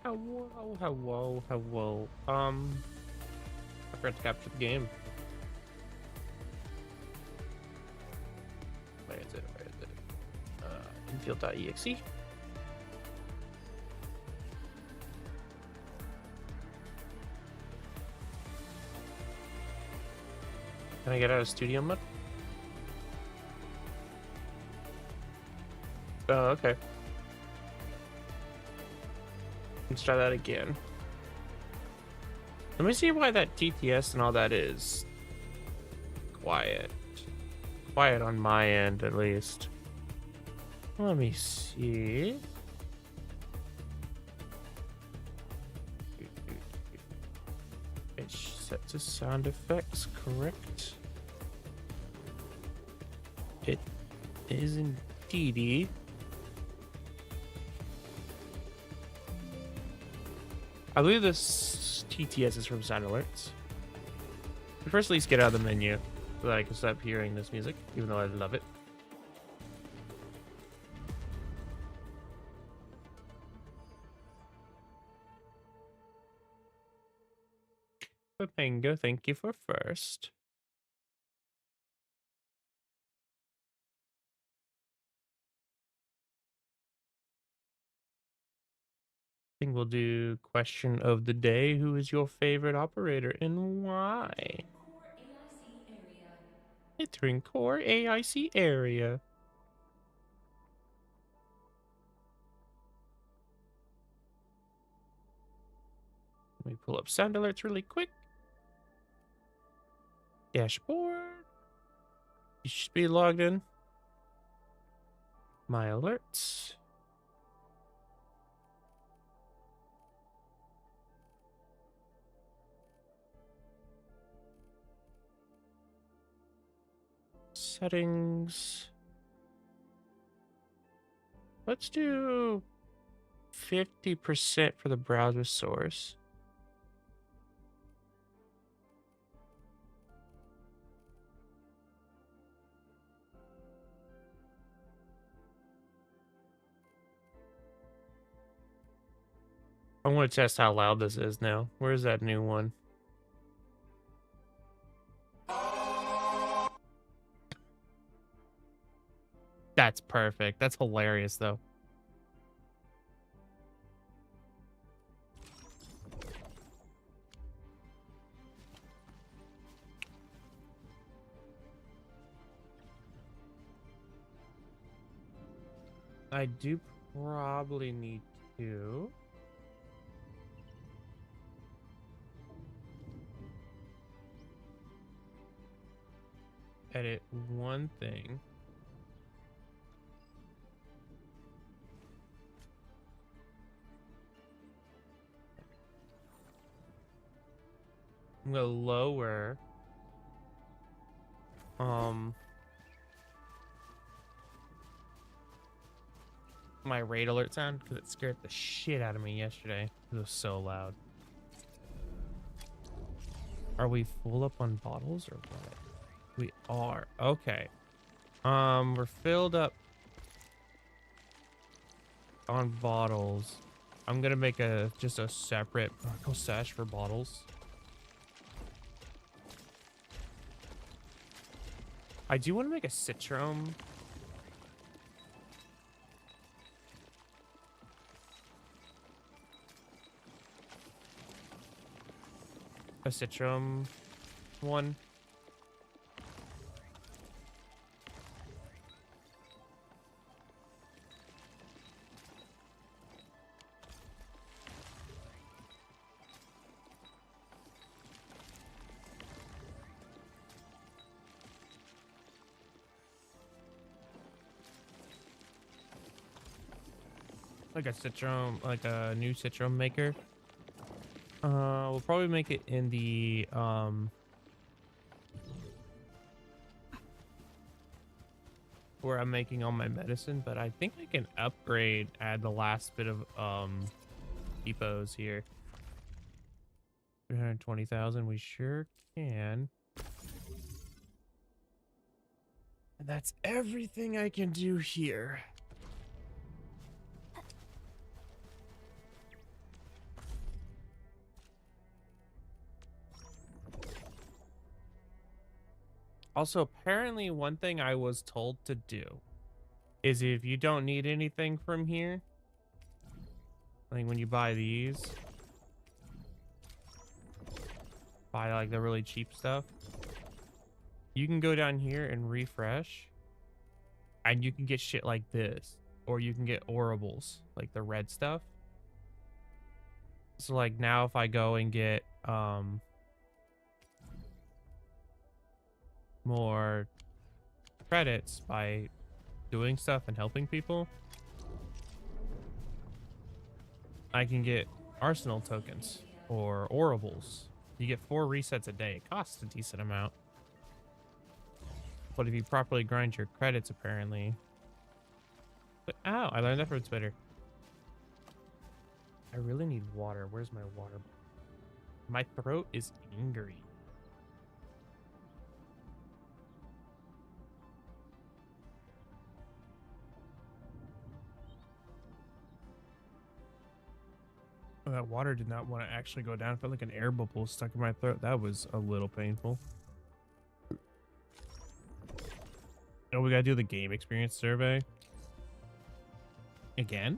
Hello, hello, hello. I forgot to capture the game. Where is it? Where is it? Infield.exe. Can I get out of studio mode? Oh, okay. Let's try that again. Let me see why that TTS and all that is quiet. Quiet on my end, at least. Let me see. It's set to sound effects, correct? It is indeedy. I believe this TTS is from sound alerts. But first, at least get out of the menu so that I can stop hearing this music, even though I love it. Papango, thank you for first. I think we'll do question of the day. Who is your favorite operator and why? Entering core AIC area. Let me pull up sound alerts really quick. Dashboard. You should be logged in. My alerts. Settings. Let's do 50% for the browser source. I want to test how loud this is now. Where's that new one? That's perfect. That's hilarious, though. I do probably need to edit one thing. I'm gonna lower my raid alert sound because it scared the shit out of me yesterday. It was so loud. Are we full up on bottles or what? We are. Okay. We're filled up on bottles. I'm gonna make just a separate stash for bottles. I do want to make a citron. A citron one. Like a citron, like a new citron maker. We'll probably make it in the where I'm making all my medicine, but I think I can add the last bit of depots here. 320,000, we sure can. And that's everything I can do here. Also, apparently one thing I was told to do is if you don't need anything from here, like when you buy these, buy like the really cheap stuff, you can go down here and refresh and you can get shit like this, or you can get orables, like the red stuff. So like now if I go and get more credits by doing stuff and helping people, I can get arsenal tokens or orables. You get 4 resets a day. It costs a decent amount. But if you properly grind your credits, apparently. But, ow, I learned that from Twitter. I really need water. Where's my water? My throat is angry. Oh, that water did not want to actually go down. I felt like an air bubble stuck in my throat. That was a little painful. Oh, we gotta do the game experience survey. Again?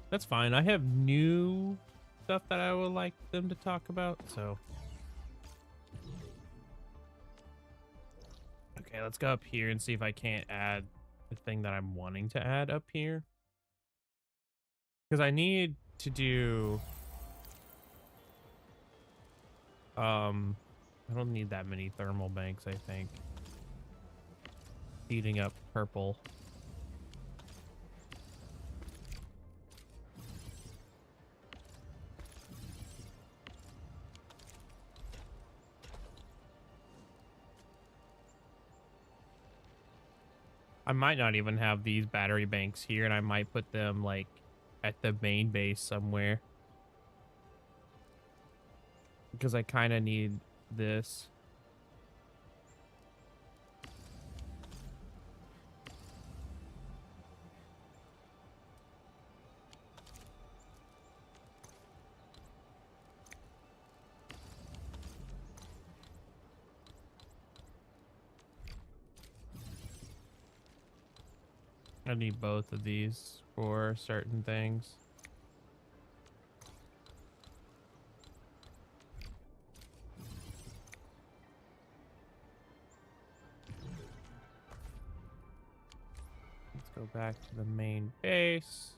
That's fine. I have new stuff that I would like them to talk about, so. Okay, let's go up here and see if I can't add the thing that I'm wanting to add up here. Because I need to do... I don't need that many thermal banks, I think. Heating up purple. I might not even have these battery banks here, and I might put them like at the main base somewhere. Because I kind of need this. I need both of these for certain things. Let's go back to the main base.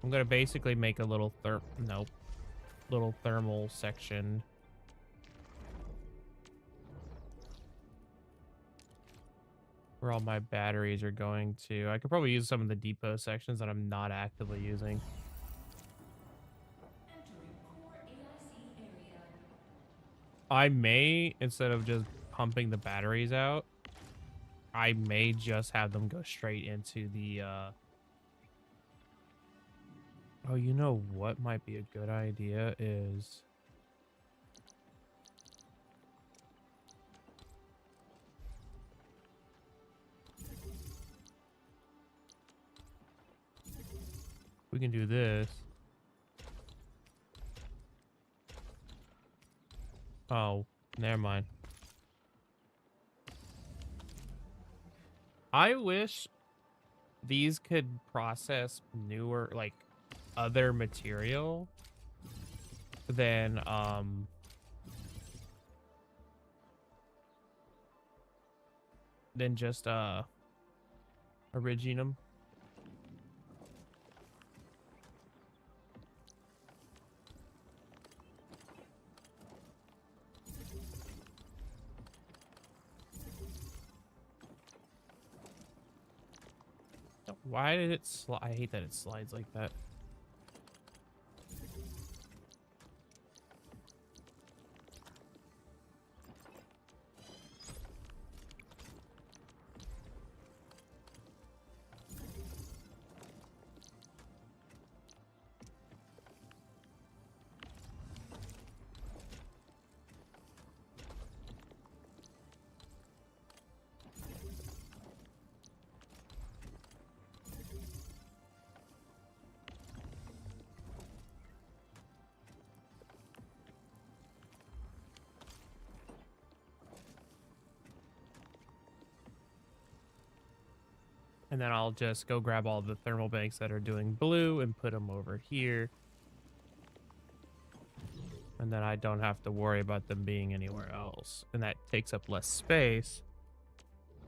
I'm gonna basically make a little little thermal section. Where all my batteries are going to. I could probably use some of the depot sections that I'm not actively using. I may, instead of just pumping the batteries out, I may just have them go straight into the, Oh, you know what might be a good idea is... We can do this. Oh, never mind. I wish these could process newer, like, other material than, just, Originum. Why did it slide? I hate that it slides like that. And then I'll just go grab all the thermal banks that are doing blue and put them over here. And then I don't have to worry about them being anywhere else. And that takes up less space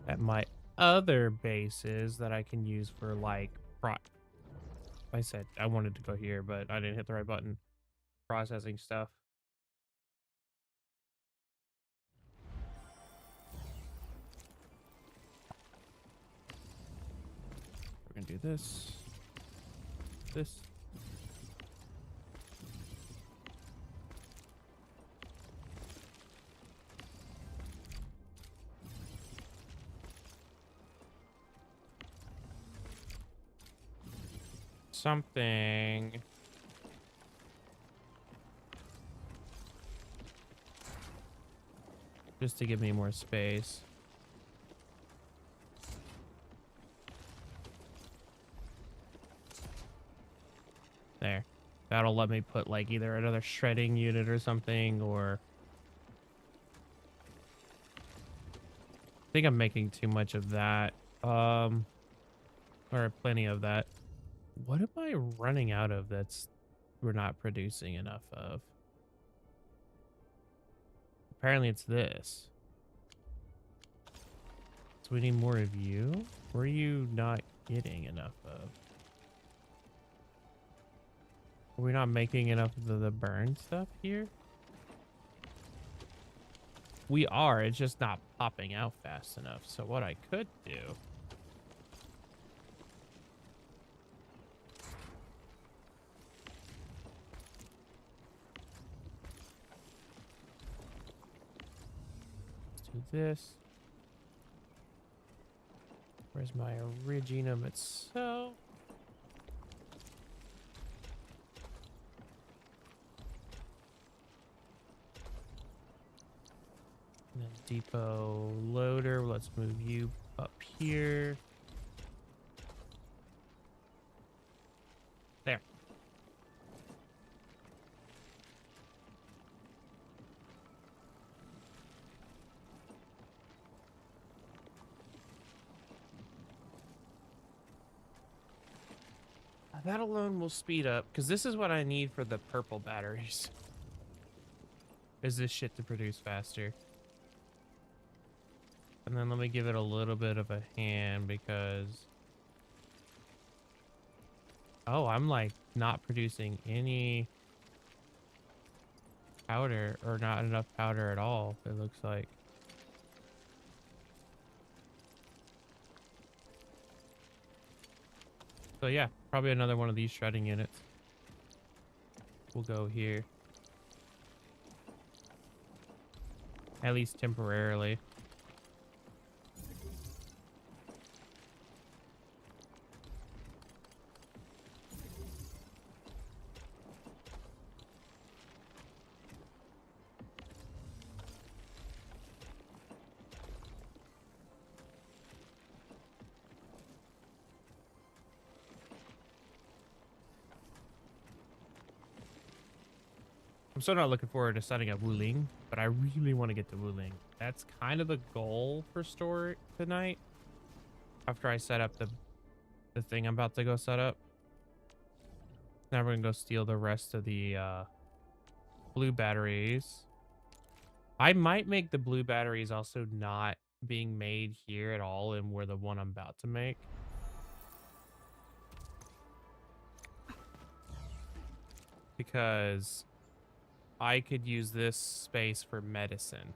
at my other bases that I can use for like I said I wanted to go here, but I didn't hit the right button. Processing stuff. We're gonna do this. This. Something. Just to give me more space. There. That'll let me put like either another shredding unit or something, or I think I'm making too much of that. Or plenty of that. What am I running out of that's we're not producing enough of? Apparently it's this. So we need more of you? What are you not getting enough of? Are we not making enough of the burn stuff here? We are, it's just not popping out fast enough. So what I could do is do this. Where's my originum itself? And then depot loader. Let's move you up here. There. That alone will speed up, because this is what I need for the purple batteries. Is this shit to produce faster. And then let me give it a little bit of a hand, because... Oh, I'm like not producing any powder, or not enough powder at all, it looks like. So yeah, probably another one of these shredding units. We'll go here. At least temporarily. I'm still not looking forward to setting up Wuling, but I really want to get to Wuling. That's kind of the goal for store tonight. After I set up the thing I'm about to go set up. Now we're gonna go steal the rest of the blue batteries. I might make the blue batteries also not being made here at all, and where the one I'm about to make. Because I could use this space for medicine.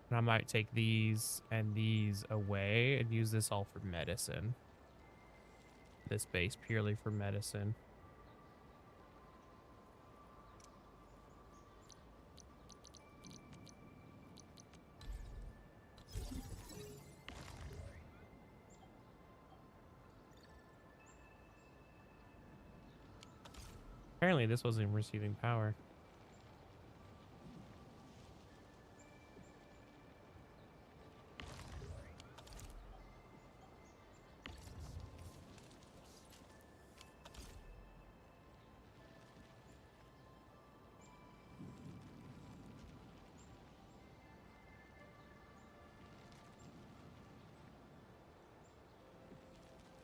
And I might take these and these away and use this all for medicine. This base purely for medicine. Apparently this wasn't receiving power.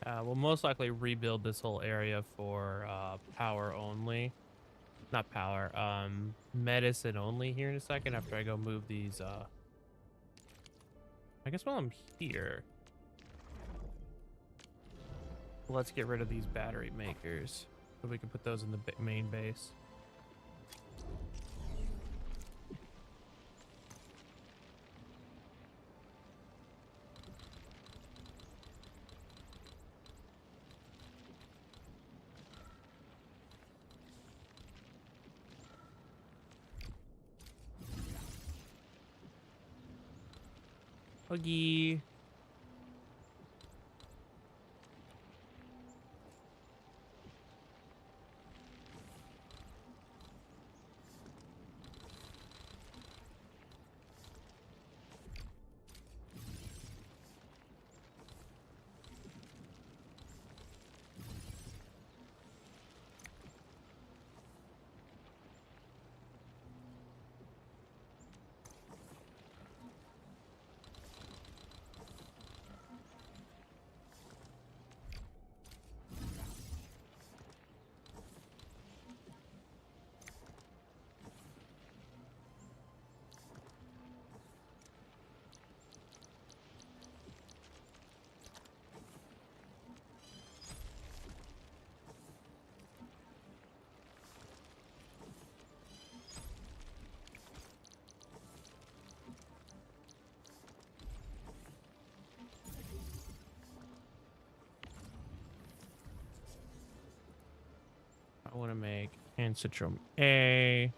We'll most likely rebuild this whole area for power only. Not power, medicine only here in a second after I go move these, I guess while I'm here, let's get rid of these battery makers so we can put those in the main base. Huggy. I want to make ancestrum A.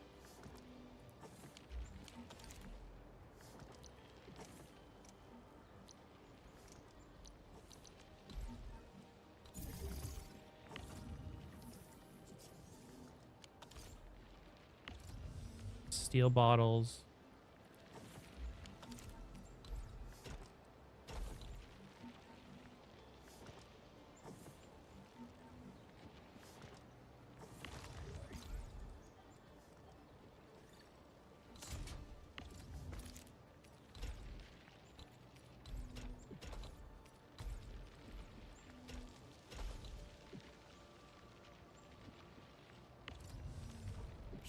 Steel bottles.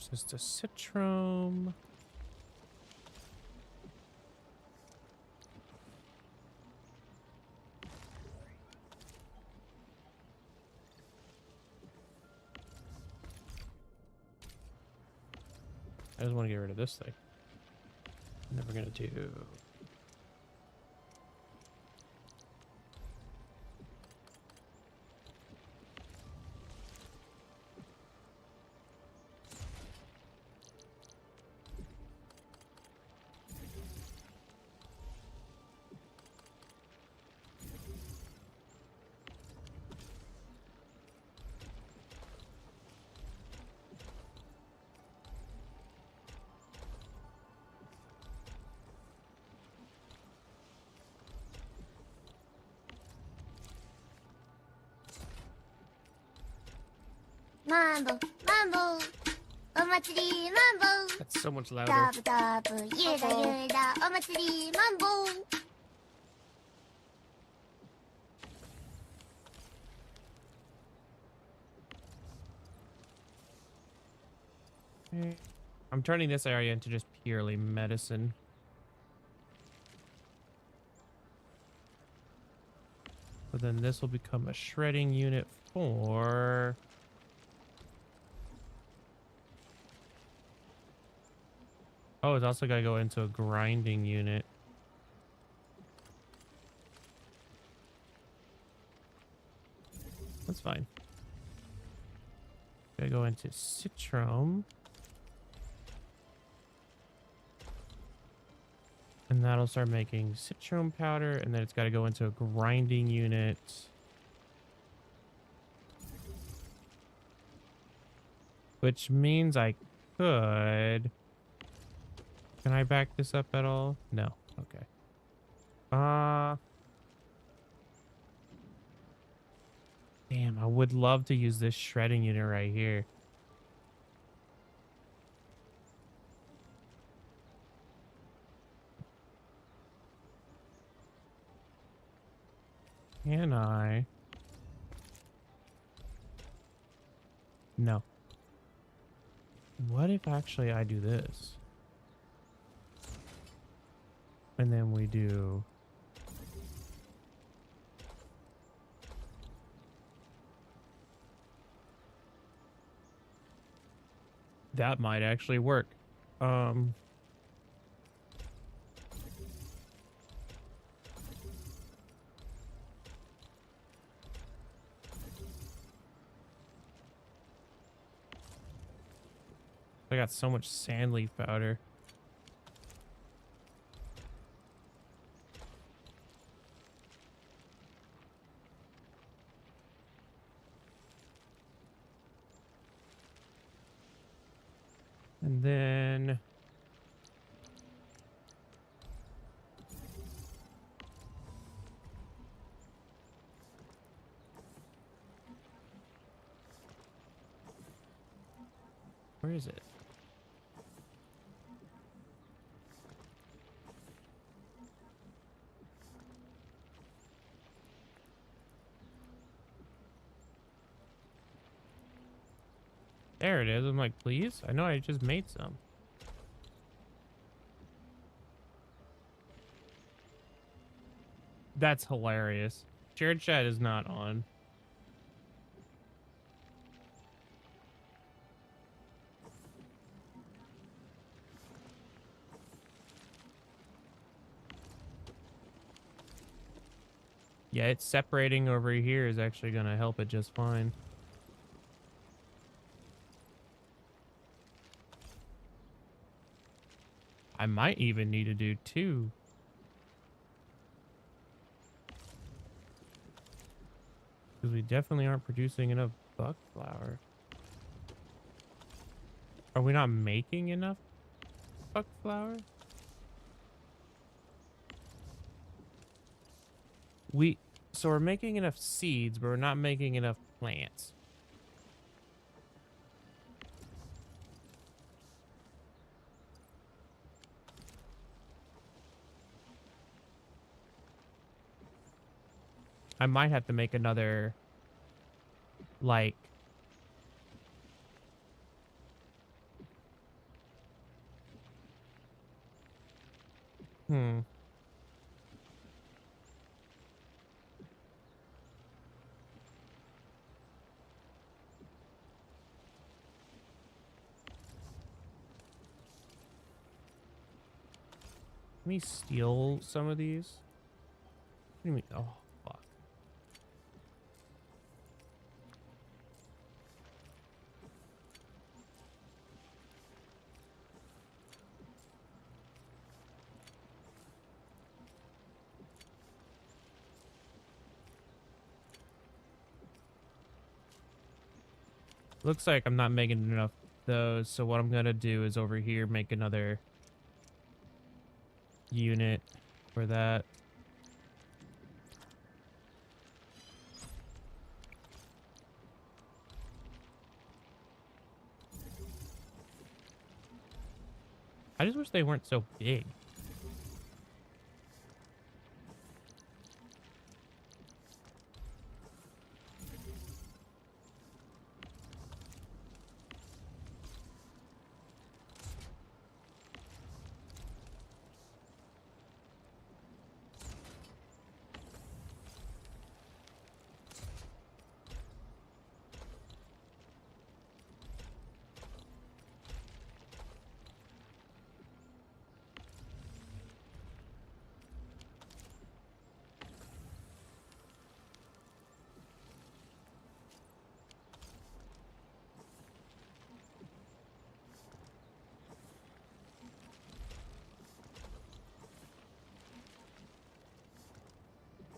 Just a citron. I just want to get rid of this thing. I'm never gonna do. Mambo, mambo, お祭りマンボウ That's so much louder. ダブダブゆだゆだお祭りマンボウ I'm turning this area into just purely medicine. But then this will become a shredding unit for... Oh, it's also got to go into a grinding unit. That's fine. Gotta go into citron. And that'll start making citron powder, and then it's got to go into a grinding unit. Which means I could... Can I back this up at all? No. Okay. Damn, I would love to use this shredding unit right here. Can I? No. What if actually I do this? And then we do... That might actually work. I got so much sand leaf powder. And then... Where is it? There it is. I'm like, please? I know I just made some. That's hilarious. Shared chat is not on. Yeah, it's separating over here is actually going to help it just fine. I might even need to do 2. Because we definitely aren't producing enough buck flour. Are we not making enough buck flour? So we're making enough seeds, but we're not making enough plants. I might have to make another, like... Let me steal some of these. What do you mean? Oh, fuck. Looks like I'm not making enough of those, so what I'm gonna do is over here make another unit for that. I just wish they weren't so big.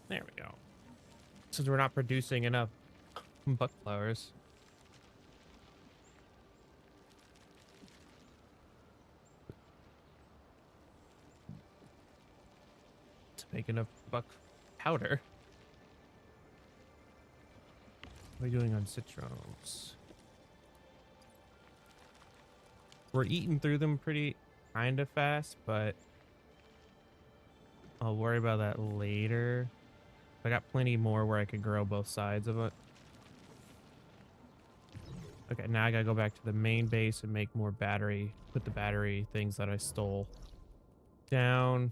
There we go. Since we're not producing enough buck flowers. To make enough buck powder. What are we doing on citrons? We're eating through them pretty kind of fast, but I'll worry about that later. I got plenty more where I could grow both sides of it. Okay, now I gotta go back to the main base and make more battery, put the battery things that I stole down.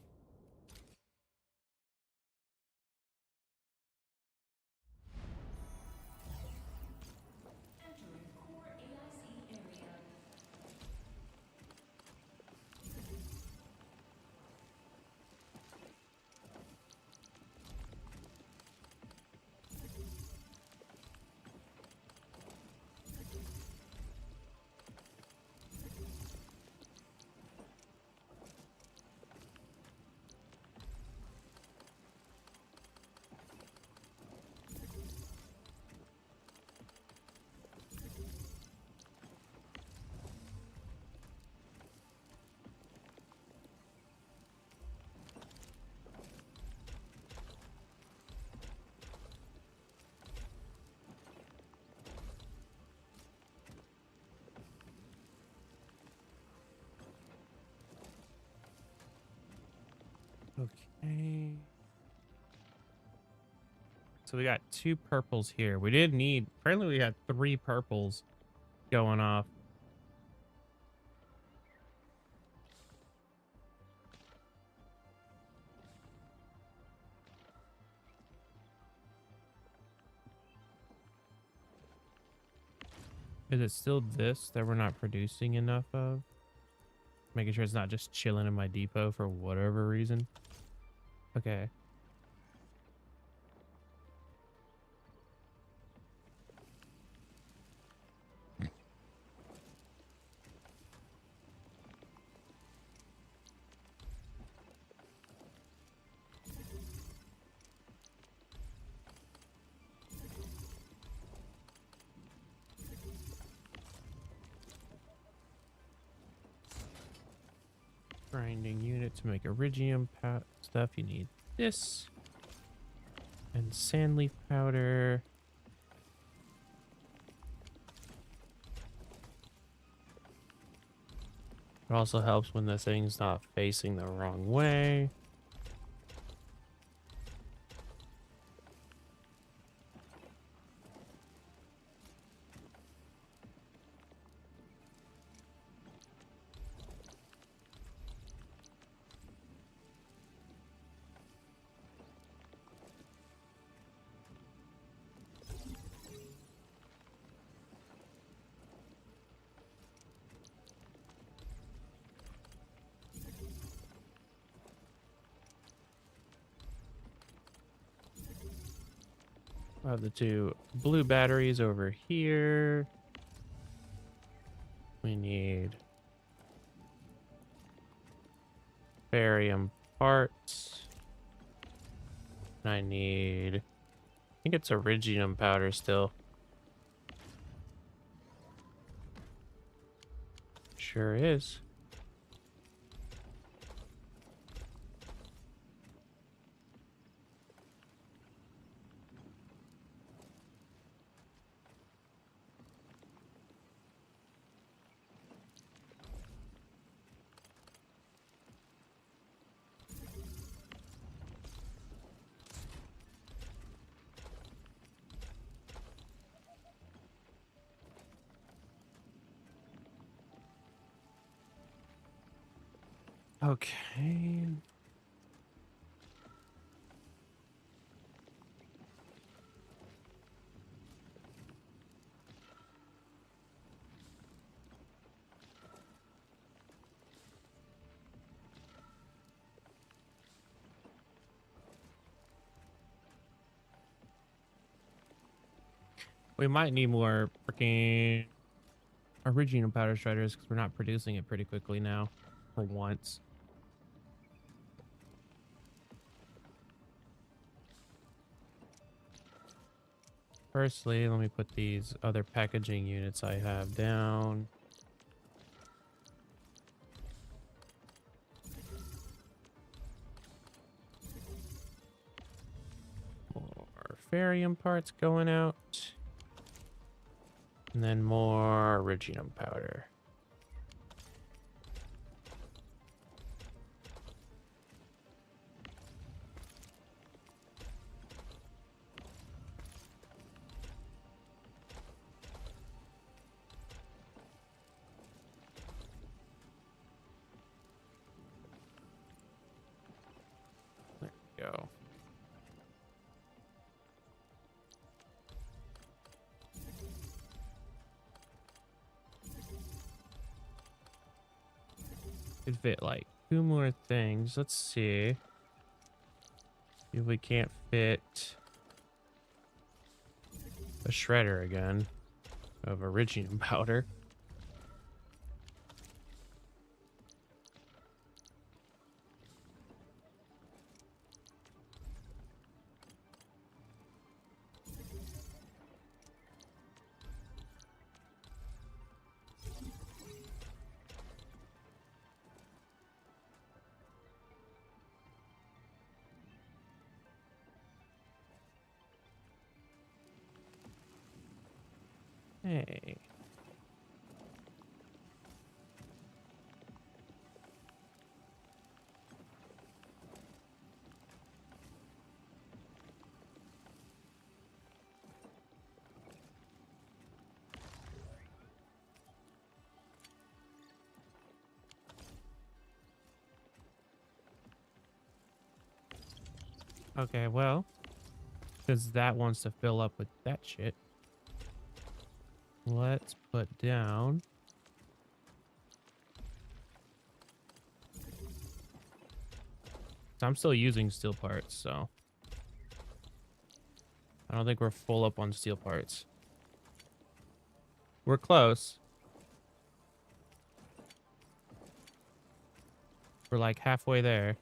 Okay. So we got 2 purples here. We didn't need, apparently we had 3 purples going off. Is it still this that we're not producing enough of? Making sure it's not just chilling in my depot for whatever reason. Okay. Grinding unit to make iridium stuff. You need this. And sand leaf powder. It also helps when the thing's not facing the wrong way. I have the 2 blue batteries over here. We need barium parts. And I need, I think it's iridium powder still. Sure is. Okay. We might need more freaking original powder shredders because we're not producing it pretty quickly now for once. Firstly, let me put these other packaging units I have down. More ferrium parts going out. And then more iridium powder. could fit like 2 more things. Let's see if we can't fit a shredder again of iridium powder. Hey. Okay, well, because that wants to fill up with that shit. Let's put down. So I'm still using steel parts, so I don't think we're full up on steel parts. We're close. We're like halfway there.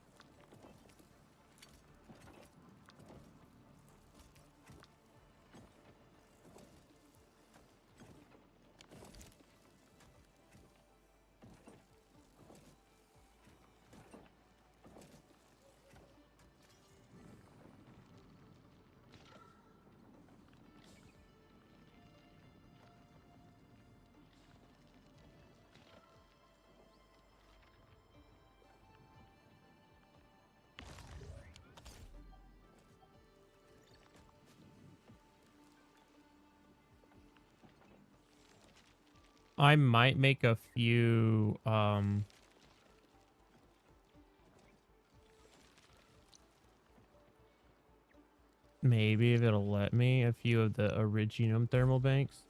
I might make a few, maybe if it'll let me, a few of the iridium thermal banks.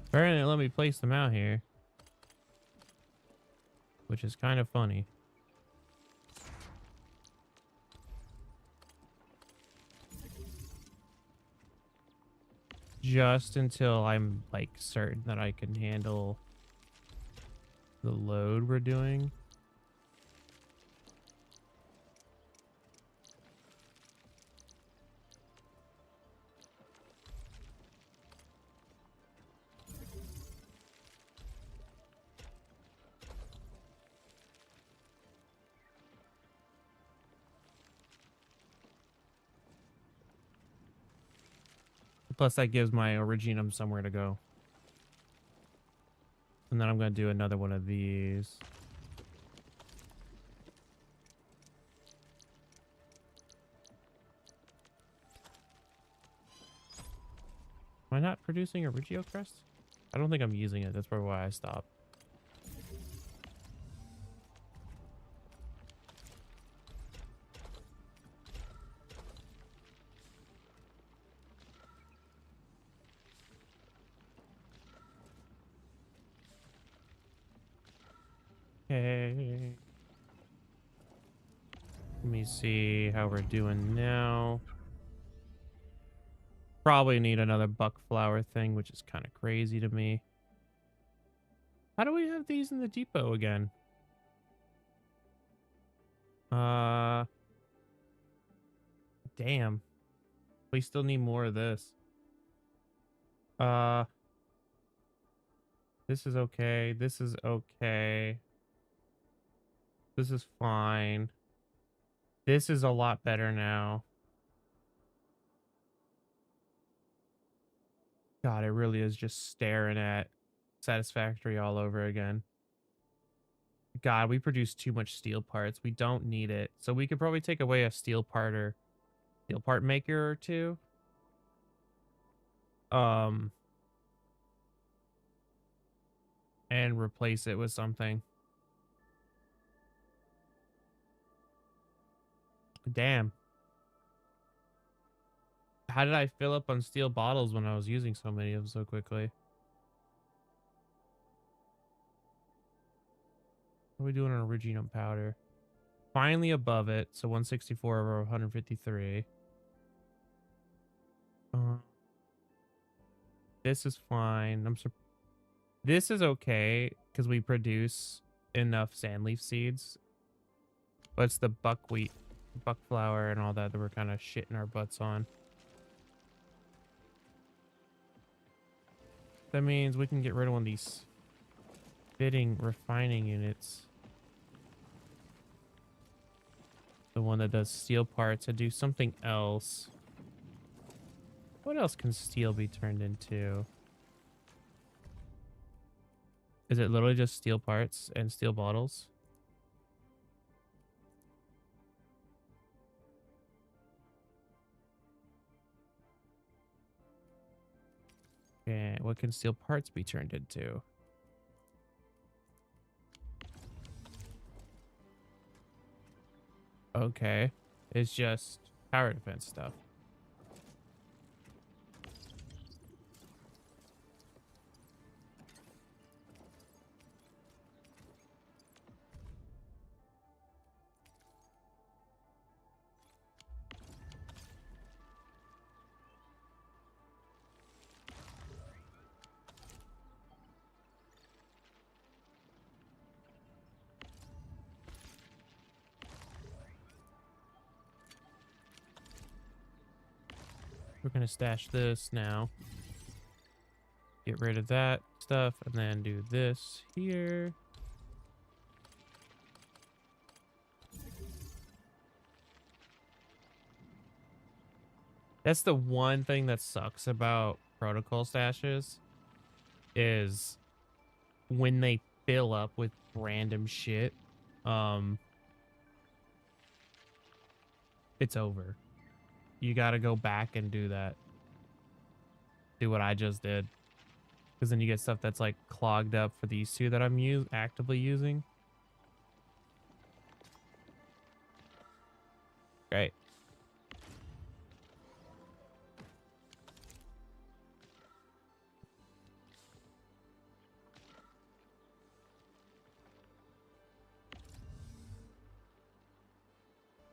Apparently, let me place them out here, which is kind of funny. Just until I'm like certain that I can handle the load we're doing. Plus, that gives my iridium somewhere to go. And then I'm going to do another one of these. Am I not producing Origio crest? I don't think I'm using it. That's probably why I stopped. Okay. Let me see how we're doing now. Probably need another buck flower thing, which is kind of crazy to me. How do we have these in the depot again? Damn. We still need more of this. Uh, this is okay. This is okay. This is fine. This is a lot better now. God, it really is just staring at Satisfactory all over again. God, we produce too much steel parts. We don't need it. So we could probably take away a steel part maker or two. And replace it with something. Damn. How did I fill up on steel bottles when I was using so many of them so quickly? What are we doing on originum powder? Finally above it, so 164 over 153. This is fine. This is okay because we produce enough sandleaf seeds, but it's the buckwheat, buck flour, and all that that we're kind of shitting our butts on. That means we can get rid of one of these fitting refining units. The one that does steel parts and do something else. What else can steel be turned into? Is it literally just steel parts and steel bottles? Okay, what can steel parts be turned into? Okay, it's just tower defense stuff. We're gonna stash this now. Get rid of that stuff and then do this here. That's the one thing that sucks about protocol stashes is when they fill up with random shit, it's over. You got to go back and do that. Do what I just did. Because then you get stuff that's like clogged up for these two that I'm actively using. Great.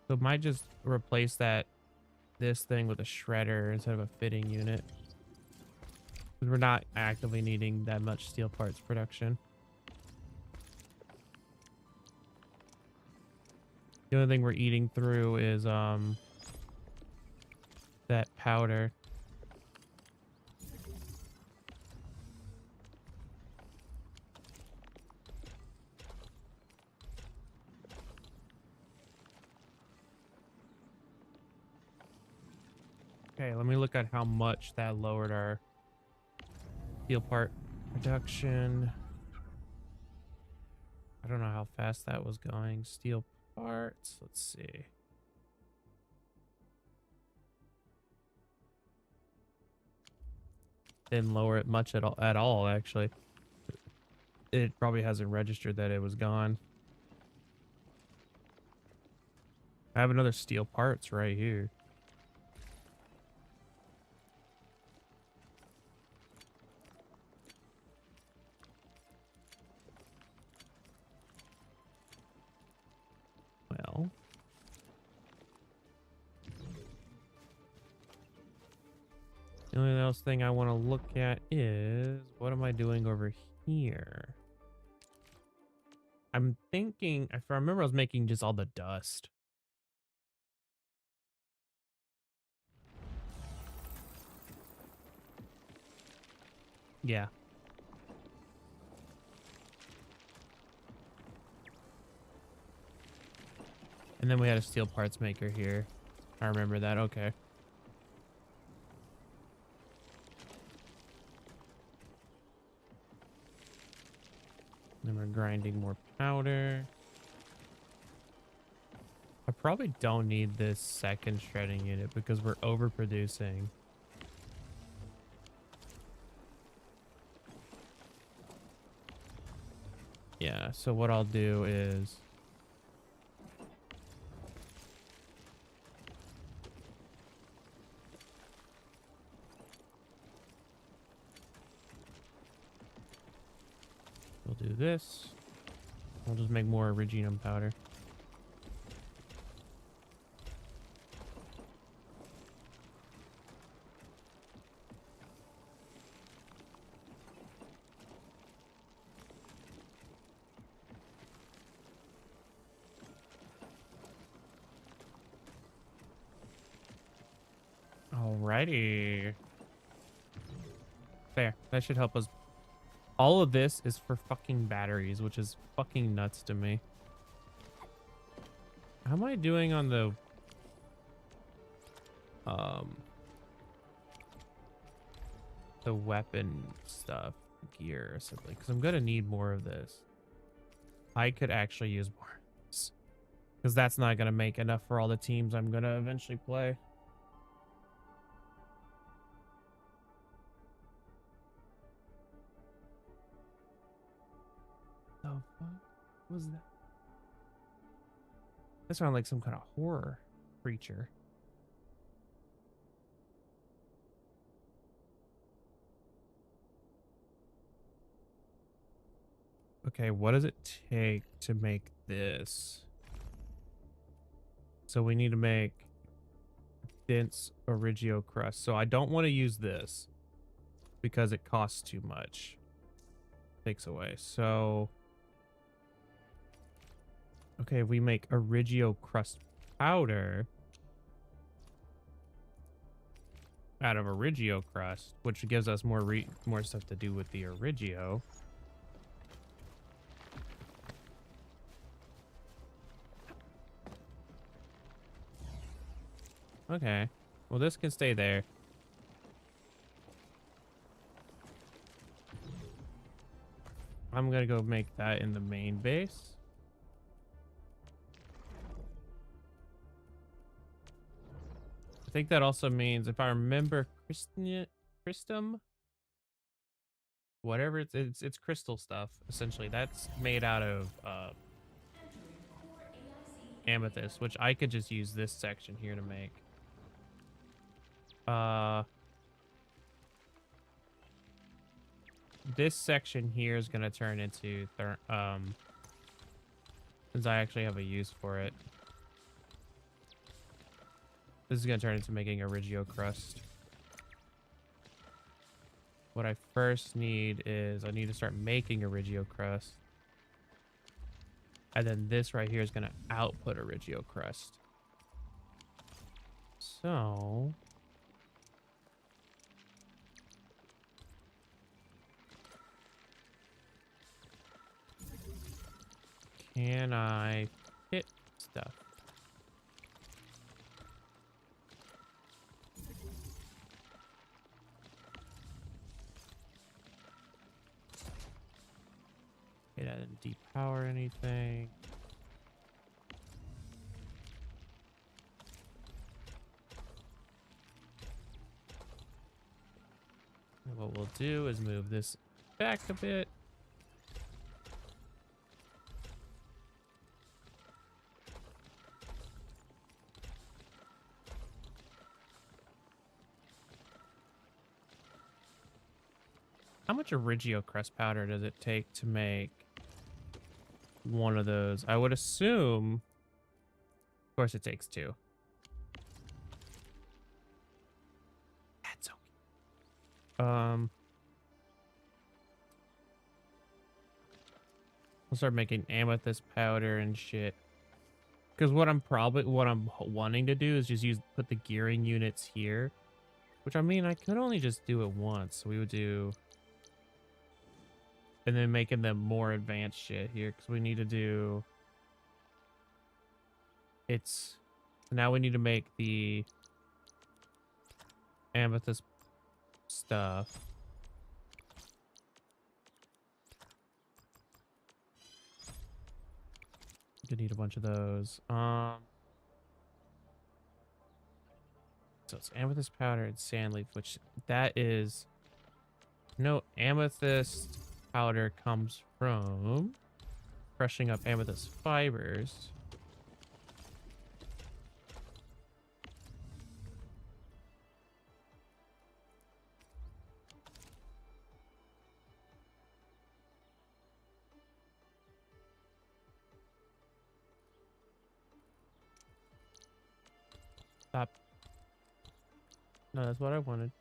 So might just replace this thing with a shredder instead of a fitting unit. We're not actively needing that much steel parts production. The only thing we're eating through is that powder. Okay, let me look at how much that lowered our steel part production. I don't know how fast that was going. Steel parts, let's see. Didn't lower it much at all actually. It probably hasn't registered that it was gone. I have another steel parts right here. Well, the only else thing I want to look at is what am I doing over here? I'm thinking, if I remember, I was making just all the dust. Yeah. And then we had a steel parts maker here. I remember that. Okay. Then we're grinding more powder. I probably don't need this second shredding unit because we're overproducing. Yeah, so what I'll do is We'll do this. We'll just make more originum powder. Alrighty. There. That should help us. All of this is for fucking batteries, which is fucking nuts to me. How am I doing on the weapon stuff, gear or something? Because I'm gonna need more of this. I could actually use more of this, because that's not gonna make enough for all the teams I'm gonna eventually play. The fuck was that? That sounded like some kind of horror creature. Okay, what does it take to make this? So we need to make dense origio crust. So I don't want to use this because it costs too much. Takes away. So okay, we make origio crust powder out of origio crust, which gives us more stuff to do with the origio. Okay, well this can stay there. I'm gonna go make that in the main base. I think that also means, if I remember, Christum, whatever it's crystal stuff. Essentially, that's made out of amethyst, which I could just use this section here to make. This section here is gonna turn into since I actually have a use for it. This is gonna turn into making origio crust. What I first need is I need to start making origio crust. And then this right here is gonna output origio crust. So can I hit stuff? Okay, that didn't depower anything. And what we'll do is move this back a bit. How much origio crust powder does it take to make one of those? I would assume, of course, it takes 2. That's okay. I'll start making amethyst powder and shit. Because what I'm wanting to do is just put the gearing units here, which I mean I could only just do it once. So we would do. And then making them more advanced shit here, because we need to do now we need to make the amethyst stuff. You need a bunch of those. So it's amethyst powder and sand leaf, which that is no amethyst powder comes from crushing up amethyst fibers. Stop. No, that's what I wanted.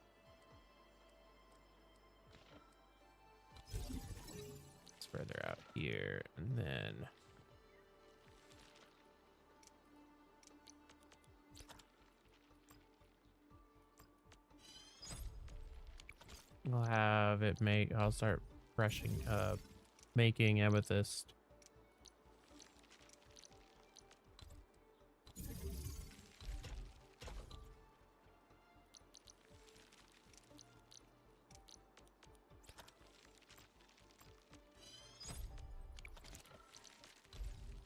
It's further out here, and then I'll have it make. I'll start brushing up, making amethyst.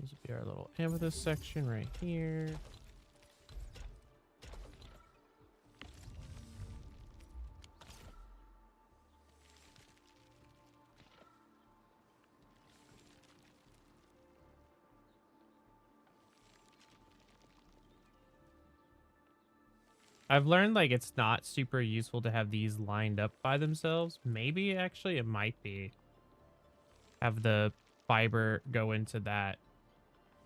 This will be our little amethyst section right here. I've learned like it's not super useful to have these lined up by themselves. Maybe actually it might be. Have the fiber go into that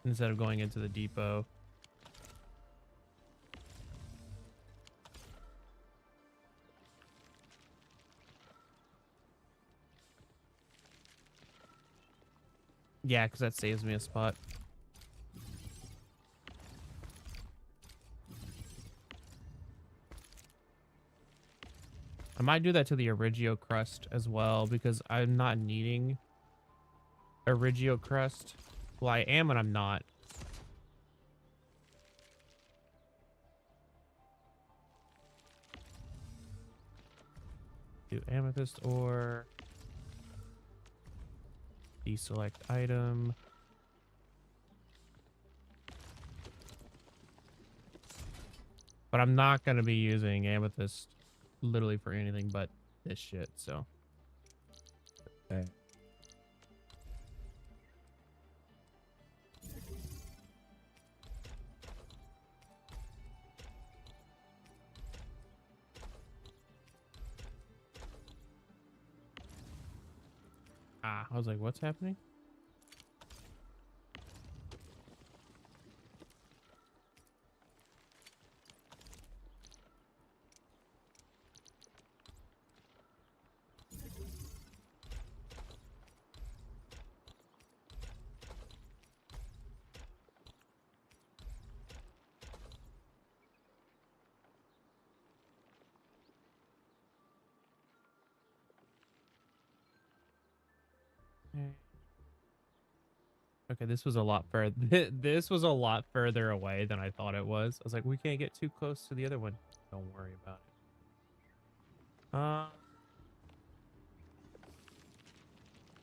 instead of going into the depot. Yeah, because that saves me a spot. I might do that to the Origio crust as well because I'm not needing Origio crust. Well, I am and I'm not. Do amethyst ore. Deselect item. But I'm not going to be using amethyst literally for anything but this shit, so. Okay. I was like, what's happening? Okay, this was a lot further. This was a lot further away than I thought it was. I was like, we can't get too close to the other one. Don't worry about it.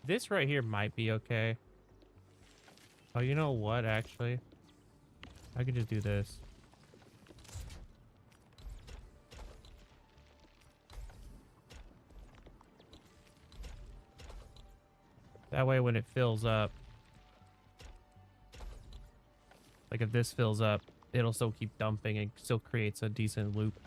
This right here might be okay. Oh, you know what? Actually, I could just do this. That way, when it fills up. Like if this fills up, it'll still keep dumping and still creates a decent loop.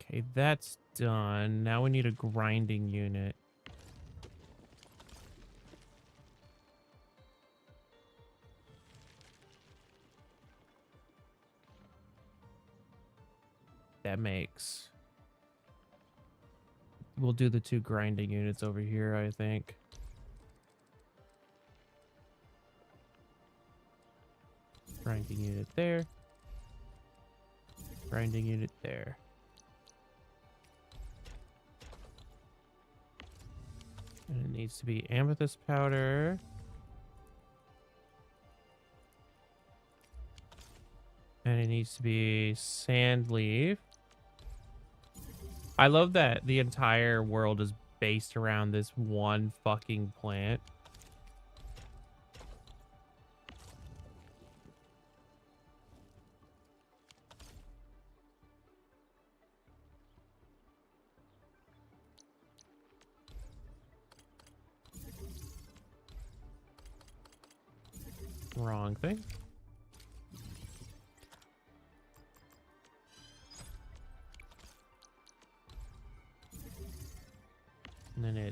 Okay, that's done. Now we need a grinding unit. That makes... We'll do the 2 grinding units over here, I think. Grinding unit there. Grinding unit there. And it needs to be amethyst powder. And it needs to be sand leaf. I love that the entire world is based around this one fucking plant. Wrong thing.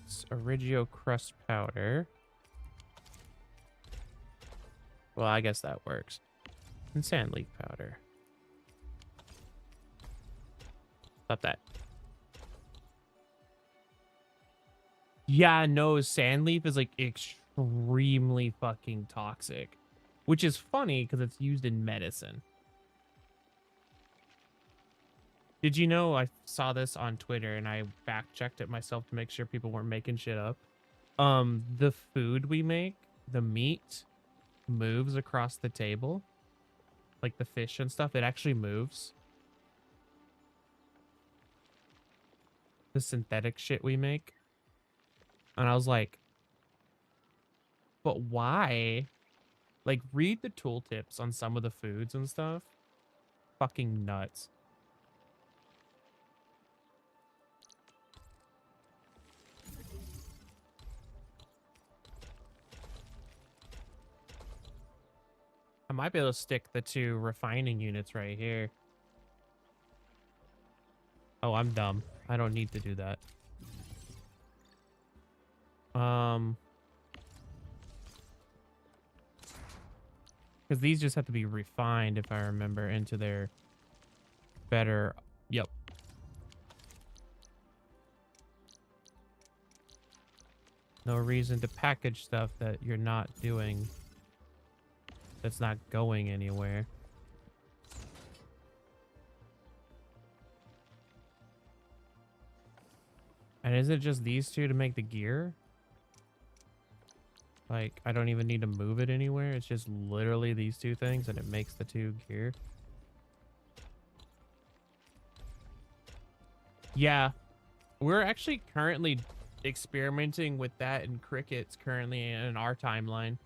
it's Origio crust powder. Well, I guess that works. And sand leaf powder. Stop that. Yeah, no, sand leaf is like extremely fucking toxic. Which is funny because it's used in medicine. Did you know I saw this on Twitter and I fact checked it myself to make sure people weren't making shit up? The food we make, the meat moves across the table. Like the fish and stuff, it actually moves. The synthetic shit we make. And I was like, but why? Like, read the tooltips on some of the foods and stuff. Fucking nuts. I might be able to stick the 2 refining units right here. Oh, I'm dumb. I don't need to do that. Because these just have to be refined, if I remember, into their better... Yep. No reason to package stuff that you're not doing. That's not going anywhere. And is it just these 2 to make the gear? Like, I don't even need to move it anywhere. It's just literally these 2 things and it makes the 2 gear. Yeah. We're actually currently experimenting with that in crickets currently in our timeline.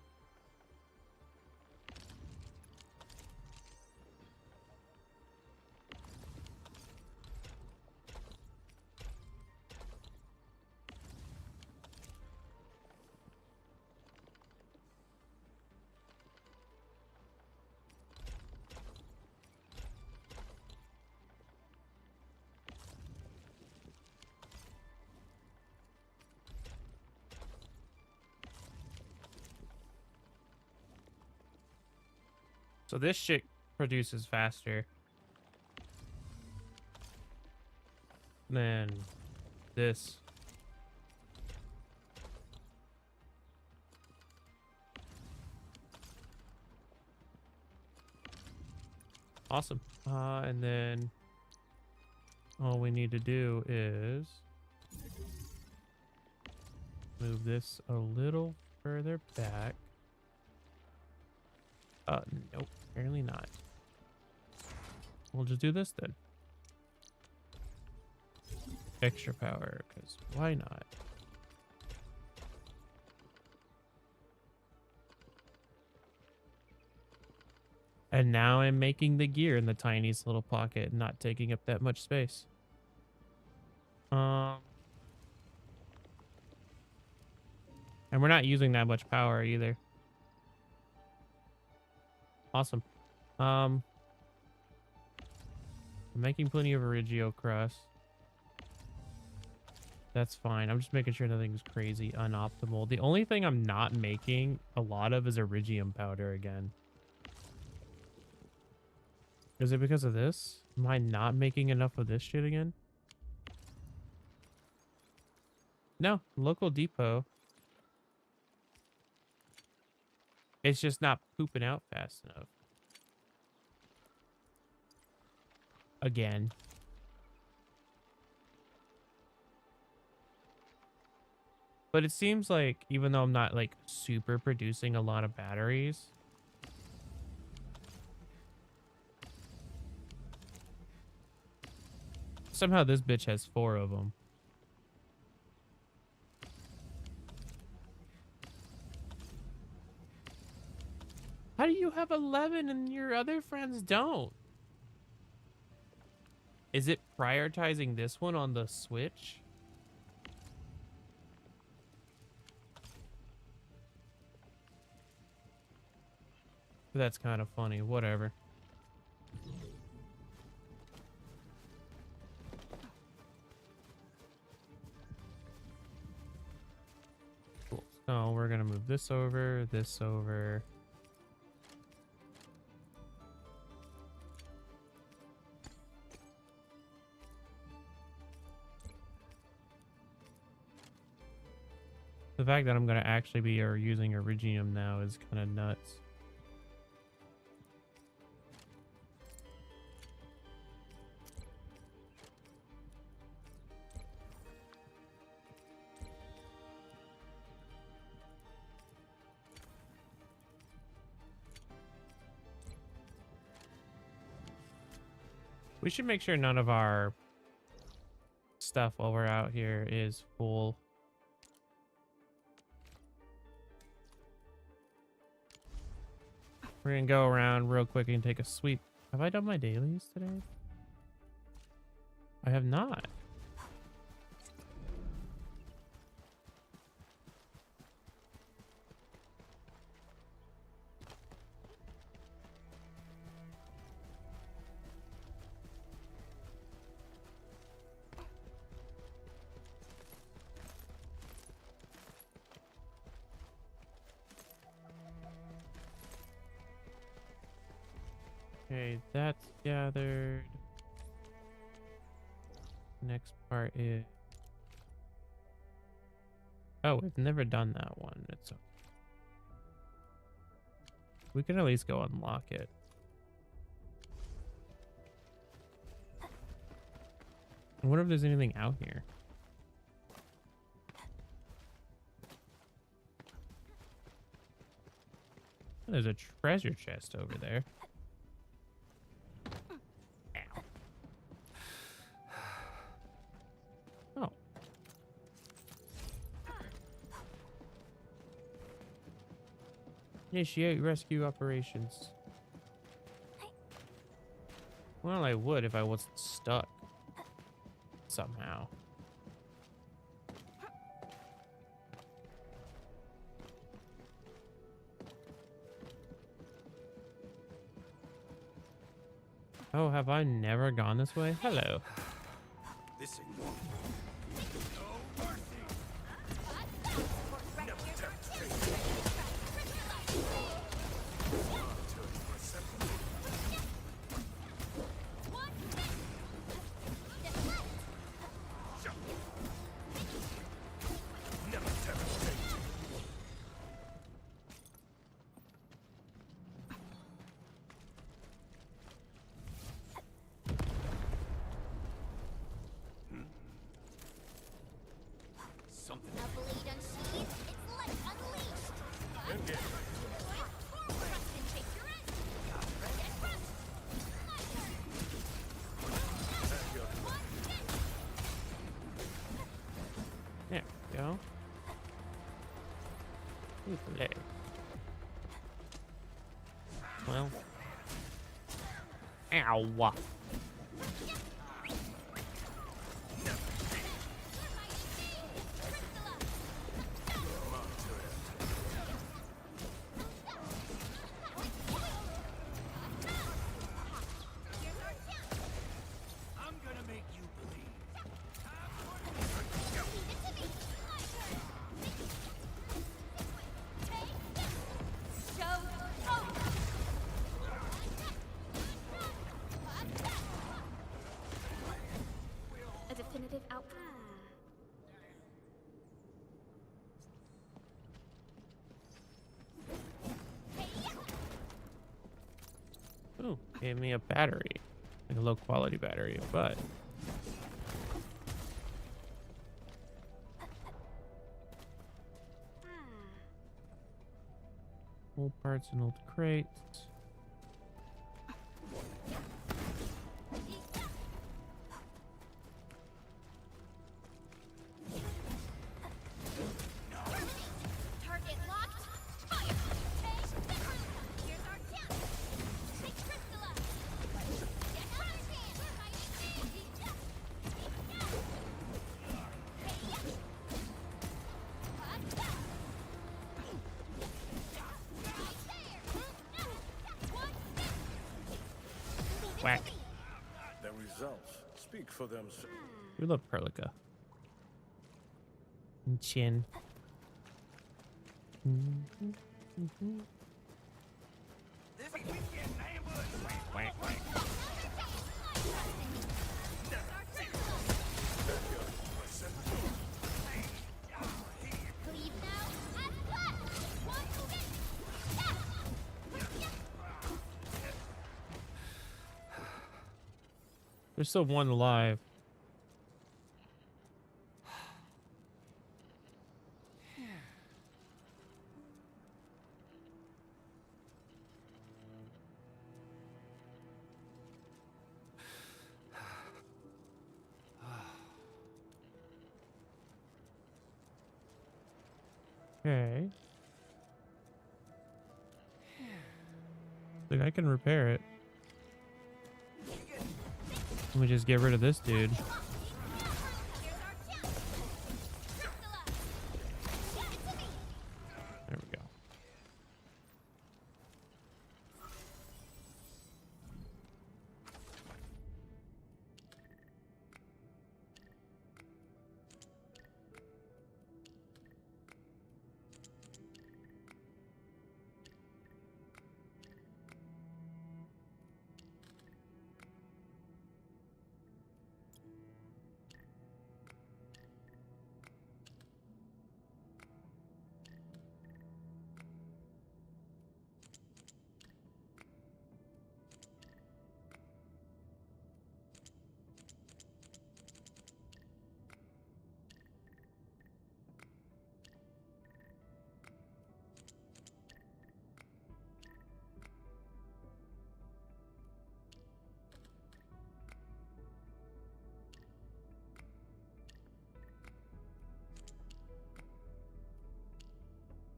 So this shit produces faster than this. Awesome. And then all we need to do is move this a little further back. Nope, apparently not. We'll just do this then. Extra power, because why not? And now I'm making the gear in the tiniest little pocket, not taking up that much space. And we're not using that much power either. Awesome. I'm making plenty of Origio crust. That's fine. I'm just making sure nothing's crazy unoptimal. The only thing I'm not making a lot of is Iridium powder again. Is it because of this? Am I not making enough of this shit again? No, local depot. It's just not pooping out fast enough. Again. But it seems like, even though I'm not like super producing a lot of batteries, somehow this bitch has 4 of them. How do you have 11 and your other friends don't? Is it prioritizing this one on the Switch? That's kind of funny. Whatever. gonna move this over, this over. The fact that I'm gonna actually be using Iridium now is kind of nuts. We should make sure none of our stuff while we're out here is full. We're gonna go around real quick and take a sweep. Have I done my dailies today? I have not. Okay, that's gathered. Next part is... Oh, we've never done that one. It's okay. We can at least go unlock it. I wonder if there's anything out here. There's a treasure chest over there. Ow. Oh. Initiate rescue operations. Well, I would if I wasn't stuck somehow. Oh, have I never gone this way? Hello. This ain't one. Something. A blade unsheathed, its light unleashed. Okay. Thrust and chase your end. Get thrust. My turn. There we go. Lovely. Well. Ow. I'm gonna make you believe. A definitive outcome. Ooh, gave me a battery. Like a low quality battery, but old parts and old crates. Target locked. Fire. Here's our chance. Take Crystalla. Get Crystalla. Whack. The results speak for themselves. We love Perlica. And Chin. Leave now and left. Want to get There's still one alive. Okay. Like I can repair it. Let me just get rid of this dude. here's our chance. Dracula. Give it to me. There we go.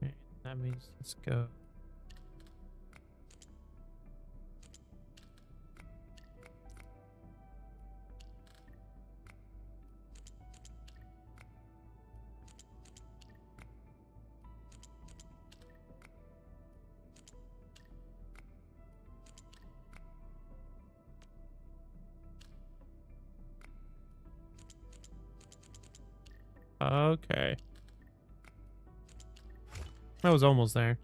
Okay, that means let's go. Okay. I was almost there.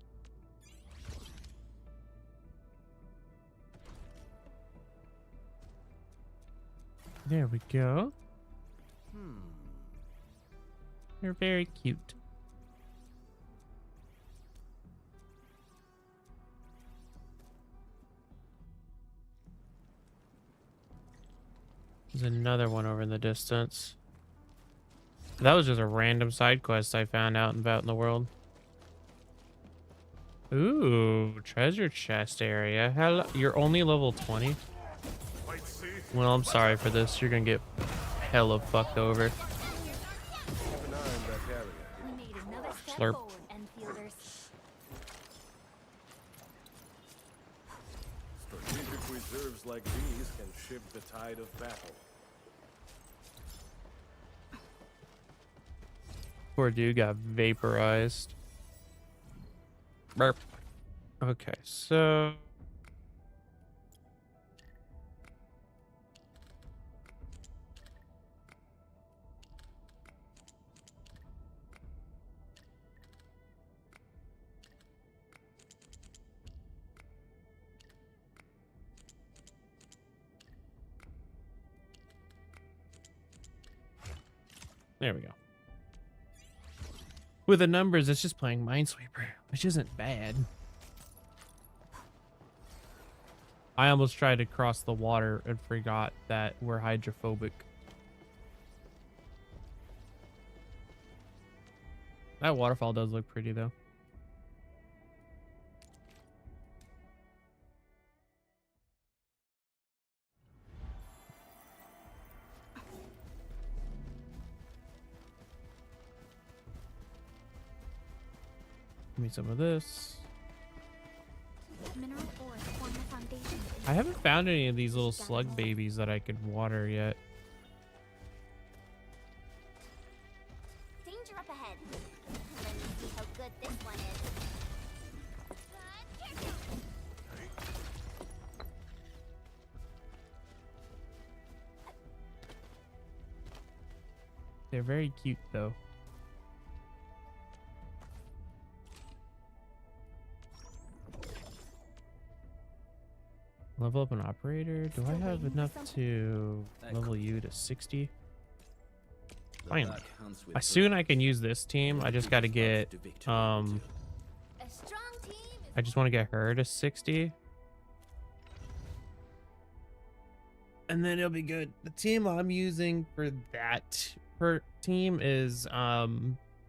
There we go. You're very cute. There's another one over in the distance. That was just a random side quest I found out and about in the world. Ooh, treasure chest area. Hello, you're only level 20? Might see. Well, I'm sorry for this. You're gonna get hella fucked over. Keep an eye on that area. We made another step Slurp. forward, Enfielders. Strategic reserves like these can shift the tide of battle. Poor dude got vaporized. Burp. Okay, so... There we go. With the numbers, it's just playing Minesweeper, which isn't bad. I almost tried to cross the water and forgot that we're hydrophobic. That waterfall does look pretty, though. Give me some of this. Mineral ores form the foundation. I haven't found any of these little slug babies that I could water yet. Danger up ahead. Let me see how good this one is. They're very cute, though. Level up an operator. Do I Still have waiting for enough something? to level you to 60? The Finally. dark hunts with Soon I birds. can use this team. I just got to get To victory um A strong team is I just want to get her to 60. And then it'll be good. The team I'm using for that team is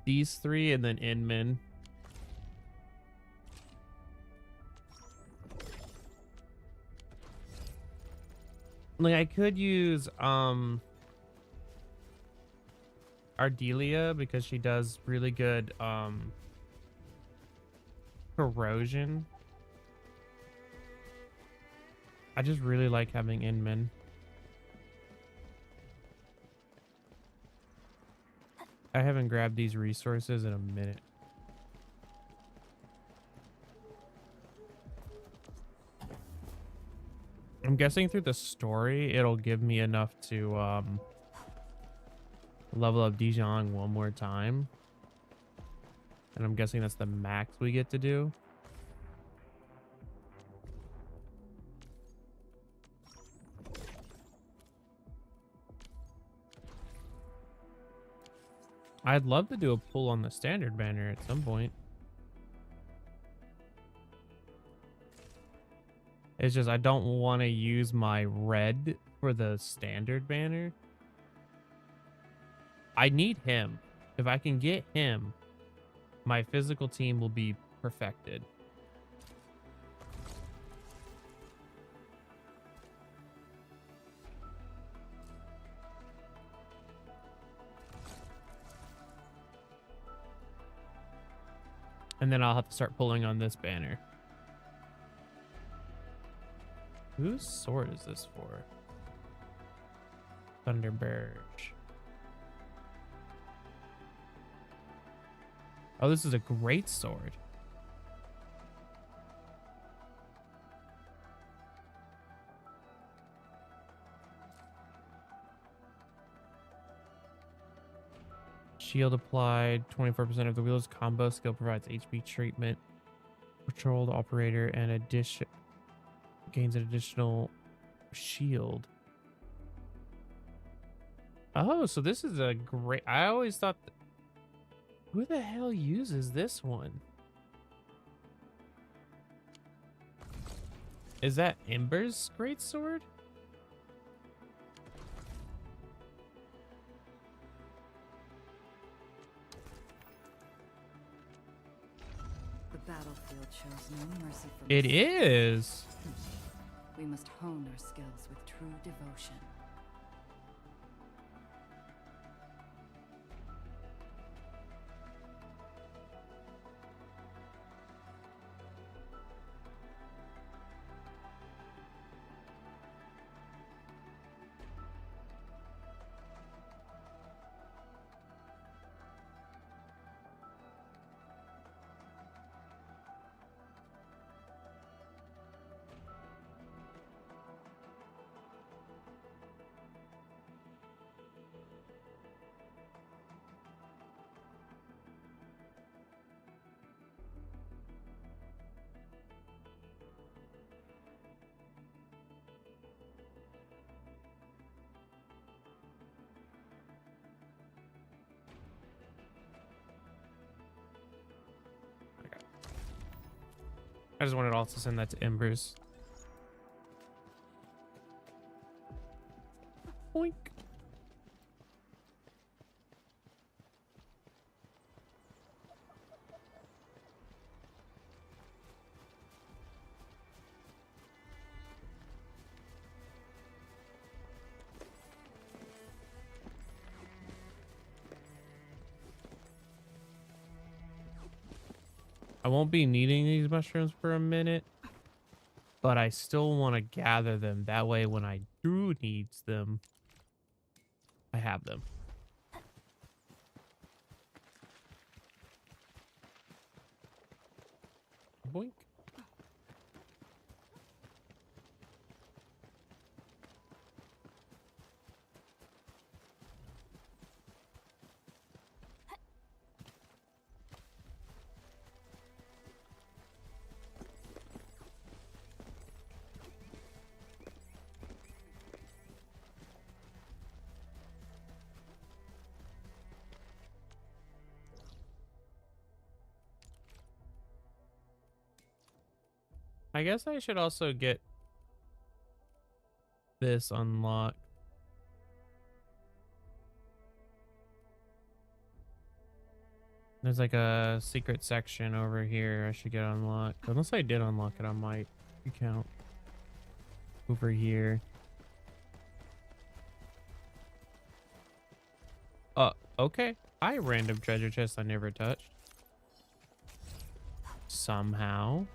these three and then Inman. Like I could use Ardelia because she does really good corrosion. I just really like having Inman. I haven't grabbed these resources in a minute. I'm guessing through the story it'll give me enough to level up Dijon one more time. And I'm guessing that's the max we get to do. I'd love to do a pull on the standard banner at some point. It's just I don't want to use my red for the standard banner. I need him. If I can get him, my physical team will be perfected. And then I'll have to start pulling on this banner. Whose sword is this for? Thunderburge. Oh, this is a great sword. Shield applied. 24% of the wheel's combo skill provides HP treatment. Patrolled operator and addition gains an additional shield. Oh, so this is a great. I always thought. Who the hell uses this one? Is that Ember's greatsword? The battlefield shows no mercy from It us. is. We must hone our skills with true devotion. I just wanted to also send that to Embers. Boink. I won't be needing these mushrooms for a minute, but I still want to gather them. That way, when I do need them, I have them. Boink. I guess I should also get this unlocked. There's like a secret section over here I should get unlocked. Unless I did unlock it on my account. Over here. Okay. Hi, random treasure chest I never touched. Somehow.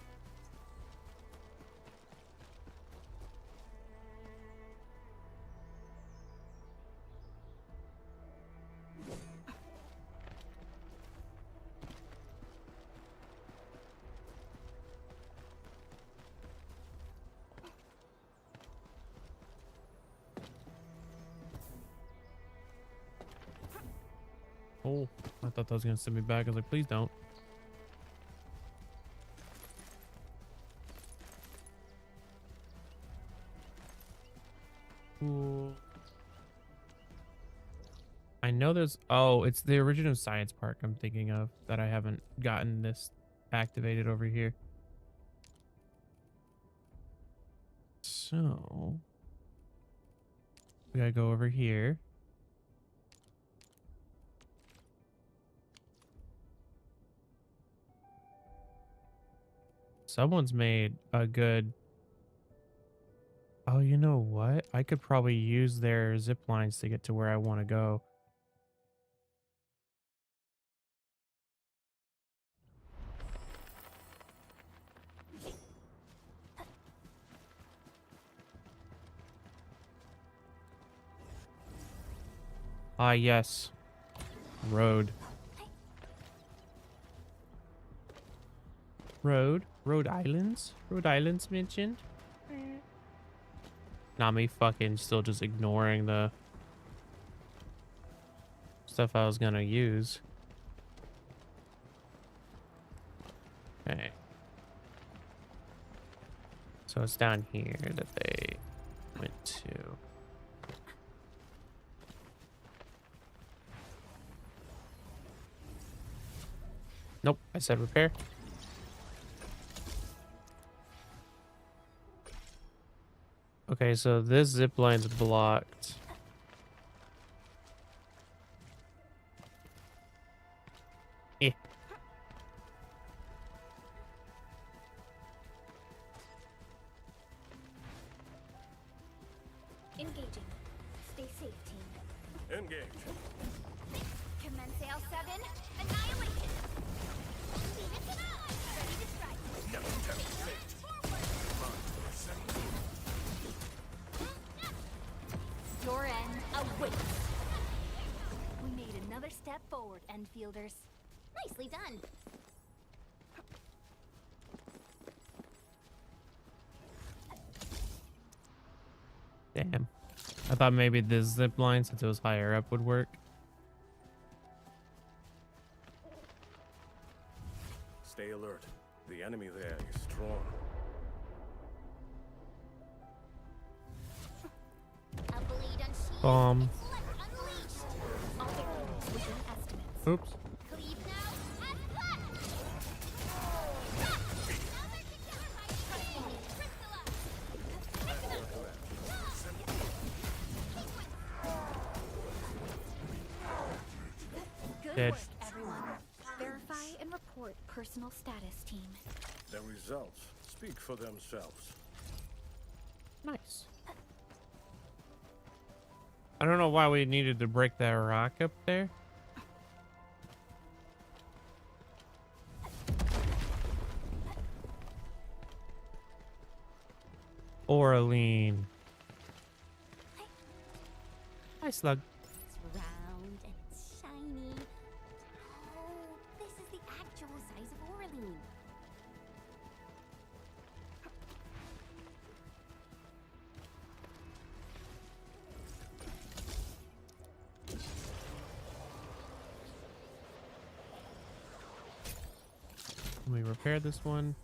Oh, I thought that was gonna send me back. I was like, please don't. Cool. I know there's, oh, it's the original science park I'm thinking of that I haven't gotten this activated over here. So we gotta go over here. Someone's made a good, oh, you know what? I could probably use their zip lines to get to where I want to go. Ah, yes. Road. Rhode Islands? Rhode Island's mentioned? Not me fucking still just ignoring the stuff I was gonna use. Okay. So it's down here that they went to. Nope, I said repair. Okay, so this zip line's blocked. Eh. Engaging. Stay safe, team. Engage. Commence L7. Annihilation. Leave it to us. Ready to strike. Your end awaits. We made another step forward, Endfielders. Nicely done. Damn. I thought maybe this zip line, since it was higher up, would work. Stay alert. The enemy there is strong. A bleed unsheathed. Bomb. Select unleashed. All victims within estimates. Oops. Cleave now and flat. Another together by trusting me. Crystallize. Good Dead. work, everyone. Verify and report personal status, team. The results speak for themselves. Nice. I don't know why we needed to break that rock up there. Oraline. Hi, Slug. It's round and it's shiny. Oh, this is the actual size of Oraline. Let me repair this one.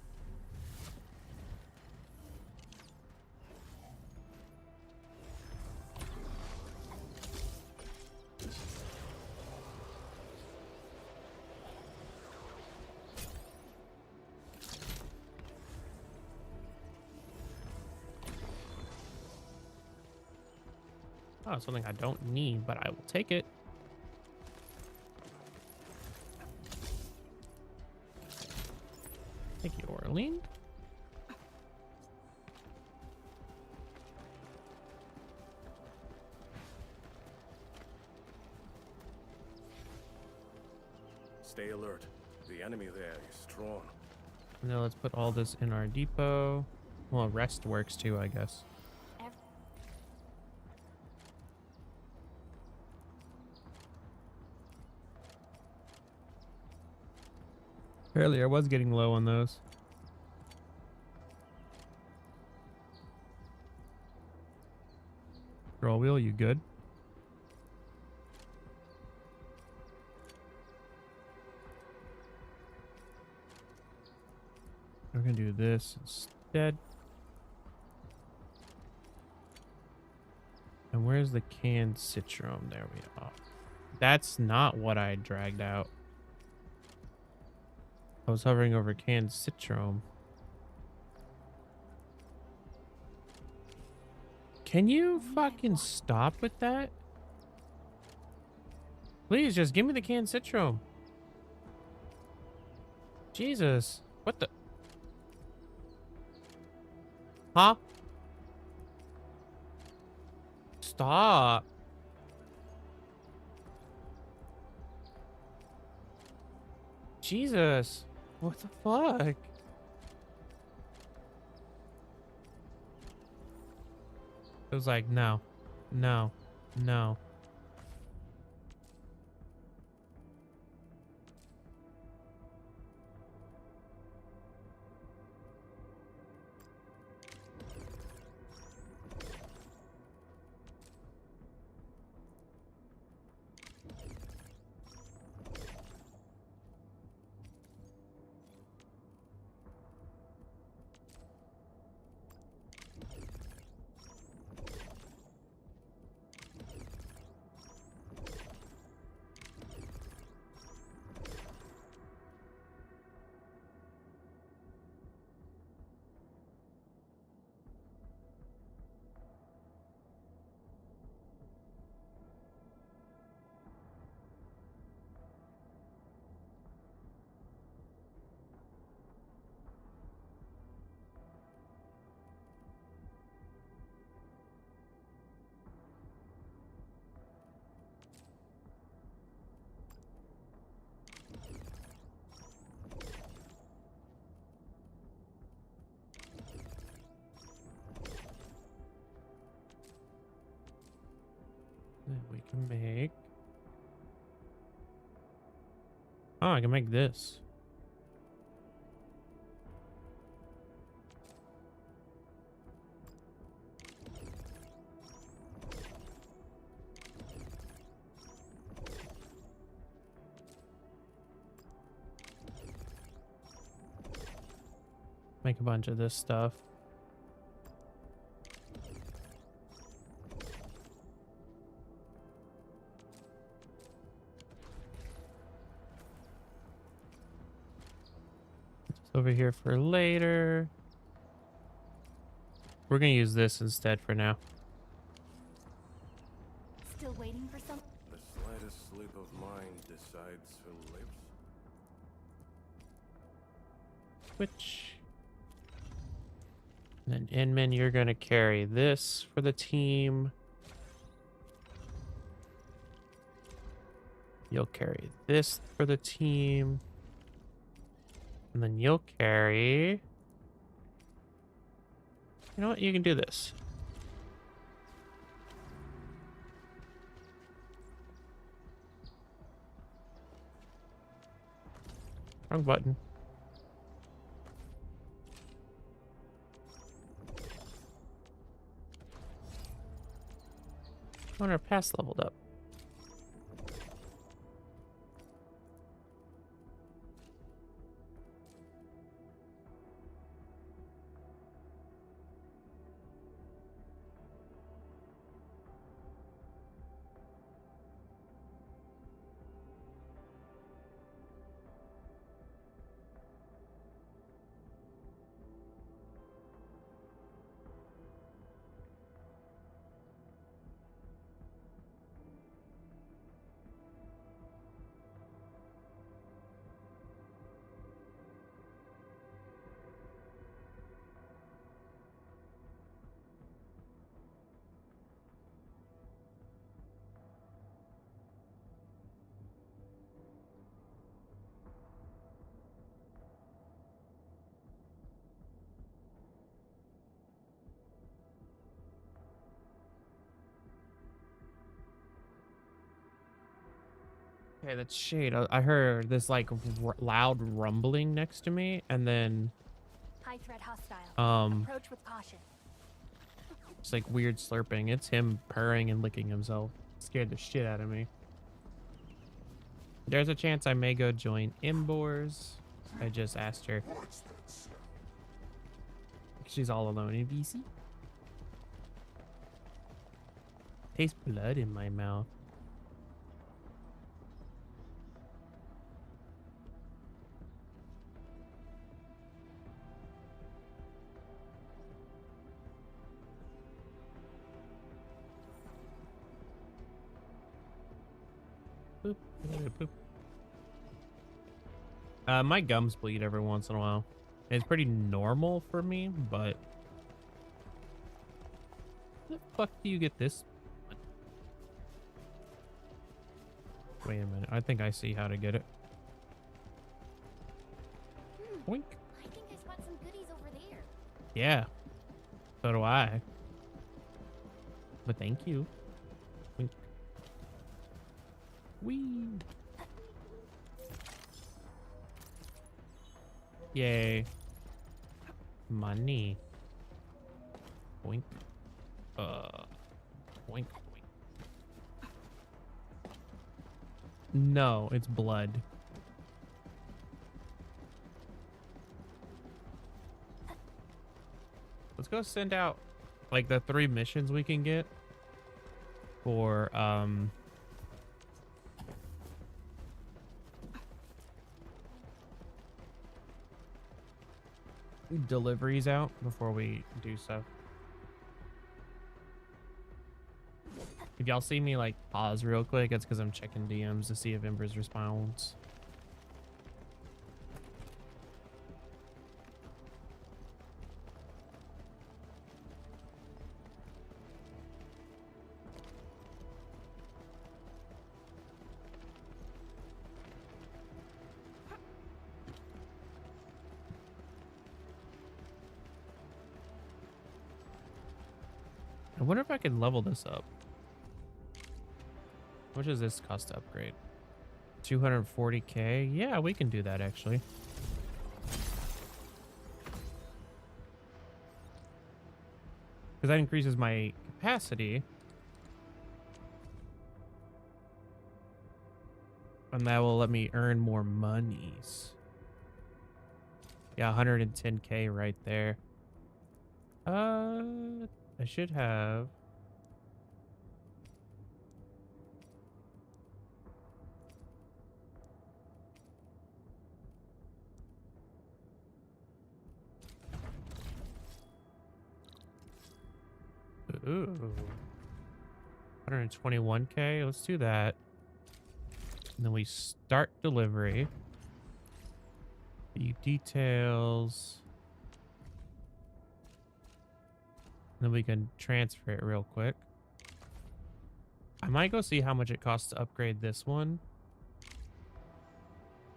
Oh, something I don't need, but I will take it. Thank you, Orlean. Stay alert. The enemy there is strong. Now let's put all this in our depot. Well, rest works too, I guess. Apparently I was getting low on those. Scroll wheel, you good? We're gonna do this instead. And where's the canned citron? There we are. That's not what I dragged out. I was hovering over canned citron. Can you fucking stop with that? Please just give me the canned citron. Jesus. What the? Huh? Stop. Jesus. What the fuck? It was like, no, no, no. Then we can make. Oh, I can make this. Make a bunch of this stuff. Over here for later. We're gonna use this instead for now. Still waiting for some. The slightest slip of mine decides who lives. Switch. And then Inman, you're gonna carry this for the team. You'll carry this for the team. And then you'll carry... You know what? You can do this. Wrong button. Oh, and our pass leveled up. Okay, that's shade. I heard this like loud rumbling next to me, and then High threat hostile. um, Approach with caution. it's like weird slurping. It's him purring and licking himself. Scared the shit out of me. There's a chance I may go join Imbors. I just asked her. She's all alone in BC. Taste blood in my mouth. Boop, boop. My gums bleed every once in a while. It's pretty normal for me, but where the fuck do you get this? Wait a minute. I think I see how to get it. Boink. I think I spot some goodies over there. Yeah. So do I. But thank you. Wink. Whee. Yay. Money. Boink. Boink, boink. No, it's blood. Let's go send out like the 3 missions we can get for deliveries out before we do stuff. If y'all see me like pause real quick, it's because I'm checking DMs to see if Embers responds. I wonder if I can level this up. How much does this cost to upgrade? 240k? Yeah, we can do that actually. Because that increases my capacity. And that will let me earn more monies. Yeah, 110k right there. I should have. Ooh. 121k. Let's do that. And then we start delivery. View details. Then we can transfer it real quick. I might go see how much it costs to upgrade this one.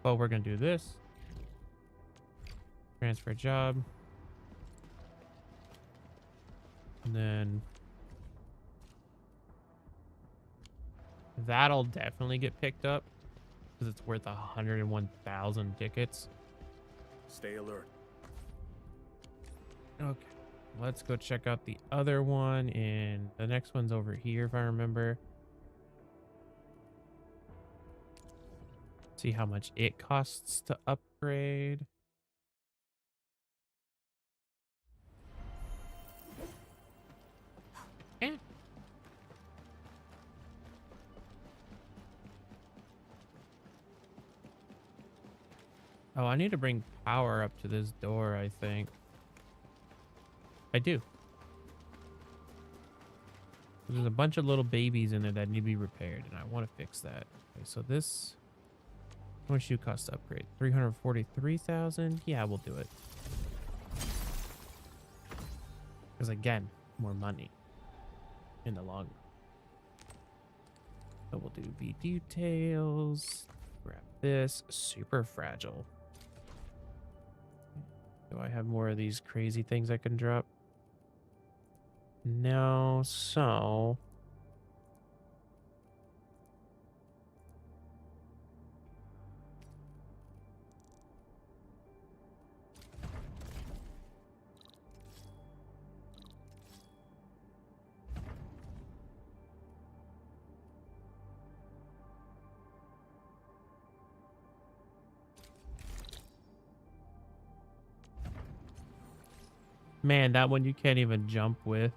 But we're going to do this. Transfer job. And then that'll definitely get picked up because it's worth 101,000 tickets. Stay alert. Okay. Let's go check out the other one, and the next one's over here if I remember. See how much it costs to upgrade. Eh. Oh, I need to bring power up to this door, I think. I do. There's a bunch of little babies in there that need to be repaired, and I want to fix that. Okay, so this... How much do you cost to upgrade? 343,000? Yeah, we'll do it. Because again, more money in the long run. So we'll do V details. Grab this. Super fragile. Do I have more of these crazy things I can drop? No, so... Man, that one you can't even jump with.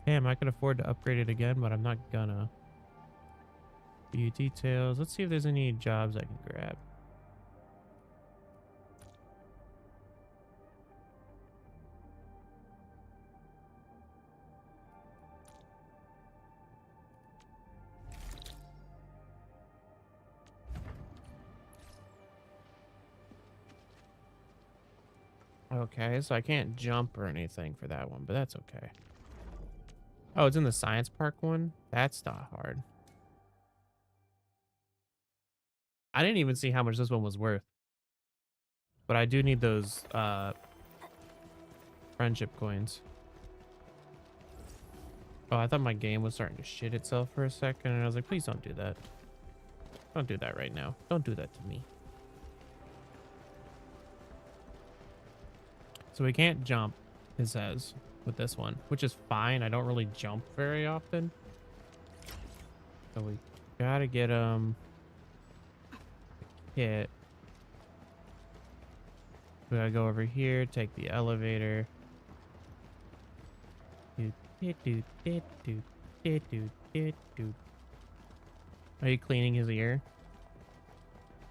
Damn, I could afford to upgrade it again, but I'm not gonna. View details. Let's see if there's any jobs I can grab. Okay, so I can't jump or anything for that one, but that's okay. Oh, it's in the science park one? That's not hard. I didn't even see how much this one was worth. But I do need those friendship coins. Oh, I thought my game was starting to shit itself for a second, and I was like, please don't do that. Don't do that right now. Don't do that to me. So we can't jump, it says, with this one, which is fine. I don't really jump very often. So we gotta get hit. We gotta go over here, take the elevator. Are you cleaning his ear?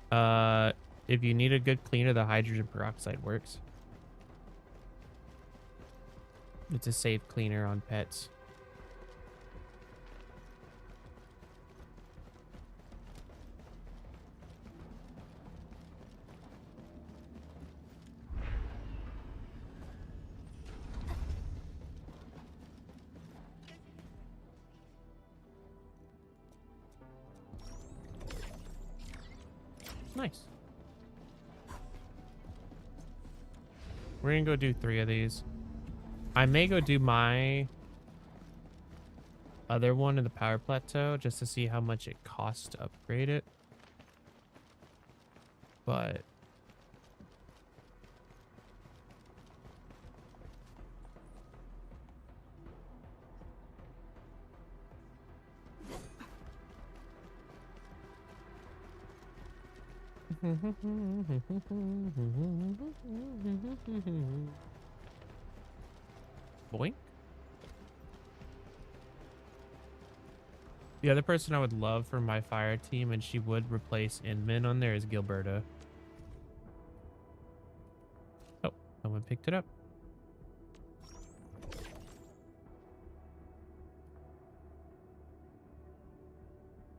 If you need a good cleaner, the hydrogen peroxide works. It's a safe cleaner on pets. Nice. We're gonna go do 3 of these. I may go do my other one in the power plateau just to see how much it costs to upgrade it. But boink. The other person I would love for my fire team, and she would replace Inman on there, is Gilberta. Oh, someone picked it up.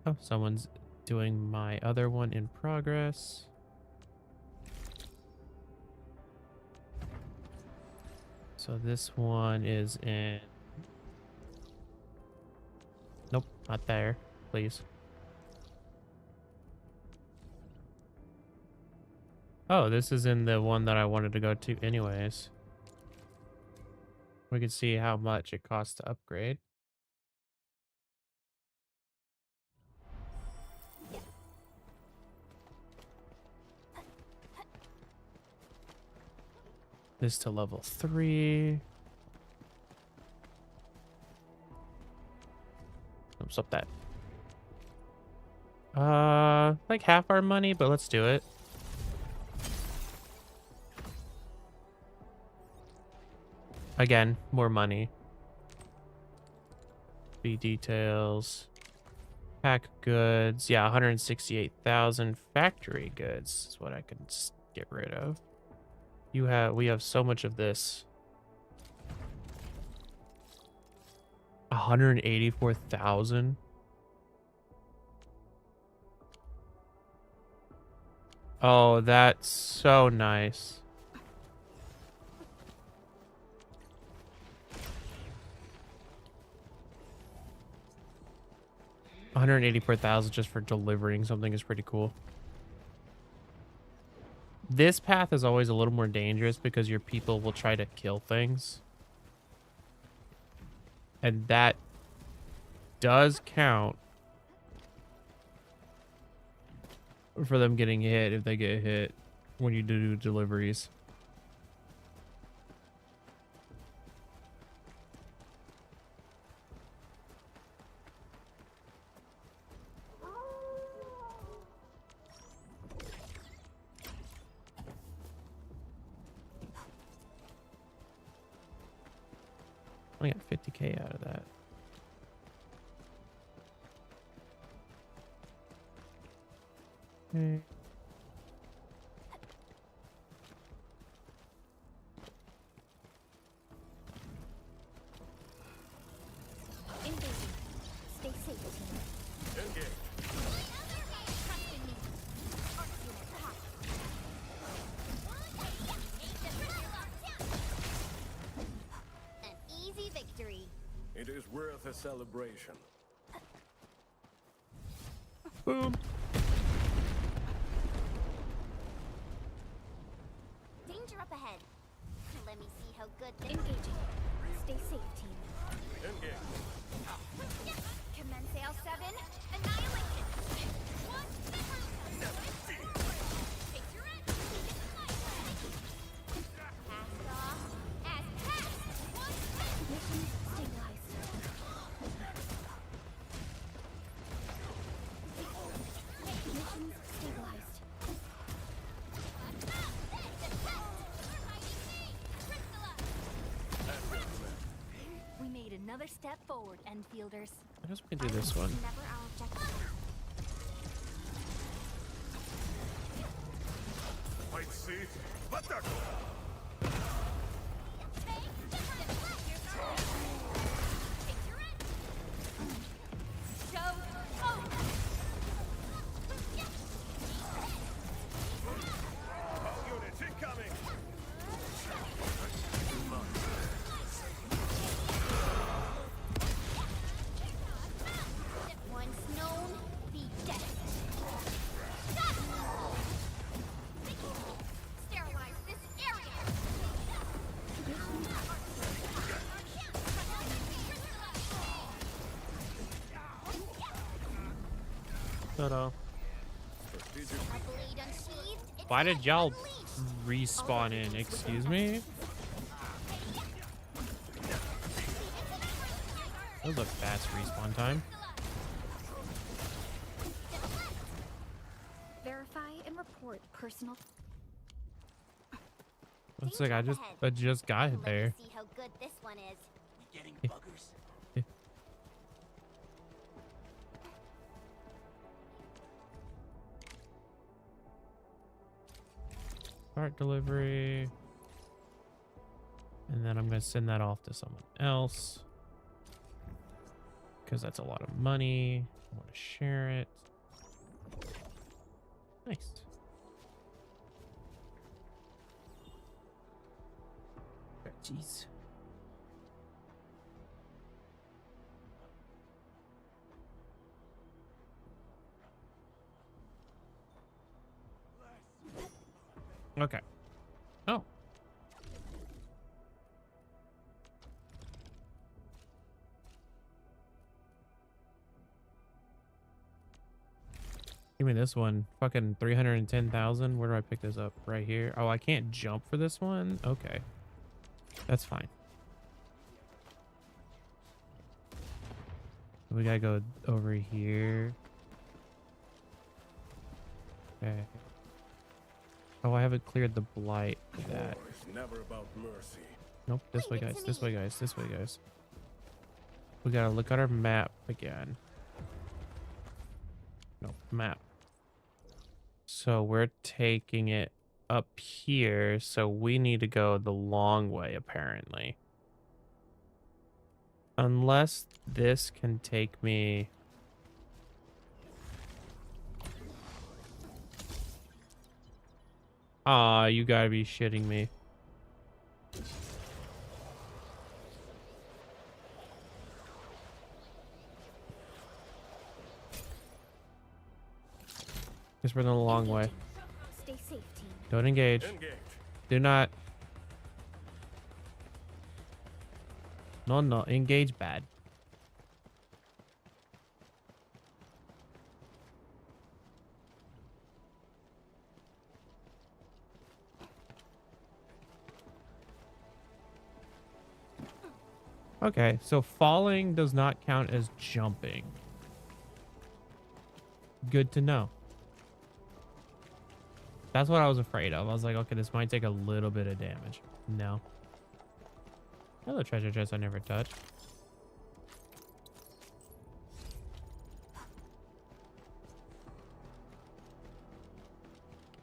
Oh, someone's doing my other one in progress. So this one is in... Nope, not there. Please. Oh, this is in the one that I wanted to go to anyways. We can see how much it costs to upgrade. This to level 3. Oops, up that. Like half our money, but let's do it. Again, more money. B details. Pack goods. Yeah, 168,000 factory goods is what I can get rid of. We have so much of this. 184,000. Oh, that's so nice. $184,000 just for delivering something is pretty cool. This path is always a little more dangerous because your people will try to kill things. And that does count for them getting hit if they get hit. when you do deliveries. I got 50K out of that. Okay. Engaging. Stay safe, team. Engage. Trust in me. Arc unit hot. An easy victory. It is worth a celebration. Boom. Danger up ahead. Let me see how good this engaging. Stay safe, team. Engage. Commence L7. Annihilation. One. Take your end. Cast off. As cast. One. Mission stabilized. Mission stabilized. We made another step forward, Enfielders. I guess we can do this one. Never our objective. Might see. Attack! Units incoming! Once known, be dead. Sterilize this area. Ta-da. Strategic. A blade unsheathed. It's Why did y'all unleashed. respawn in? Excuse me? That was a fast respawn time. Verify and report personal. Looks like I just got it there. See how good this one is. Getting buggers. Part delivery. And then I'm going to send that off to someone else. Because that's a lot of money. I want to share it. Nice. Jeez. Okay. Oh. Give me this one. Fucking 310,000. Where do I pick this up? Right here. Oh, I can't jump for this one? Okay. That's fine. We gotta go over here. Okay. Oh, I haven't cleared the blight for that. War is never about mercy. Nope. This way, guys. This way, guys. This way, guys. We gotta look at our map again. Nope. Map. So we're taking it up here. So we need to go the long way, apparently. Unless this can take me... Aw, you gotta be shitting me. Guess we're the long way. Stay safe, team. Don't engage. Engage. Do not. No, no. Engage bad. Okay, so falling does not count as jumping. Good to know. That's what I was afraid of. I was like, okay, this might take a little bit of damage. No. Hello, treasure chest I never touched.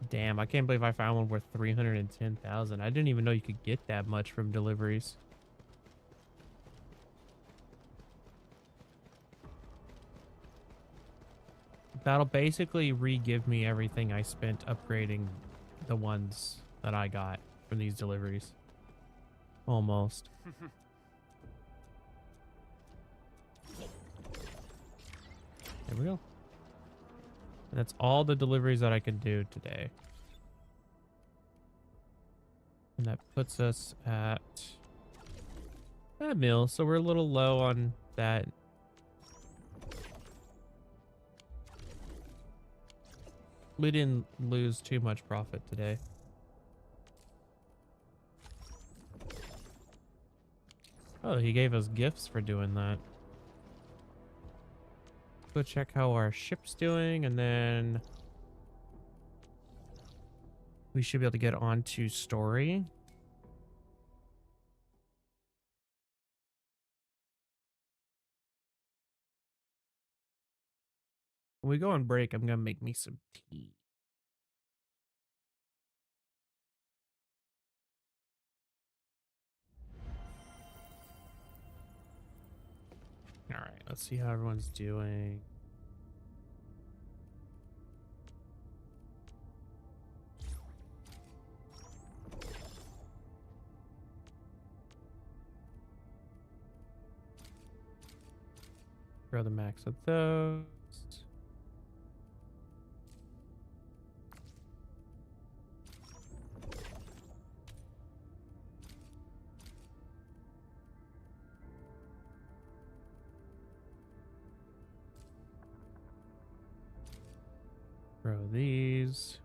Damn, I can't believe I found one worth 310,000. I didn't even know you could get that much from deliveries. That'll basically re-give me everything I spent upgrading the ones that I got from these deliveries. Almost. There we go. And that's all the deliveries that I can do today. And that puts us at a mil, so we're a little low on that. We didn't lose too much profit today. Oh, he gave us gifts for doing that. Go check how our ship's doing, and then we should be able to get on to story. When we go on break, I'm gonna make me some tea. All right, let's see how everyone's doing. Throw the max of those. Throw these.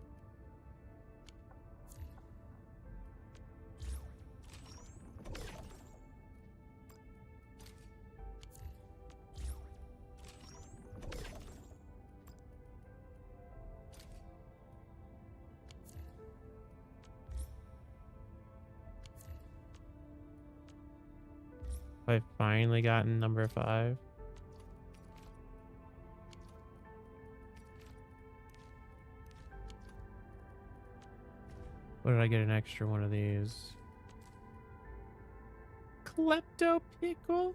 I've finally gotten number 5. What did I get an extra one of these? Klepto Pickle?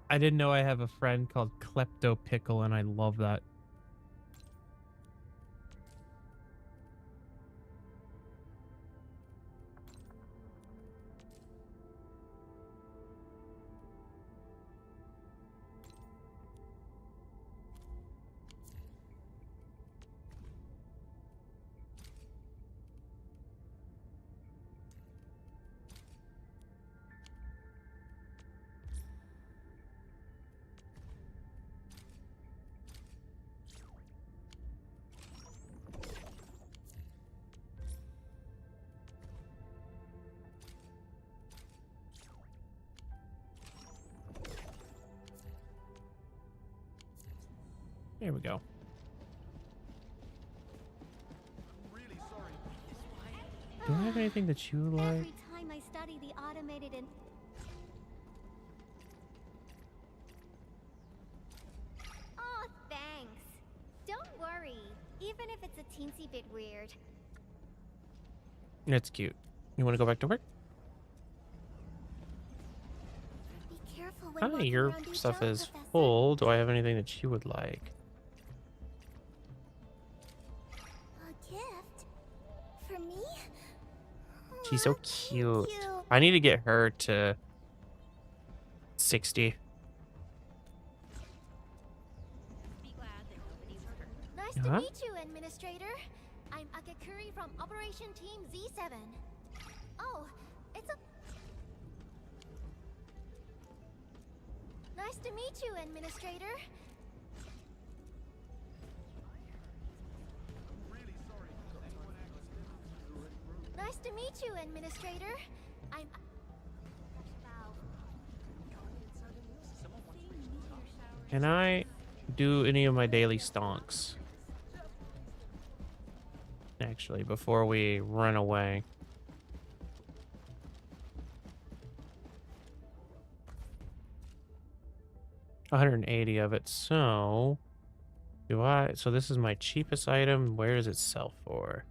I didn't know I have a friend called Klepto Pickle, and I love that. There we go. Do I have anything that you like? Every time I study the automated and oh, thanks. Don't worry, even if it's a teensy bit weird. That's cute. You want to go back to work? Be careful when Oh, walking your around each stuff other, is Professor. full. Do I have anything that you would like? A gift for me? She's so Aw, cute. thank you. I need to get her to 60. Nice Huh? to meet you, Administrator. I'm Akakuri from Operation Team Z7. Oh, it's a... Nice to meet you, Administrator. Nice to meet you, Administrator. I'm... Can I do any of my daily stonks? Actually, before we run away. $180 of it, so so this is my cheapest item. Where does it sell for?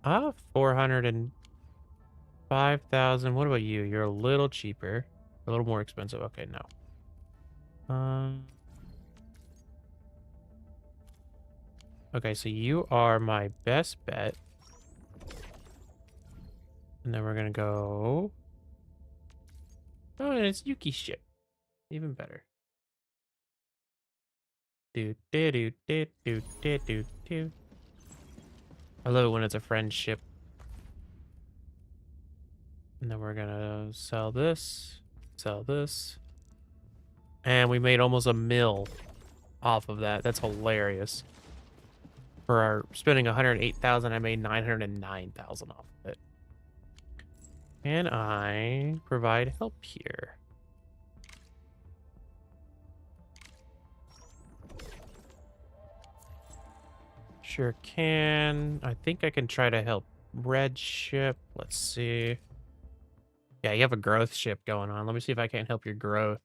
405,000. What about you? You're a little cheaper, a little more expensive. Okay, no. Okay, so you are my best bet. And then we're gonna go. Oh, and it's Yuki's ship. Even better. Do do do do do do do do. I love it when it's a friendship. And then we're gonna sell this, and we made almost a mil off of that. That's hilarious. For our spending 108,000, I made 909,000 off of it. Can I provide help here? Sure can. I think I can try to help red ship. Let's see. Yeah, you have a growth ship going on. Let me see if I can't help your growth.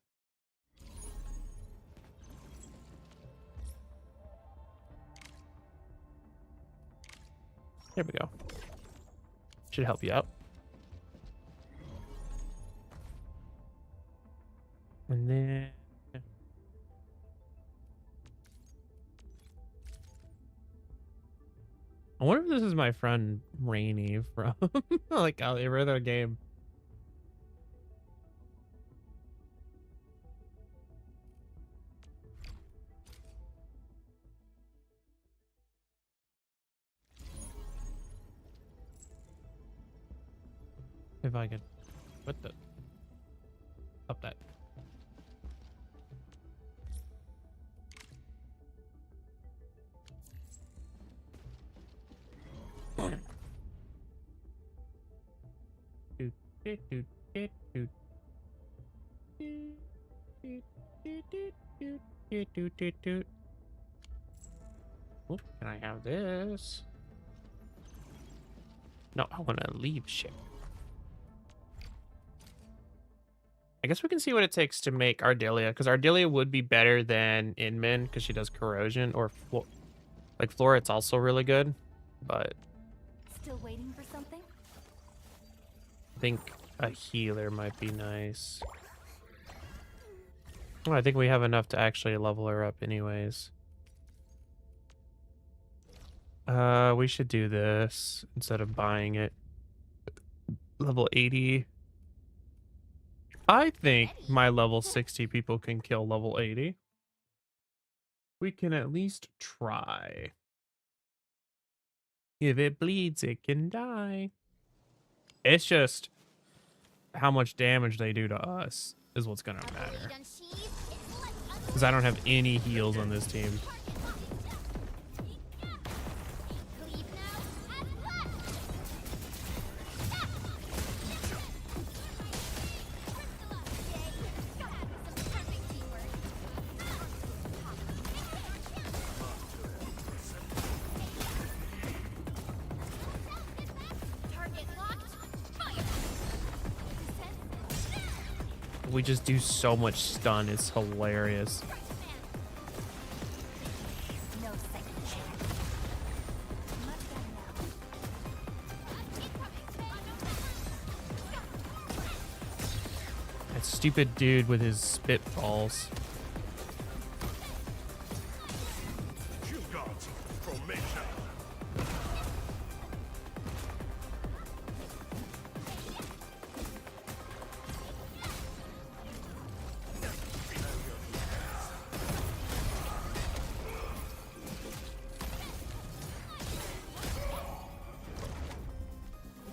There we go. Should help you out. And then... I wonder if this is my friend Rainy from like every other game. If I could, what the, up that. Oh, can I have this? No, I want to leave ship. I guess we can see what it takes to make Ardelia, because Ardelia would be better than Inman because she does corrosion, or like Flora. It's also really good, but Still waiting for something? I think a healer might be nice. Oh, I think we have enough to actually level her up anyways. We should do this instead of buying it. Level 80. I think my level 60 people can kill level 80. We can at least try. If it bleeds, it can die. It's just how much damage they do to us is what's gonna matter. Because I don't have any heals on this team. We just do so much stun. It's hilarious. No second chance. Much better now. That stupid dude with his spitballs. Shield guards, formation.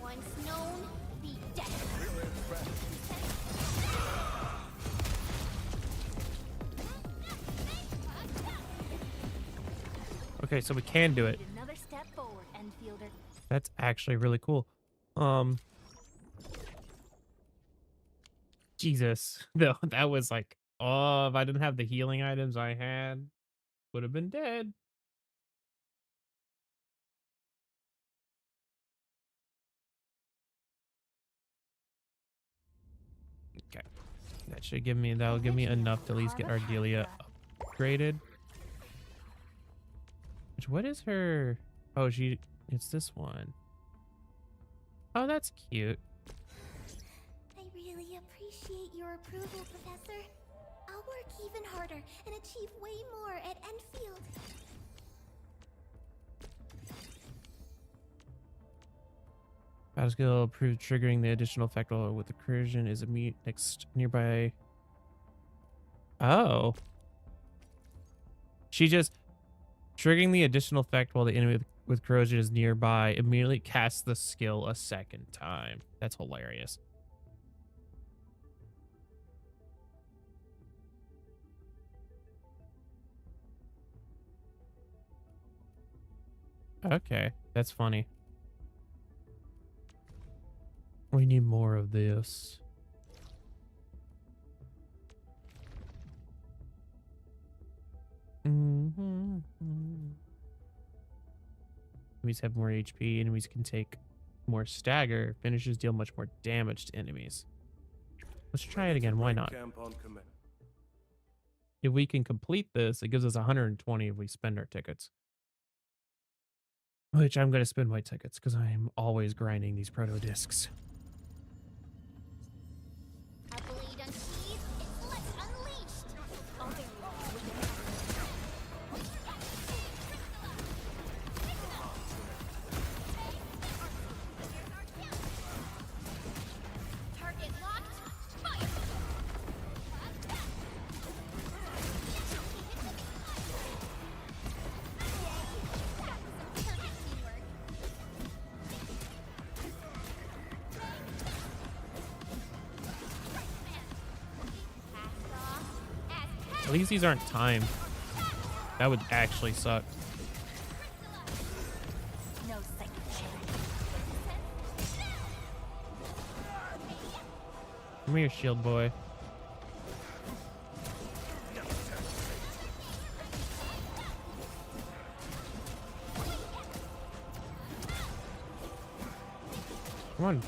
Once known, be dead. Okay, so we can do it. Another step forward, Endfielder. That's actually really cool. Jesus. No, that was like Oh, if I didn't have the healing items I had, would have been dead. Okay. That should give me, that'll give me enough to at least get Ardelia upgraded. Which, what is her? Oh, it's this one. Oh, that's cute. I really appreciate your approval, Professor. I'll work even harder and achieve way more at Enfield. Battle skill approved, triggering the additional effect with the corrosion is immediate next nearby. Oh. She just triggering the additional effect while the enemy with corrosion is nearby immediately casts the skill a second time. That's hilarious. Okay, that's funny. We need more of this. Enemies have more HP. Enemies can take more stagger. Finishers deal much more damage to enemies. Let's try it again. Why not? Camp on command. If we can complete this, it gives us 120 if we spend our tickets. Which I'm going to spend my tickets because I'm always grinding these proto discs. A blade unsheathed, intellect unleashed. All very well with the target locked. Fire! At least these aren't timed. That would actually suck. No second chance. Come here, shield boy. Come on,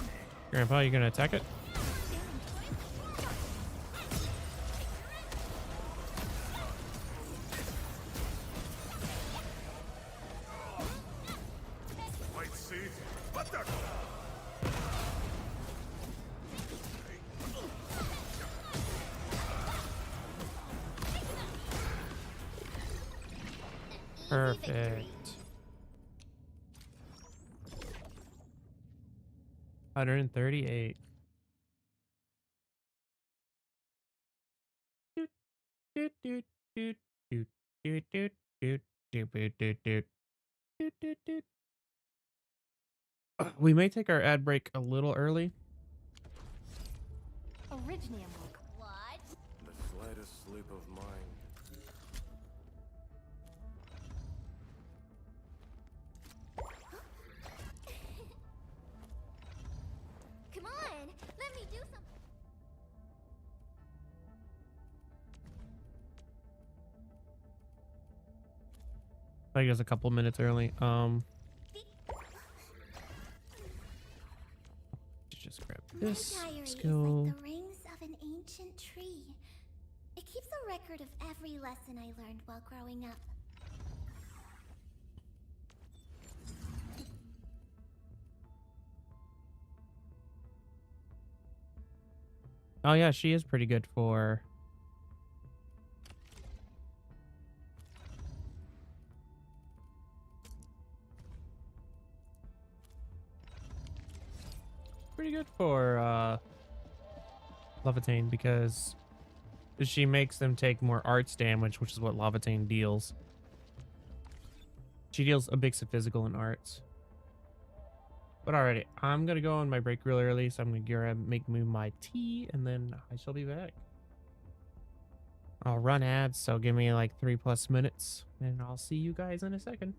Grandpa, you gonna attack it? Might see. What the? Perfect. 138. We may take our ad break a little early. Originium look. What? The slightest slip of mine. Come on, let me do something. I guess a couple minutes early. Just grab this My diary skill. is like the rings of an ancient tree. It keeps a record of every lesson I learned while growing up. Oh yeah, she is pretty good for. Pretty good for Levitain because she makes them take more arts damage, which is what Levitain deals. She deals a mix of physical and arts. But alrighty, I'm gonna go on my break real early, so I'm gonna grab make me my tea, and then I shall be back. I'll run ads, so give me like 3+ minutes, and I'll see you guys in a second.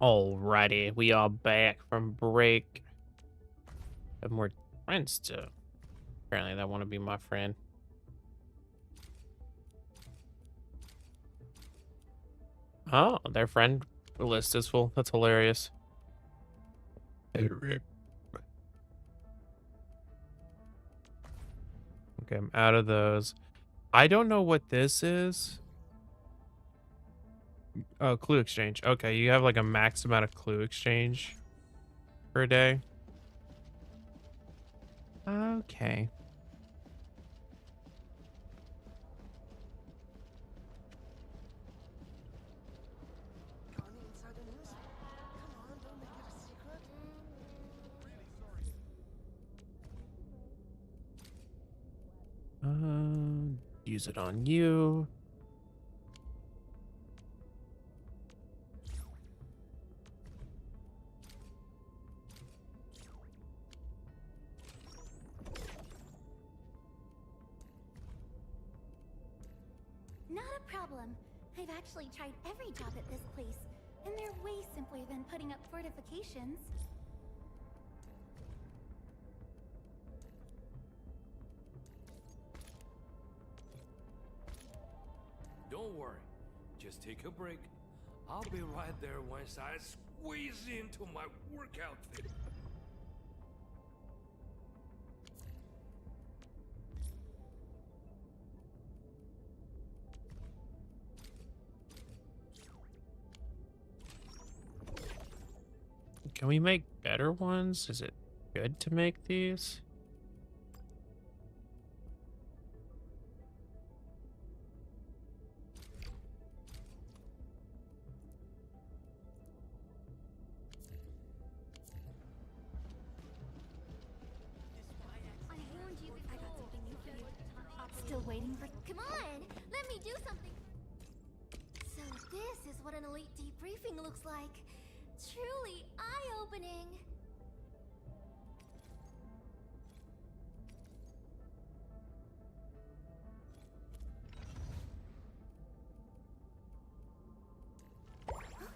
Alrighty, we are back from break. Have more friends too. Apparently, they want to be my friend. Oh, their friend list is full. That's hilarious. Okay, I'm out of those. I don't know what this is. Oh, clue exchange. Okay, you have like a max amount of clue exchange per day. Okay. Use it on you. Not a problem. I've actually tried every job at this place, and they're way simpler than putting up fortifications. Don't worry. Just take a break. I'll be right there once I squeeze into my work outfit. Can we make better ones? Is it good to make these? I warned you. I got something new for you. Still waiting for. Come on, let me do something. So this is what an elite debriefing looks like. Truly eye-opening.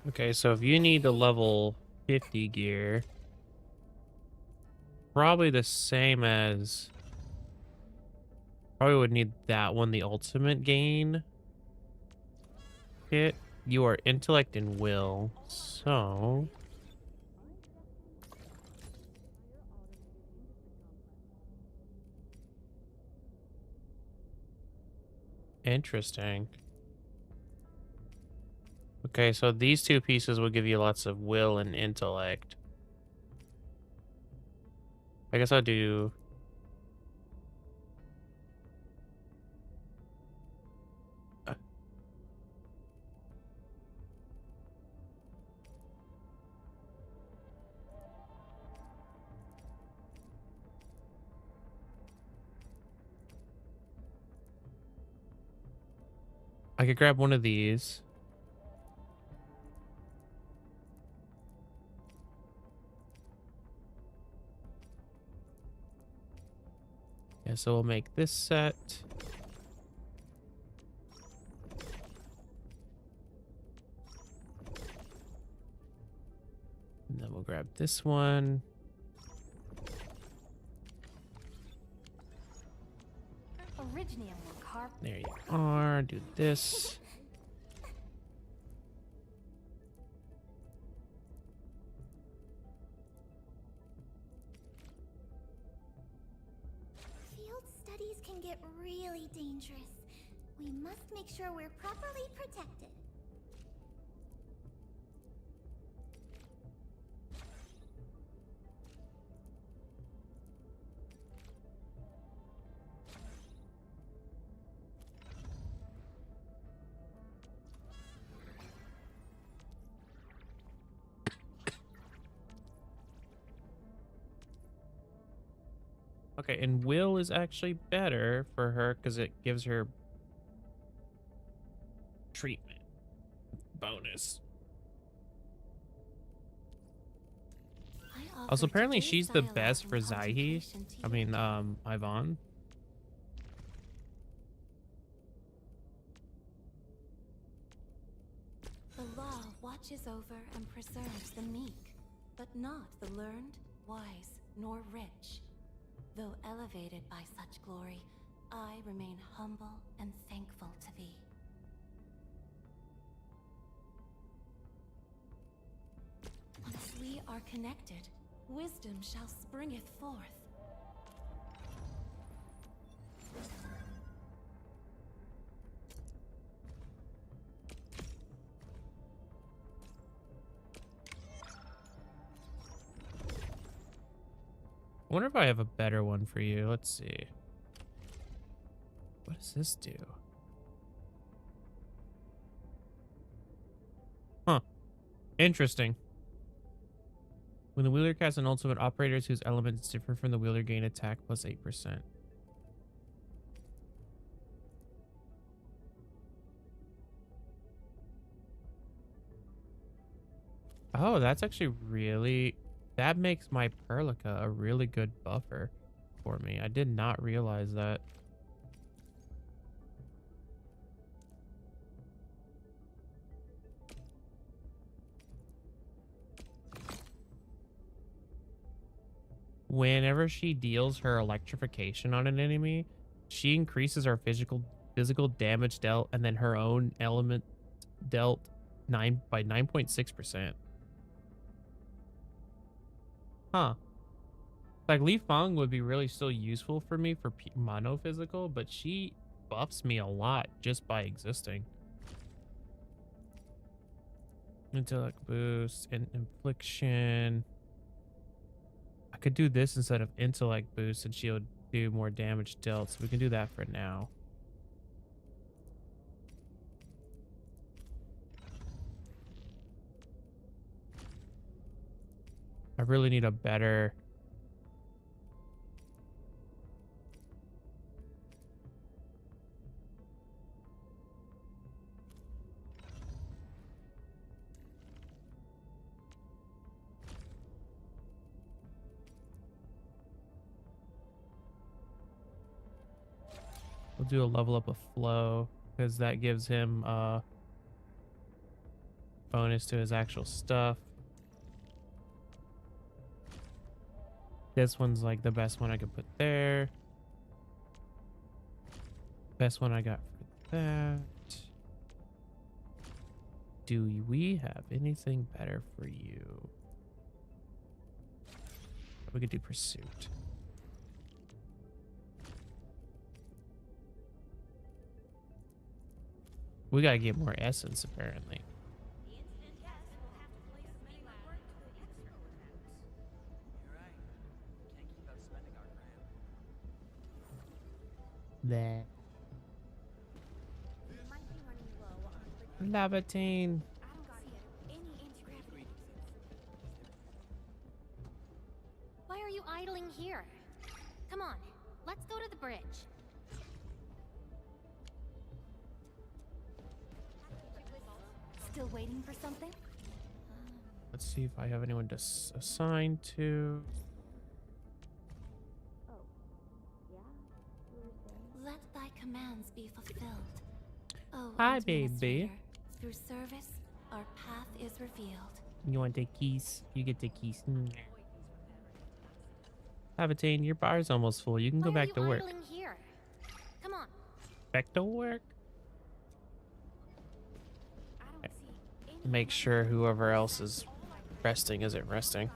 Okay, so if you need the level 50 gear, probably the same as... Probably would need that one, the ultimate gain kit. You are intellect and will, so... Interesting. Okay, so these two pieces will give you lots of will and intellect. I guess I'll do... I could grab one of these. Yeah, so we'll make this set. And then we'll grab this one. Originium will carve. There you are. Do this. Field studies can get really dangerous. We must make sure we're properly protected. Okay, and will is actually better for her because it gives her treatment bonus. Also, apparently she's the best for Zaihi. I mean, Yvonne. The law watches over over and preserves the meek, but not the learned, wise, nor rich. Though elevated by such glory, I remain humble and thankful to thee. Once we are connected, wisdom shall springeth forth. I wonder if I have a better one for you. Let's see. What does this do? Huh. Interesting. When the wielder casts an ultimate, operators whose elements differ from the wielder gain attack plus 8%. Oh, that's actually really... That makes my Perlica a really good buffer for me. I did not realize that. Whenever she deals her electrification on an enemy, she increases our physical damage dealt and then her own element dealt by 9.6%. Huh. Like, Li Feng would be really still useful for me for mono physical, but she buffs me a lot just by existing. Intellect boost and infliction. I could do this instead of intellect boost and she'll do more damage dealt, so we can do that for now. I really need a better... We'll do a level up of flow because that gives him bonus to his actual stuff. This one's like the best one I could put there. Best one I got for that. Do we have anything better for you? We could do pursuit. We gotta get more essence apparently. That Lavatine. Why are you idling here? Come on, let's go to the bridge. Still waiting for something? Let's see if I have anyone to assign to. Let thy commands be fulfilled. Oh, Hi, baby. Through service, our path is revealed. You want the keys? You get the keys. Lavatine, your bar's almost full. You can go back to work. Here? Come on. Back to work. Make sure whoever else is resting isn't resting.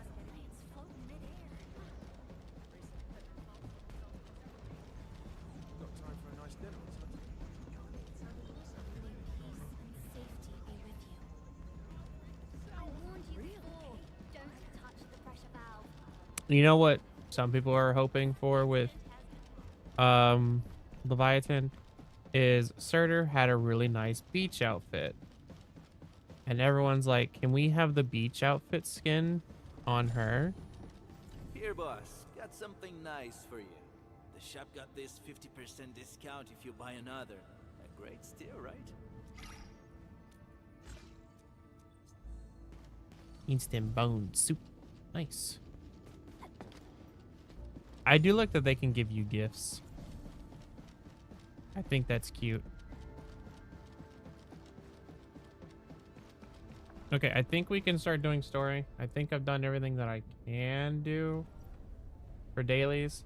You know what some people are hoping for with Leviathan is Surtur had a really nice beach outfit. And everyone's like, can we have the beach outfit skin on her? Here, boss. Got something nice for you. The shop got this 50% discount if you buy another. A great steal, right? Instant bone soup. Nice. I do like that they can give you gifts. I think that's cute. Okay, I think we can start doing story. I think I've done everything that I can do for dailies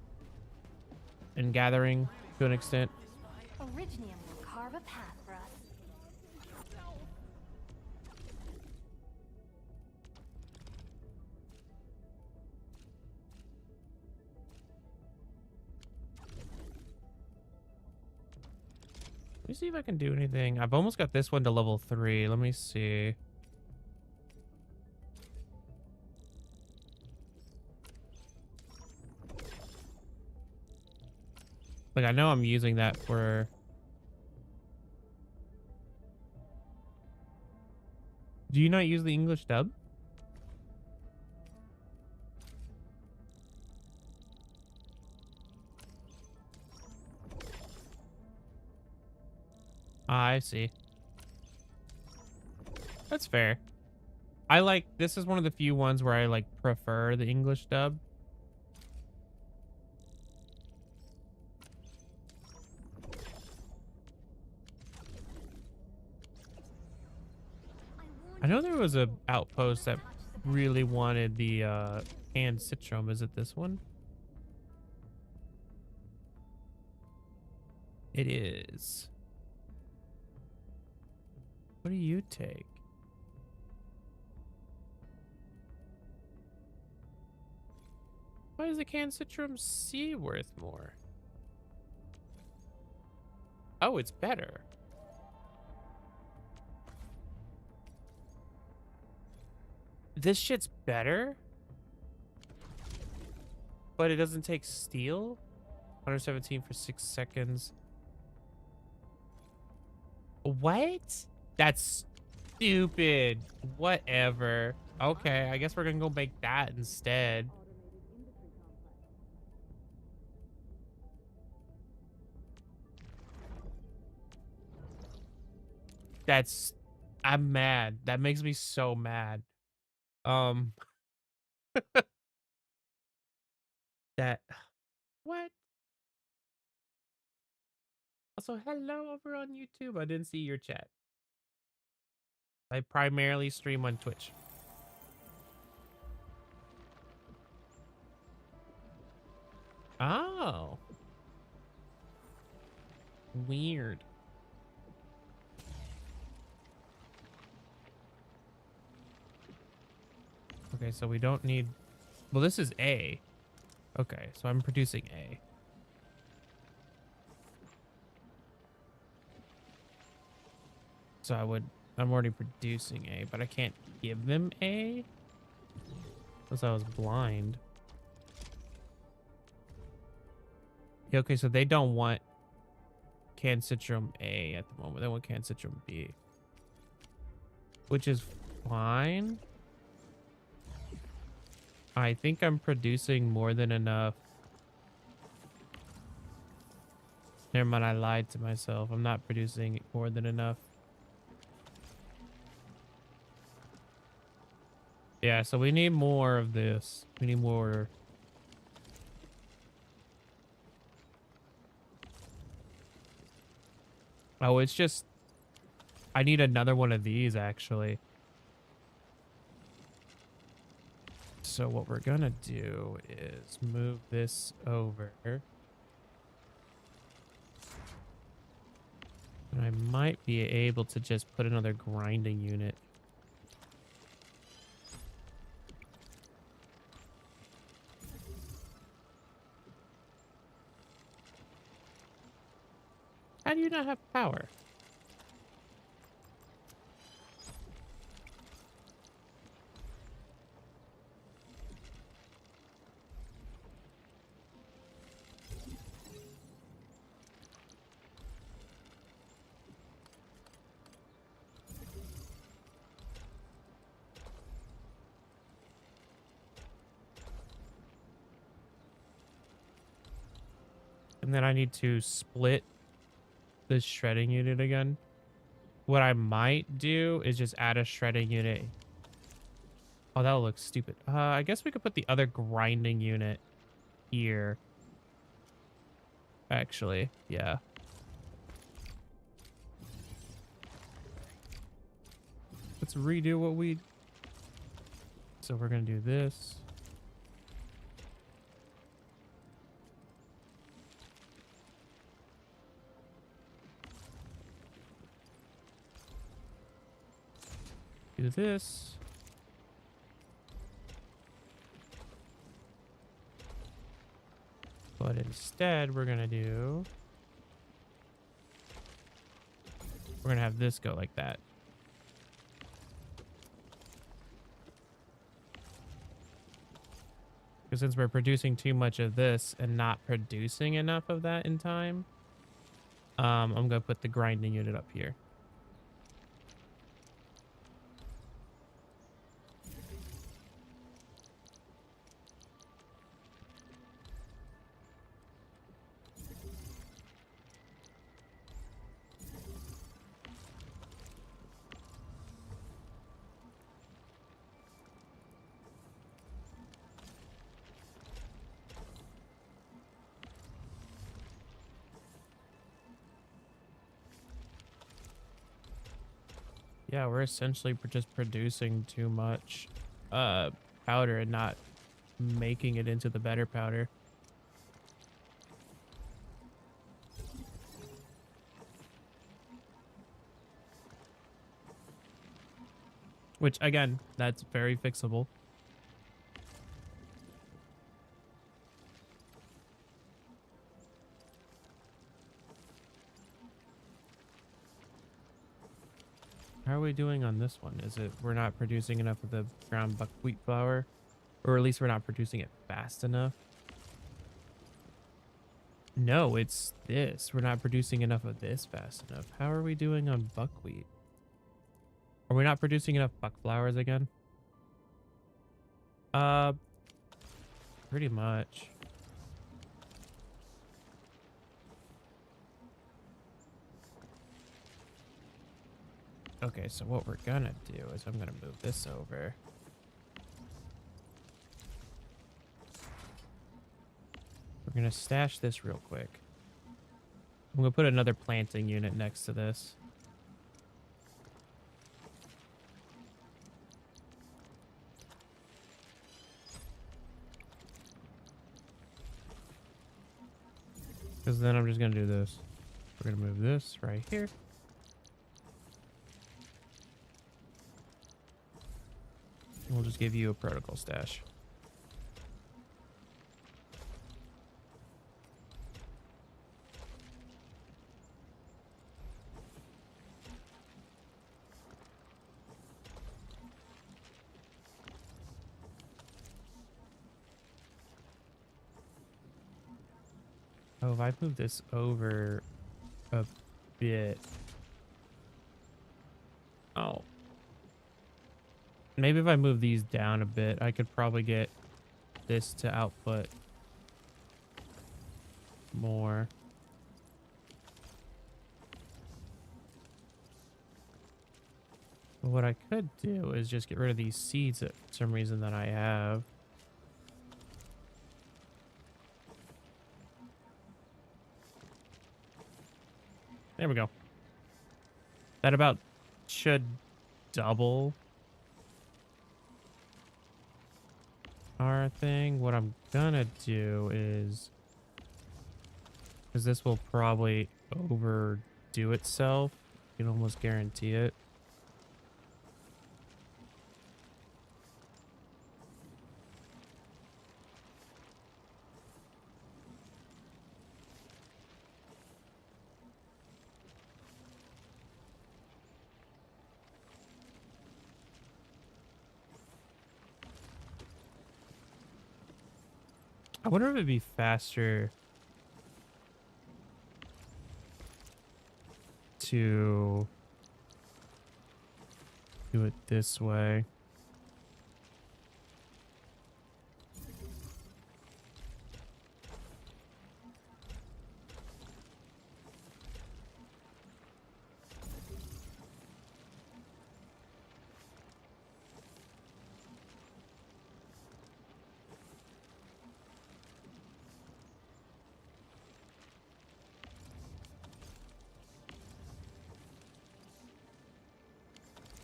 and gathering to an extent. Originium will carve a path for us. Let me see if I can do anything. I've almost got this one to level 3. Let me see. Like, I know I'm using that for... Do you not use the English dub? Ah, I see. That's fair. I like, this is one of the few ones where I like prefer the English dub. I know there was a outpost that really wanted the canned citron. Is it this one? It is. What do you take? Why is the canned citron C worth more? Oh, it's better. This shit's better? But it doesn't take steel? 117 for 6 seconds. What? That's stupid. Whatever. Okay, I guess we're gonna go make that instead. That's... I'm mad. That makes me so mad. That... What? Also, hello over on YouTube. I didn't see your chat. I primarily stream on Twitch. Oh. Weird. Okay, so we don't need... Well, this is A. Okay, so I'm producing A. So I'm already producing A, but I can't give them A? Unless I was blind. Yeah, okay, so they don't want canned citron A at the moment. They want canned citron B. Which is fine. I think I'm producing more than enough. Never mind, I lied to myself. I'm not producing more than enough. Yeah, so we need more of this. We need more. Oh, it's just... I need another one of these, actually. So what we're gonna do is move this over. And I might be able to just put another grinding unit. How do you not have power? And then I need to split this shredding unit again. What I might do is just add a shredding unit. Oh, that looks stupid. I guess we could put the other grinding unit here. Actually, yeah. redo what we... So we're going to do this. Do this. But instead, we're going to do... We're going to have this go like that. Because since we're producing too much of this and not producing enough of that in time, I'm going to put the grinding unit up here. Yeah, we're essentially just producing too much powder and not making it into the better powder. Which, again, that's very fixable. How are we doing on this one? Is it we're not producing enough of the ground buckwheat flour? Or at least we're not producing it fast enough? No, it's this. We're not producing enough of this fast enough. How are we doing on buckwheat? Are we not producing enough buck flours again? Pretty much. Okay, so what we're gonna do is I'm gonna move this over. We're gonna stash this real quick. I'm gonna put another planting unit next to this. Because then I'm just gonna do this. We're gonna move this right here. We'll just give you a protocol stash. Oh, if I move this over a bit. Oh. Maybe if I move these down a bit, I could probably get this to output more. But what I could do is just get rid of these seeds for some reason that I have. There we go. That about should double our thing. What I'm gonna do is, because this will probably overdo itself, you can almost guarantee it. I wonder if it'd be faster to do it this way.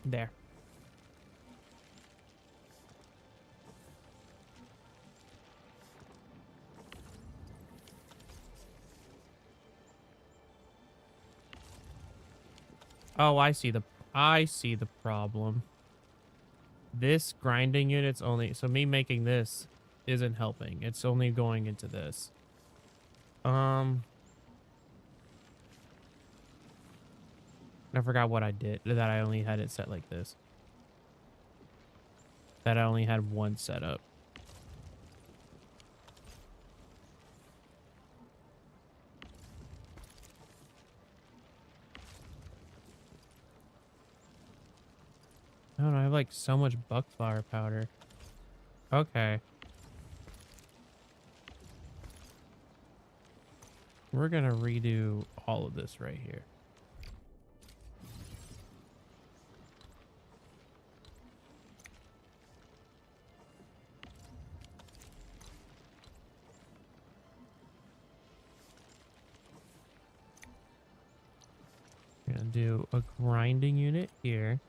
There. Oh, I see the problem. This grinding unit's only, so me making this isn't helping. It's only going into this. I forgot what I did, that I only had it set like this. That I only had one setup. I don't know, I have like so much buckfire powder. Okay. We're gonna redo all of this right here. We're gonna do a grinding unit here.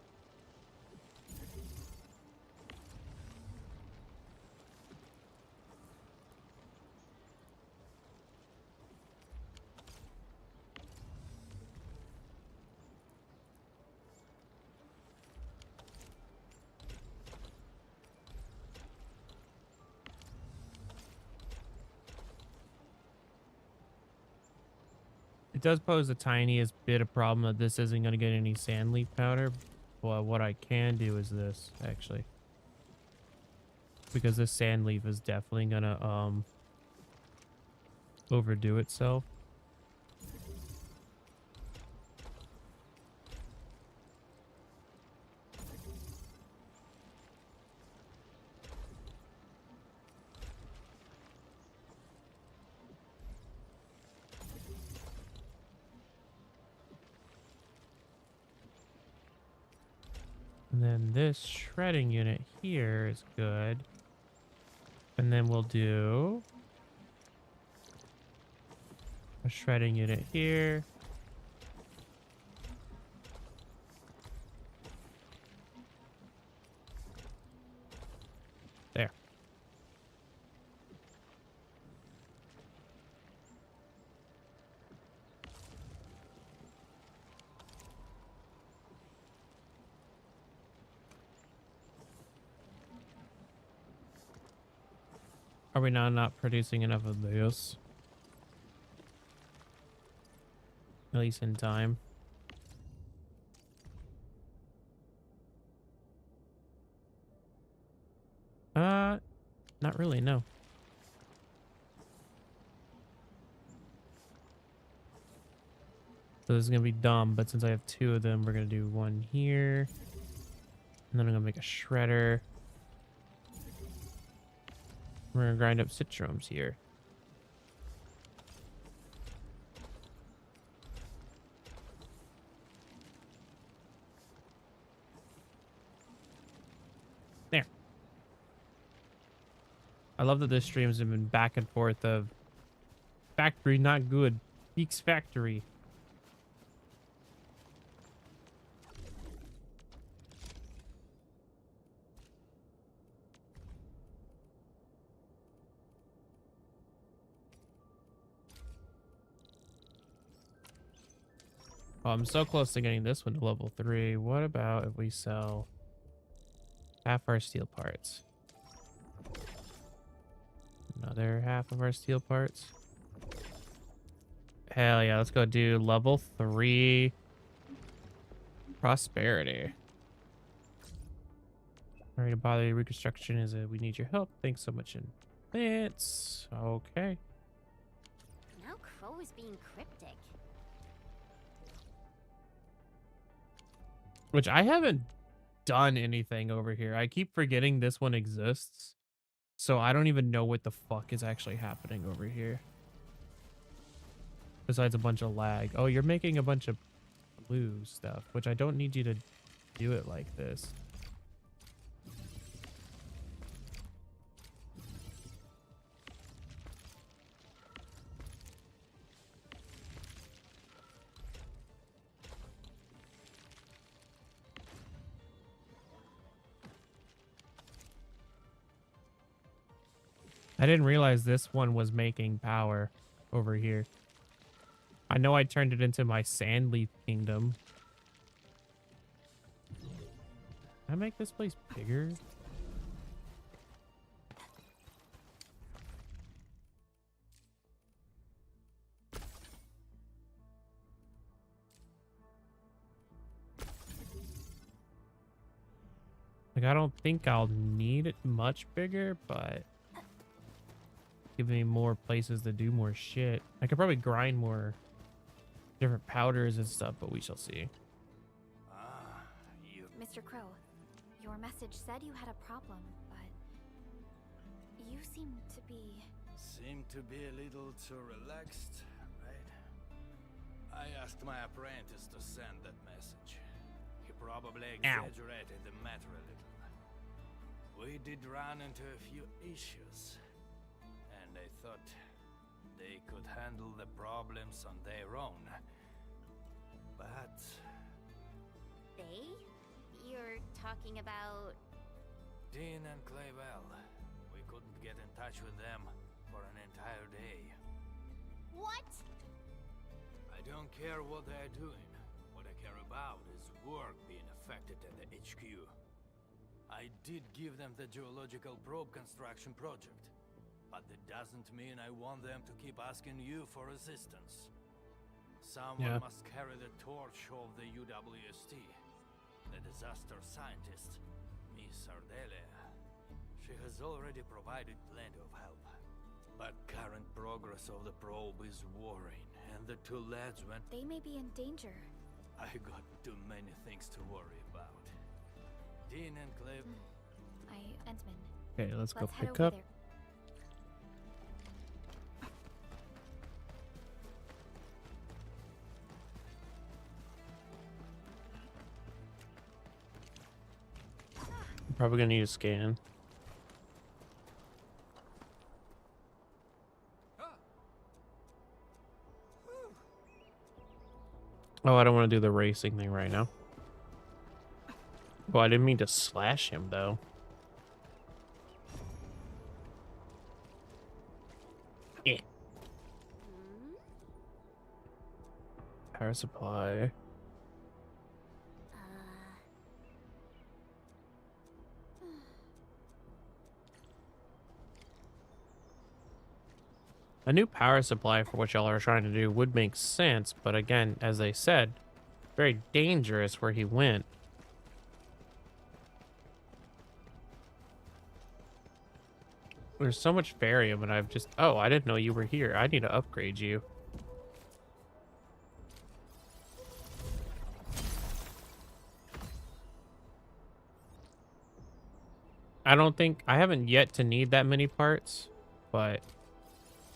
It does pose the tiniest bit of problem that this isn't going to get any sand leaf powder. But what I can do is this, actually. Because this sand leaf is definitely going to overdo itself. And then this shredding unit here is good. And then we'll do a shredding unit here. There. Are we now not producing enough of this? At least in time. Not really, no. So this is gonna be dumb, but since I have two of them, we're gonna do one here. And then I'm gonna make a shredder. We're gonna grind up citrums here. There. I love that this streams have been back and forth of factory not good, Beaks factory. Oh, I'm so close to getting this one to level 3. What about if we sell half our steel parts? Another half of our steel parts. Hell yeah, let's go do level 3 prosperity. Sorry to bother you. Reconstruction is we need your help. Thanks so much in advance. Okay. Now Crow is being cryptic. Which I haven't done anything over here. I keep forgetting this one exists. So I don't even know what the fuck is actually happening over here. Besides a bunch of lag. Oh, you're making a bunch of blue stuff, which I don't need you to do it like this. I didn't realize this one was making power over here. I know I turned it into my Sandleaf Kingdom, Can I make this place bigger? Like, I don't think I'll need it much bigger, but give me more places to do more shit. I could probably grind more different powders and stuff, but we shall see. Ah, you. Mr. Crow, your message said you had a problem, but you seem to be... Seem to be a little too relaxed, right? I asked my apprentice to send that message. He probably exaggerated the matter a little. We did run into a few issues, and they thought they could handle the problems on their own. But... They? You're talking about... Dean and Claybell. We couldn't get in touch with them for an entire day. What? I don't care what they're doing. What I care about is work being affected at the HQ. I did give them the geological probe construction project, but that doesn't mean I want them to keep asking you for assistance. Someone must carry the torch of the UWST. The disaster scientist, Miss Ardelia. She has already provided plenty of help. But current progress of the probe is worrying, and the two lads went... They may be in danger. I got too many things to worry about. Dean and Clay... Entman. Okay, let's go head pick over up. there. I'm probably gonna need a scan. Oh, I don't want to do the racing thing right now. Oh, I didn't mean to slash him though. Yeah. Power supply. A new power supply for what y'all are trying to do would make sense, but again, as they said, very dangerous where he went. There's so much barium, and I've just... Oh, I didn't know you were here. I need to upgrade you. I don't think... I haven't yet to need that many parts, but...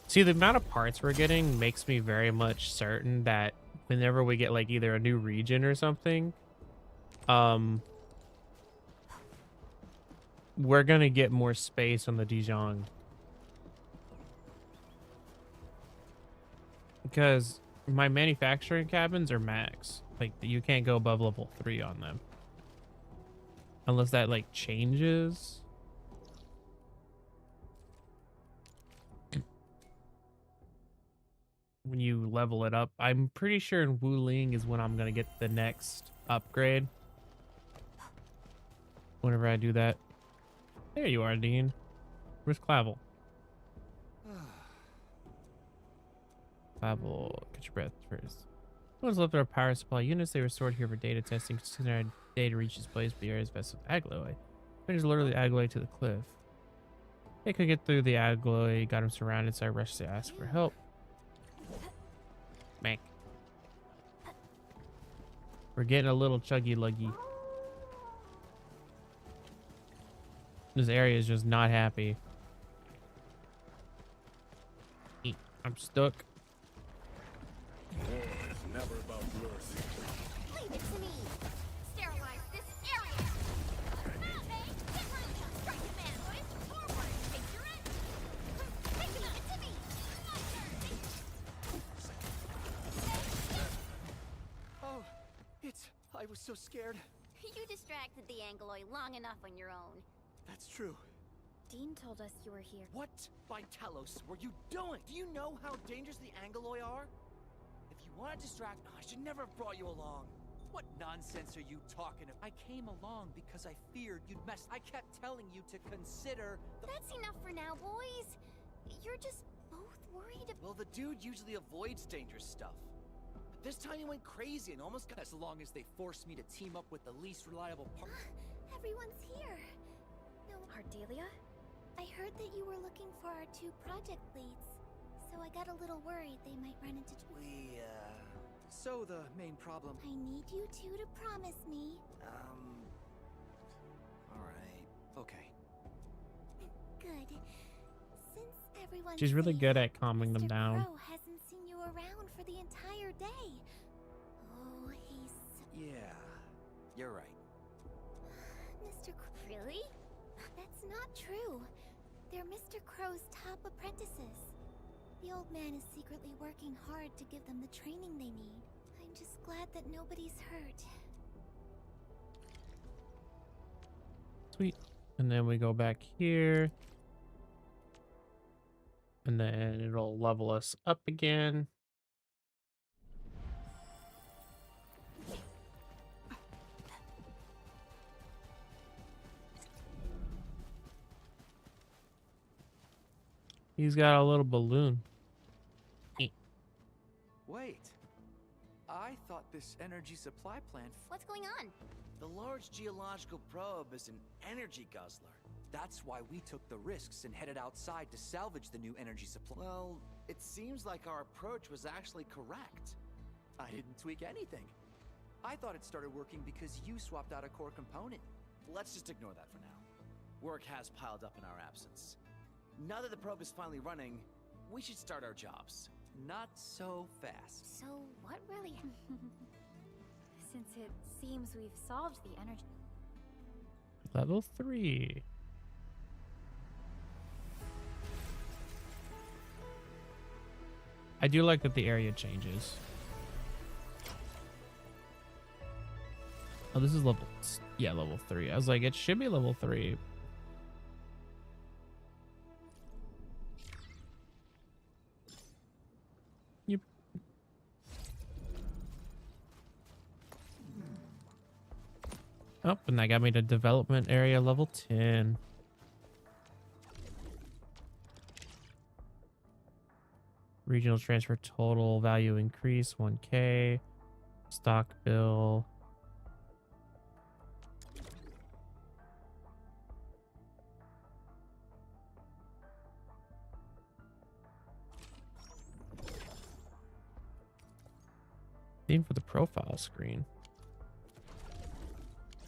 See, the amount of parts we're getting makes me very much certain that whenever we get, like, either a new region or something, we're gonna get more space on the Dijon. Because my manufacturing cabins are max. Like, you can't go above level 3 on them. Unless that, like, changes. When you level it up. I'm pretty sure in Wuling is when I'm gonna get the next upgrade. Whenever I do that. There you are, Dean. Where's Clavel? Clavel, catch your breath first. Once left our power supply units, they were stored here for data testing. Since our data reaches place, the area is vested with Agloy. We just lowered the Agloy to the cliff. They could get through the Agloy, got him surrounded, so I rushed to ask for help. Mac. We're getting a little chuggy-luggy. This area is just not happy. I'm stuck. War is never about mercy. Leave it to me. Sterilize this area. Now, May, get ready. Strike it, man, boys. Forward. Take your end. Leave it to me. My turn. Oh, I was so scared. You distracted the Angloy long enough on your own. That's true. Dean told us you were here. What by Talos were you doing? Do you know how dangerous the Angoloi are? If you want to distract, I should never have brought you along. What nonsense are you talking about? I came along because I feared you'd mess. I kept telling you to consider the— That's enough for now, boys. You're just both worried about— Well, the dude usually avoids dangerous stuff. But this time he went crazy and almost got— As long as they forced me to team up with the least reliable part. Everyone's here. No, Ardelia? I heard that you were looking for our 2 project leads, so I got a little worried they might run into— So the main problem— I need you 2 to promise me. Alright. Okay. Good. Since everyone's She's really safe, good at calming them Mr. down. Crow hasn't seen you around for the entire day. Oh, he's... Yeah. You're right. Mr. Really? That's not true. They're Mr. Crow's top apprentices. The old man is secretly working hard to give them the training they need. I'm just glad that nobody's hurt. Sweet. And then we go back here. And then it'll level us up again. He's got a little balloon. Wait. I thought this energy supply plant— What's going on? The large geological probe is an energy guzzler. That's why we took the risks and headed outside to salvage the new energy supply. Well, it seems like our approach was actually correct. I didn't tweak anything. I thought it started working because you swapped out a core component. Let's just ignore that for now. Work has piled up in our absence. Now that the probe is finally running, we should start our jobs. Not so fast. So, what really... Since it seems we've solved the energy... Level 3. I do like that the area changes. Oh, this is level... Yeah, level 3. I was like, it should be level 3. Yep. Oh, and that got me to development area level 10. Regional transfer total value increase 1K. Stock bill. Theme for the profile screen.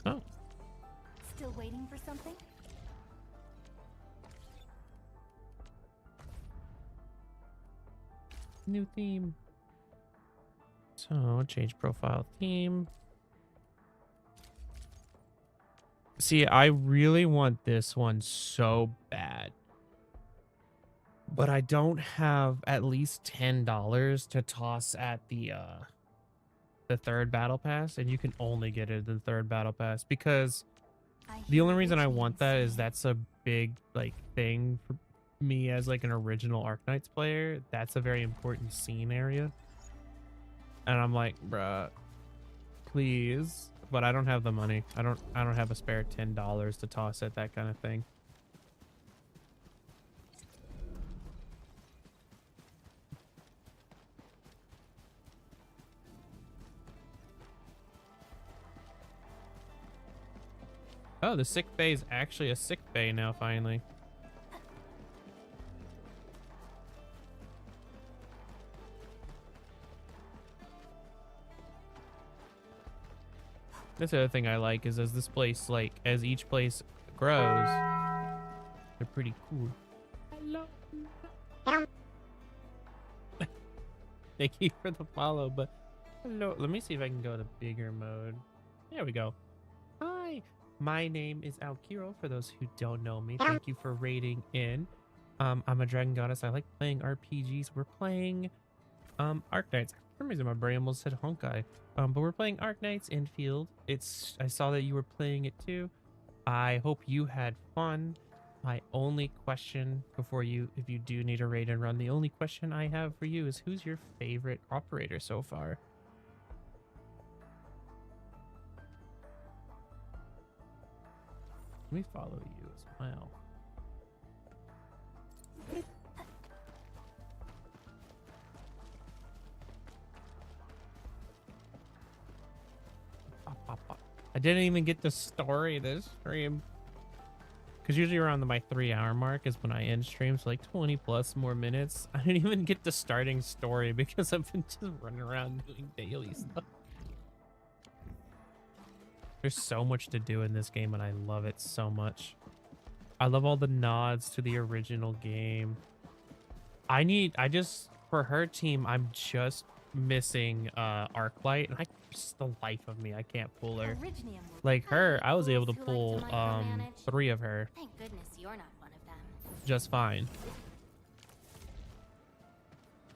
Oh. Still waiting for something? New theme. So change profile theme. See, I really want this one so bad. But I don't have at least $10 to toss at the 3rd battle pass, and you can only get it in the 3rd battle pass because the only reason I want that is that's a big like thing for me as like an original Arknights player. That's a very important scene area, and I'm like, bruh, please. But I don't have the money. I don't have a spare $10 to toss at that kind of thing. Oh, the sick bay is actually a sick bay now, finally. That's the other thing I like is as this place, like, as each place grows, they're pretty cool. Hello. Thank you for the follow, but hello. Let me see if I can go to bigger mode. There we go. Hi. My name is Alkiro, for those who don't know me. Thank you for raiding in. I'm a dragon goddess. I like playing RPGs. We're playing Arknights. For some reason my brain almost said Honkai. But we're playing Arknights Endfield. I saw that you were playing it too. I hope you had fun. My only question before if you do need a raid and run, the only question I have for you is who's your favorite operator so far? Let me follow you as well. I didn't even get the story this stream. Because usually around my 3-hour mark is when I end streams, so like 20 plus more minutes. I didn't even get the starting story because I've been just running around doing daily stuff. There's so much to do in this game and I love it so much. I love all the nods to the original game. For her team, I'm just missing Arklight, and just the life of me, I can't pull her. Like her, I was able to pull 3 of her. Thank goodness you're not one of them. Just fine.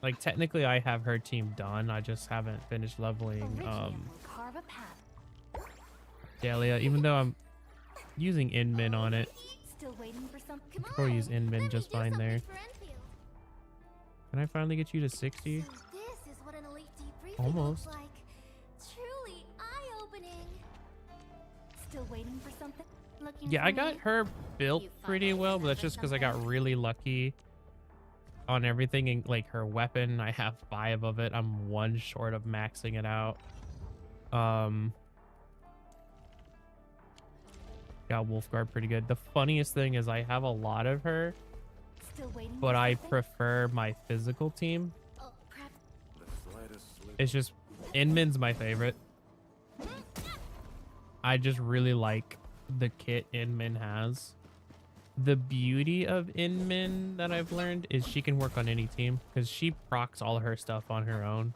Like technically I have her team done. I just haven't finished leveling Carve a path. Dahlia, even though I'm using Inmin on it. Still waiting for some. I could probably use Inmin just fine there. Can I finally get you to 60? So this is what an elite debriefing Almost. looks like. Truly eye-opening. Still waiting for something. Looking Yeah, for I got me? her built pretty well, but that's just because I got really lucky on everything. And like her weapon, I have 5 of it. I'm 1 short of maxing it out. Got Wolfguard pretty good. The funniest thing is I have a lot of her, Still waiting but for I something? prefer my physical team. Oh, crap. The slightest slip. It's just Inmin's my favorite. I just really like the kit Inmin has. The beauty of Inmin that I've learned is she can work on any team because she procs all her stuff on her own.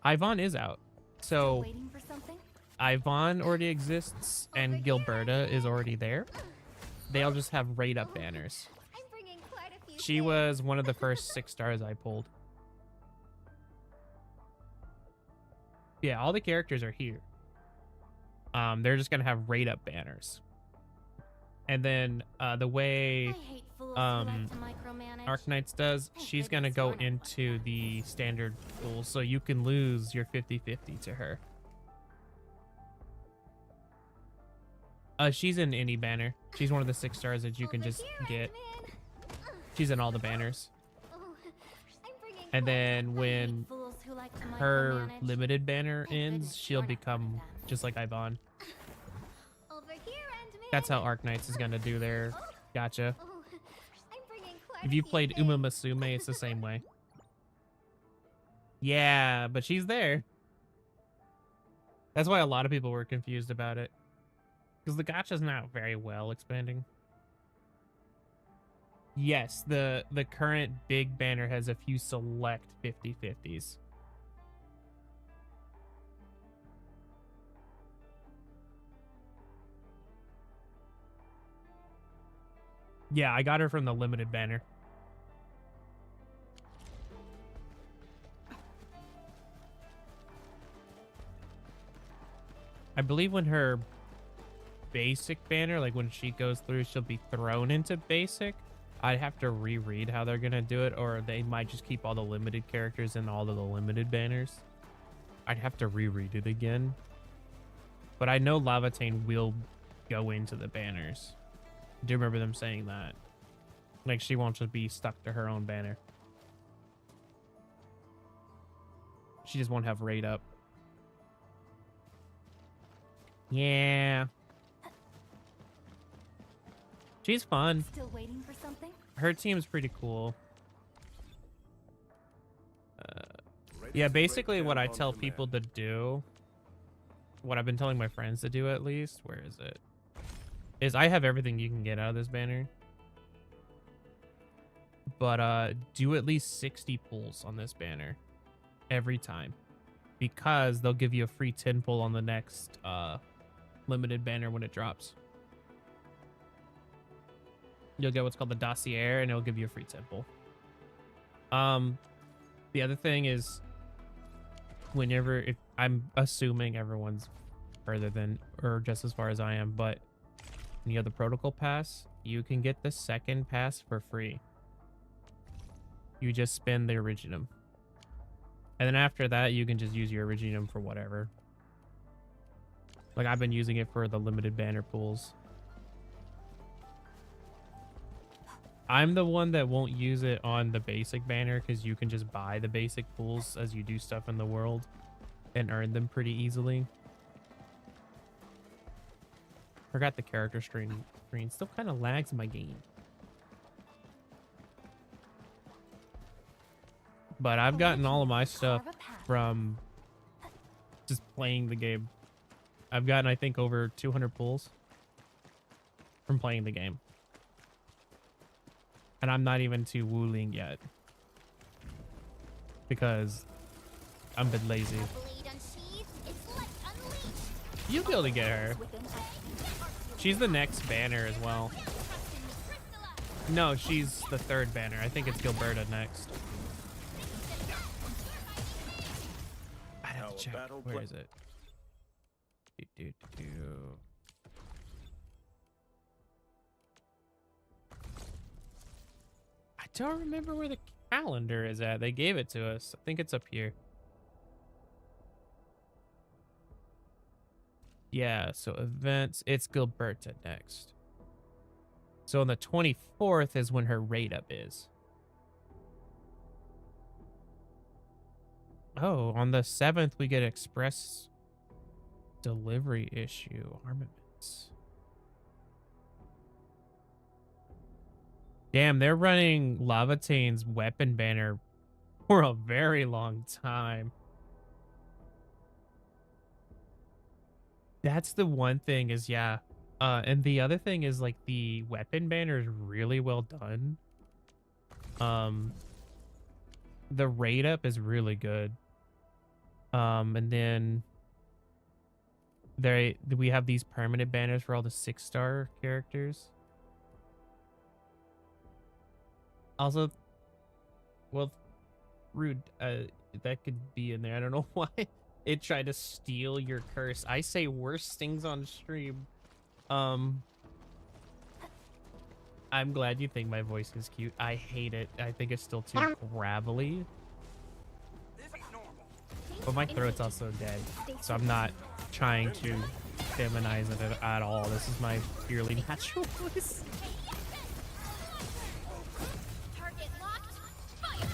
Yvonne is out. Still So waiting for something? Yvonne already exists and Gilberta is already there. They'll just have rate up banners. I'm bringing quite a few She was one of the first 6 stars I pulled. Yeah, all the characters are here. They're just gonna have rate up banners. And then the way I hate fools who like to micromanage. Arknights does, Thank she's gonna goodness go you're not one of into them. the standard pool, so you can lose your 50-50 to her. She's in any banner. She's one of the 6 stars that you can Over just here, get. Ant-Man. She's in all the banners. Oh, I'm bringing And quite then I when hate fools who like to her micromanage. limited banner Thank ends, goodness she'll you're not one of become them. just like Yvonne. over here, Ant-Man. That's how Arknights is gonna do their gotcha. Oh, I'm bringing quite If a you few played things. Uma Musume, it's the same way. Yeah, but she's there. That's why a lot of people were confused about it. Because the gacha's not very well expanding. Yes, the current big banner has a few select 50-50s. Yeah, I got her from the limited banner. I believe when her basic banner, like when she goes through, she'll be thrown into basic. I'd have to reread how they're gonna do it, or they might just keep all the limited characters in all of the limited banners. I'd have to reread it again. But I know Lavatane will go into the banners. I do remember them saying that. Like she won't just be stuck to her own banner. She just won't have raid up. Yeah. She's fun. Still waiting for something? Her team's pretty cool. Ready Yeah, to break basically what down I on tell command. people to do, what I've been telling my friends to do at least, where is it? Is I have everything you can get out of this banner. But do at least 60 pulls on this banner every time. Because they'll give you a free 10 pull on the next limited banner when it drops. You'll get what's called the dossier, and it'll give you a free 10 pull. The other thing is, whenever, if I'm assuming everyone's further than or just as far as I am, but when you have the protocol pass, you can get the second pass for free. You just spend the Originum. And then after that, you can just use your Originum for whatever. Like, I've been using it for the limited banner pools. I'm the one that won't use it on the basic banner because you can just buy the basic pools as you do stuff in the world and earn them pretty easily. Forgot the character screen still kind of lags my game. But I've gotten all of my stuff from just playing the game. I've gotten, I think, over 200 pulls from playing the game. And I'm not even to Wuling yet. Because I'm a bit lazy. You'll be able to get her. She's the next banner as well. No, she's the third banner. I think it's Gilberta next. I have to check. Where is it? I don't remember where the calendar is at. They gave it to us. I think it's up here. Yeah, so events. It's Gilberta next. So on the 24th is when her raid up is. Oh, on the 7th we get express delivery issue armaments. Damn, they're running Lavatane's weapon banner for a very long time. That's the one thing is, yeah. And the other thing is, like, the weapon banner is really well done. The raid up is really good. And then we have these permanent banners for all the 6-star characters. Also, well, rude, that could be in there. I don't know why it tried to steal your curse. I say worse things on stream. I'm glad you think my voice is cute. I hate it. I think it's still too gravelly. But my throat's also dead, so I'm not trying to feminize it at all. This is my purely natural voice. Target locked. Fire.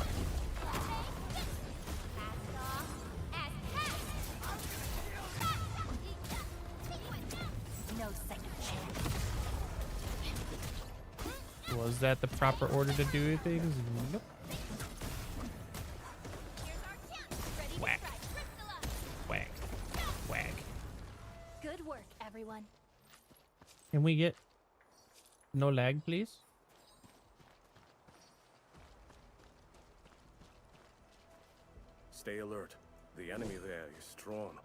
No second chance. Was that the proper order to do things? Nope. Whack. Whack. Whack. Good work, everyone. Can we get no lag, please? Stay alert. The enemy there is strong.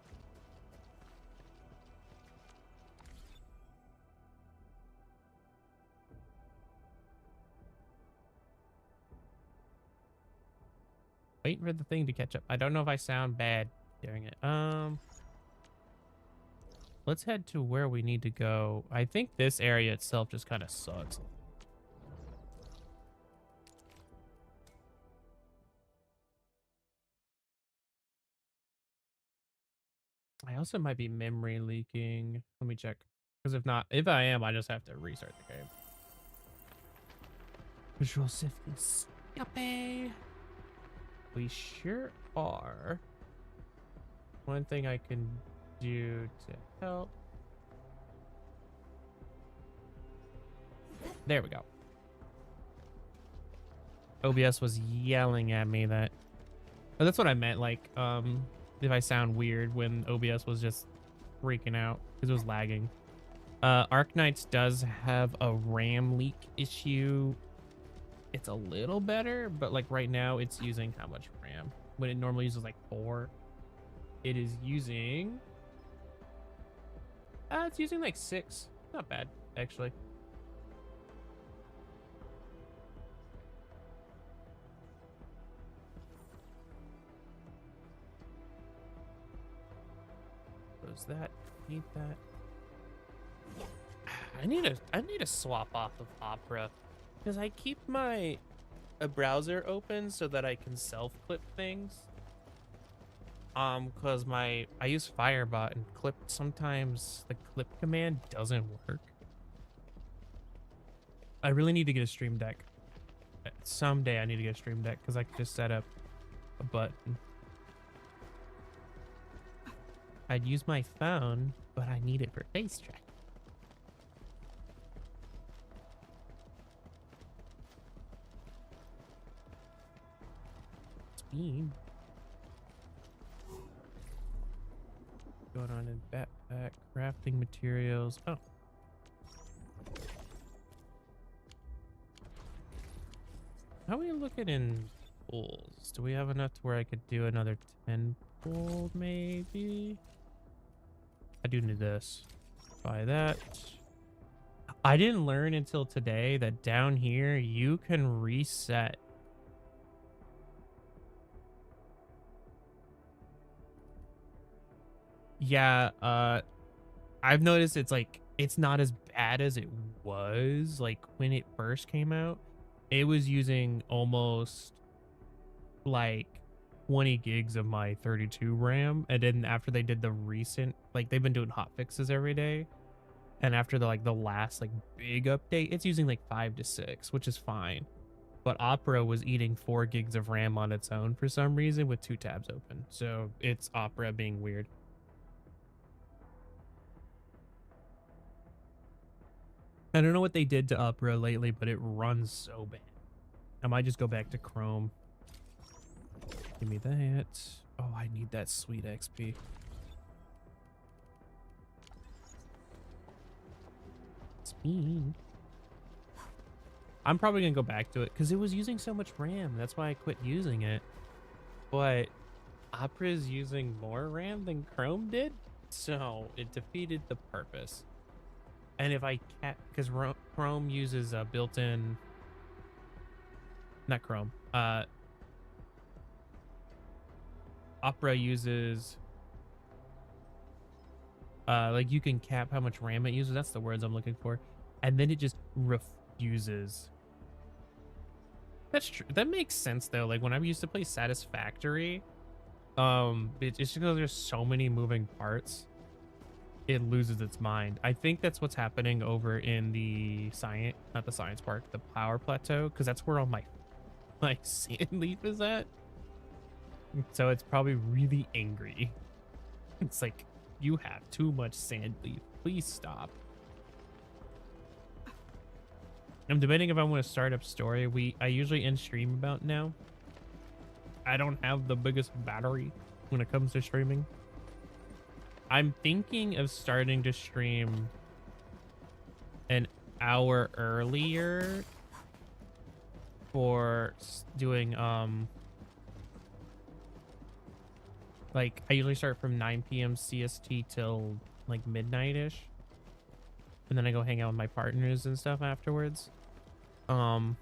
Waiting for the thing to catch up. I don't know if I sound bad during it. Let's head to where we need to go. I think this area itself just kind of sucks. I also might be memory leaking. Let me check. Because if not, if I am, I just have to restart the game. Visual safety. Yuppie. We sure are. One thing I can do to help. There we go. OBS was yelling at me that... Oh, that's what I meant, like, if I sound weird when OBS was just freaking out because it was lagging. Arknights does have a RAM leak issue. It's a little better, but like right now it's using how much RAM? When it normally uses like 4, it is using... it's using like 6. Not bad, actually. Close that. Need that. I need to swap off of Opera because I keep a browser open so that I can self-clip things. Because I use Firebot and clip, sometimes the clip command doesn't work. I really need to get a stream deck someday I need to get a stream deck because I can just set up a button. I'd use my phone, but I need it for face track. Speed. Going on in backpack, crafting materials. Oh. How are we looking in pools? Do we have enough to where I could do another 10 pool maybe? I do need this. Buy that. I didn't learn until today that down here you can reset. Yeah, I've noticed it's like it's not as bad as it was like when it first came out. It was using almost like 20 gigs of my 32 RAM, and then after they did the recent, like they've been doing hot fixes every day, and after the last like big update, it's using like 5 to 6, which is fine. But Opera was eating 4 gigs of RAM on its own for some reason with 2 tabs open, so it's Opera being weird. I don't know what they did to Opera lately, but it runs so bad. I might just go back to Chrome. Give me that. Oh, I need that sweet XP. Speed. I'm probably gonna go back to it because it was using so much RAM. That's why I quit using it. But Opera is using more RAM than Chrome did, so it defeated the purpose. And if I can't, because Chrome uses a built-in, not Chrome, Opera uses, like you can cap how much RAM it uses. That's the words I'm looking for. And then it just refuses. That's true. That makes sense though. Like when I used to play Satisfactory, it's just because there's so many moving parts. It loses its mind. I think that's what's happening over in the science, not the science park, the power plateau, because that's where all my sand leaf is at. So it's probably really angry. It's like, you have too much sand leaf. Please stop. I'm debating if I want to start up story. I usually end stream about now. I don't have the biggest battery when it comes to streaming. I'm thinking of starting to stream an hour earlier for doing like I usually start from 9 p.m. CST till like midnight-ish, and then I go hang out with my partners and stuff afterwards. I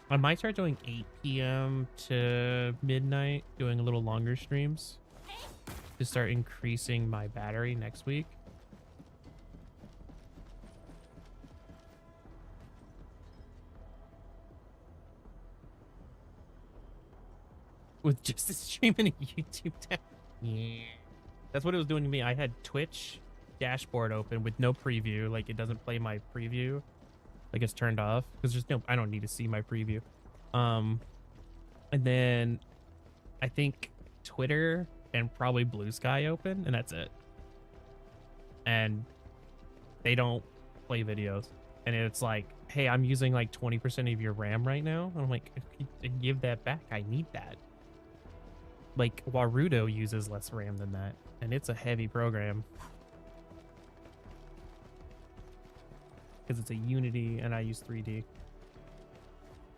might start doing 8 p.m. to midnight, doing a little longer streams to start increasing my battery next week. With just a stream and a YouTube tab. Yeah. That's what it was doing to me. I had Twitch dashboard open with no preview. Like it doesn't play my preview. Like it's turned off because there's no, I don't need to see my preview. And then I think Twitter and probably Blue Sky open, and that's it. And they don't play videos. And it's like, hey, I'm using like 20% of your RAM right now. And I'm like, give that back. I need that. Like Warudo uses less RAM than that, and it's a heavy program because it's a Unity and I use 3D.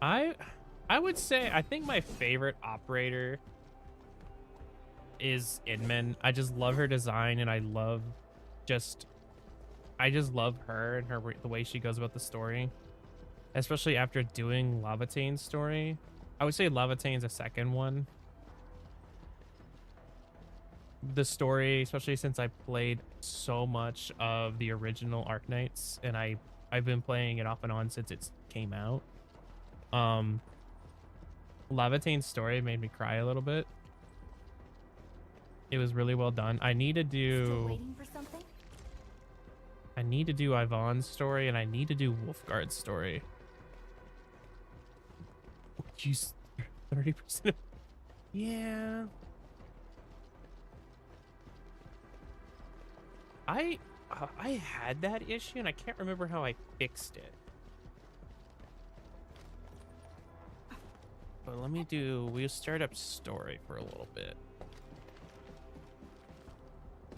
I would say I think my favorite operator is Inman. I just love her design, and I just love her and the way she goes about the story, especially after doing Lavatane's story. I would say Lavatane's a second one. The story, especially since I played so much of the original Arknights, and I've been playing it off and on since it came out. Lavatane's story made me cry a little bit. It was really well done. I need to Still waiting for something? Yvonne's story, and I need to do Wolfguard's story. Use 30%. Yeah. I had that issue and I can't remember how I fixed it. But let me we'll start up story for a little bit.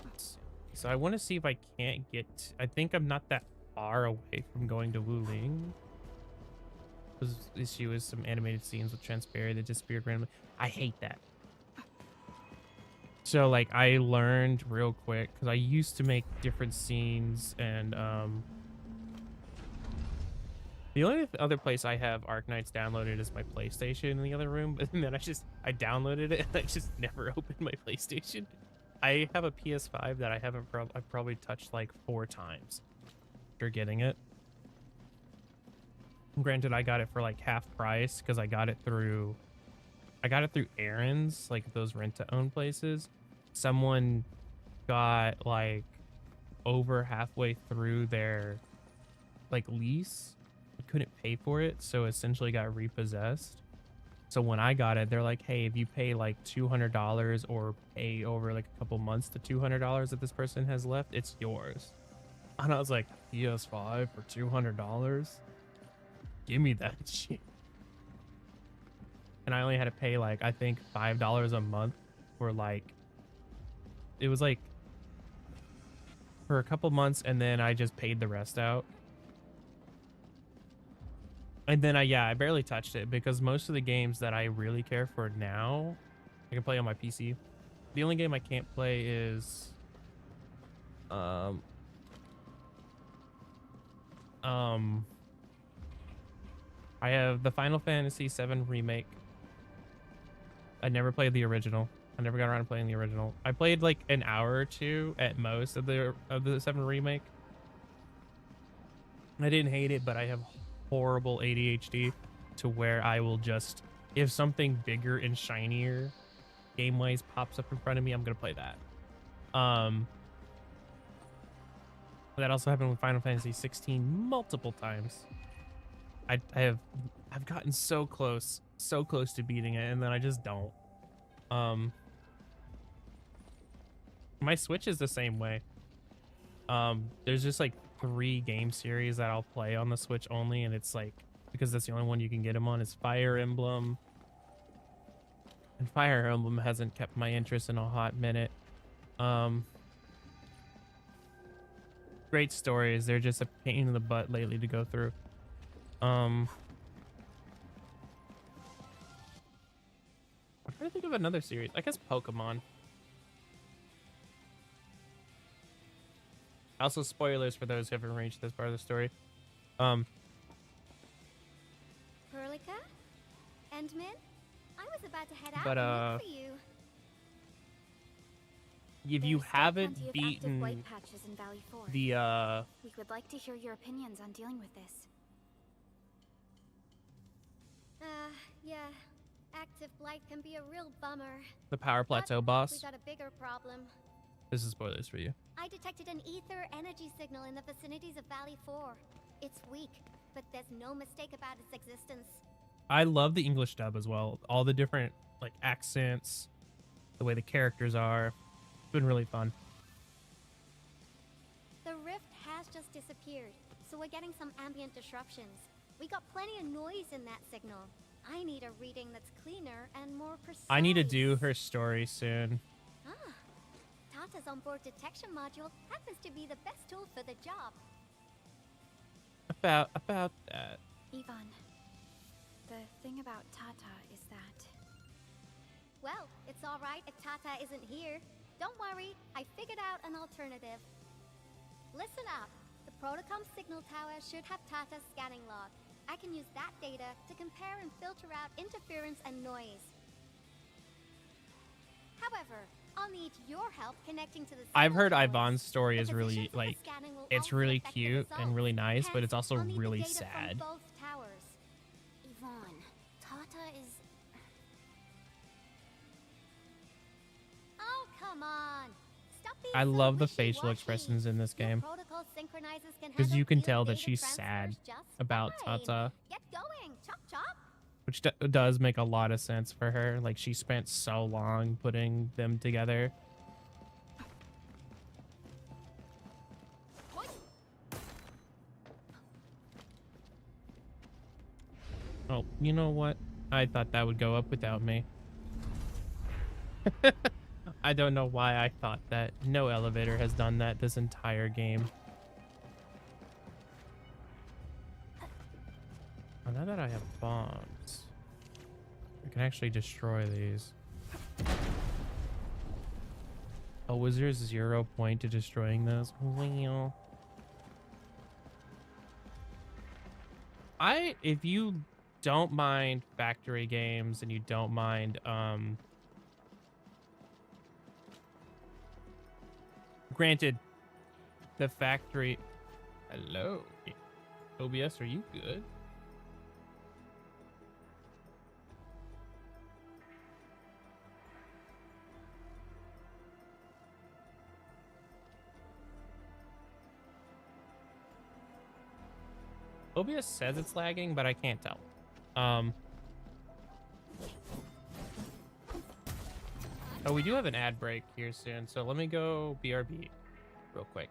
Let's see. So I want to see if I can't get, I think I'm not that far away from going to Wuling. This issue is some animated scenes with Transparent that disappeared randomly. I hate that. So like I learned real quick because I used to make different scenes and the only other place I have Arknights downloaded is my PlayStation in the other room, but then I downloaded it and I just never opened my PlayStation. I have a PS5 that I've probably touched like 4 times after getting it. Granted, I got it for like half price because I got it through Aaron's, like those rent-to-own places. Someone got like over halfway through their like lease, couldn't pay for it, so essentially got repossessed. So when I got it, they're like, hey, if you pay like $200 or pay over like a couple months the $200 that this person has left, it's yours. And I was like, PS5 for $200? Give me that shit. And I only had to pay like, I think $5 a month for like, it was like for a couple months, and then I just paid the rest out. And then I barely touched it because most of the games that I really care for now, I can play on my PC. The only game I can't play is I have the Final Fantasy VII Remake. I never played the original. I never got around to playing the original. I played like an hour or 2 at most of the 7 Remake. I didn't hate it, but I have horrible ADHD to where I will just, if something bigger and shinier game-wise pops up in front of me, I'm gonna play that. That also happened with Final Fantasy 16 multiple times. I've gotten so close to beating it, and then I just don't. My Switch is the same way. There's just like 3 game series that I'll play on the Switch only, and it's like because that's the only one you can get them on is Fire Emblem. And Fire Emblem hasn't kept my interest in a hot minute. Great stories, they're just a pain in the butt lately to go through. I'm trying to think of another series. I guess Pokemon. Also, spoilers for those who haven't reached this part of the story. Perlica? Endman? I was about to head out and look for you. If you There's haven't still plenty of active beaten white patches in Valley 4. the We would like to hear your opinions on dealing with this. Yeah. Active blight can be a real bummer. the Power Plateau But boss, we got a bigger problem. this is spoilers for you. I detected an ether energy signal in the vicinities of Valley 4. It's weak, but there's no mistake about its existence. I love the English dub as well. All the different like accents, the way the characters are. It's been really fun. The rift has just disappeared, so we're getting some ambient disruptions. We got plenty of noise in that signal. I need a reading that's cleaner and more precise. I need to do her story soon. Ah, Tata's onboard detection module happens to be the best tool for the job. About that. Yvonne, the thing about Tata is that... Well, it's all right if Tata isn't here. Don't worry, I figured out an alternative. Listen up. The Protocom signal tower should have Tata's scanning log. I can use that data to compare and filter out interference and noise. However, I'll need your help connecting to the I've heard signal towers. Ivan's story The is really positions of the like scanning will it's also really affect the cute and results. really nice, but Hence, it's also I'll need the really data from sad. both towers. Yvonne, Tata is... Oh, come on. Stop being I so love the wishy-washy. facial expressions in this Your game protocol synchronizers can because handle you can field tell that data she's transfers sad just about fine. Tata. Get going, chop chop. which does make a lot of sense for her. Like, she spent so long putting them together. Oh, you know what? I thought that would go up without me. I don't know why I thought that. No elevator has done that this entire game. Oh, now that I have bombs, I can actually destroy these. Oh, was there 0 point to destroying those? Well, if you don't mind factory games and you don't mind, granted, the factory, hello, OBS, are you good? OBS says it's lagging, but I can't tell. Oh, we do have an ad break here soon, so let me go BRB real quick.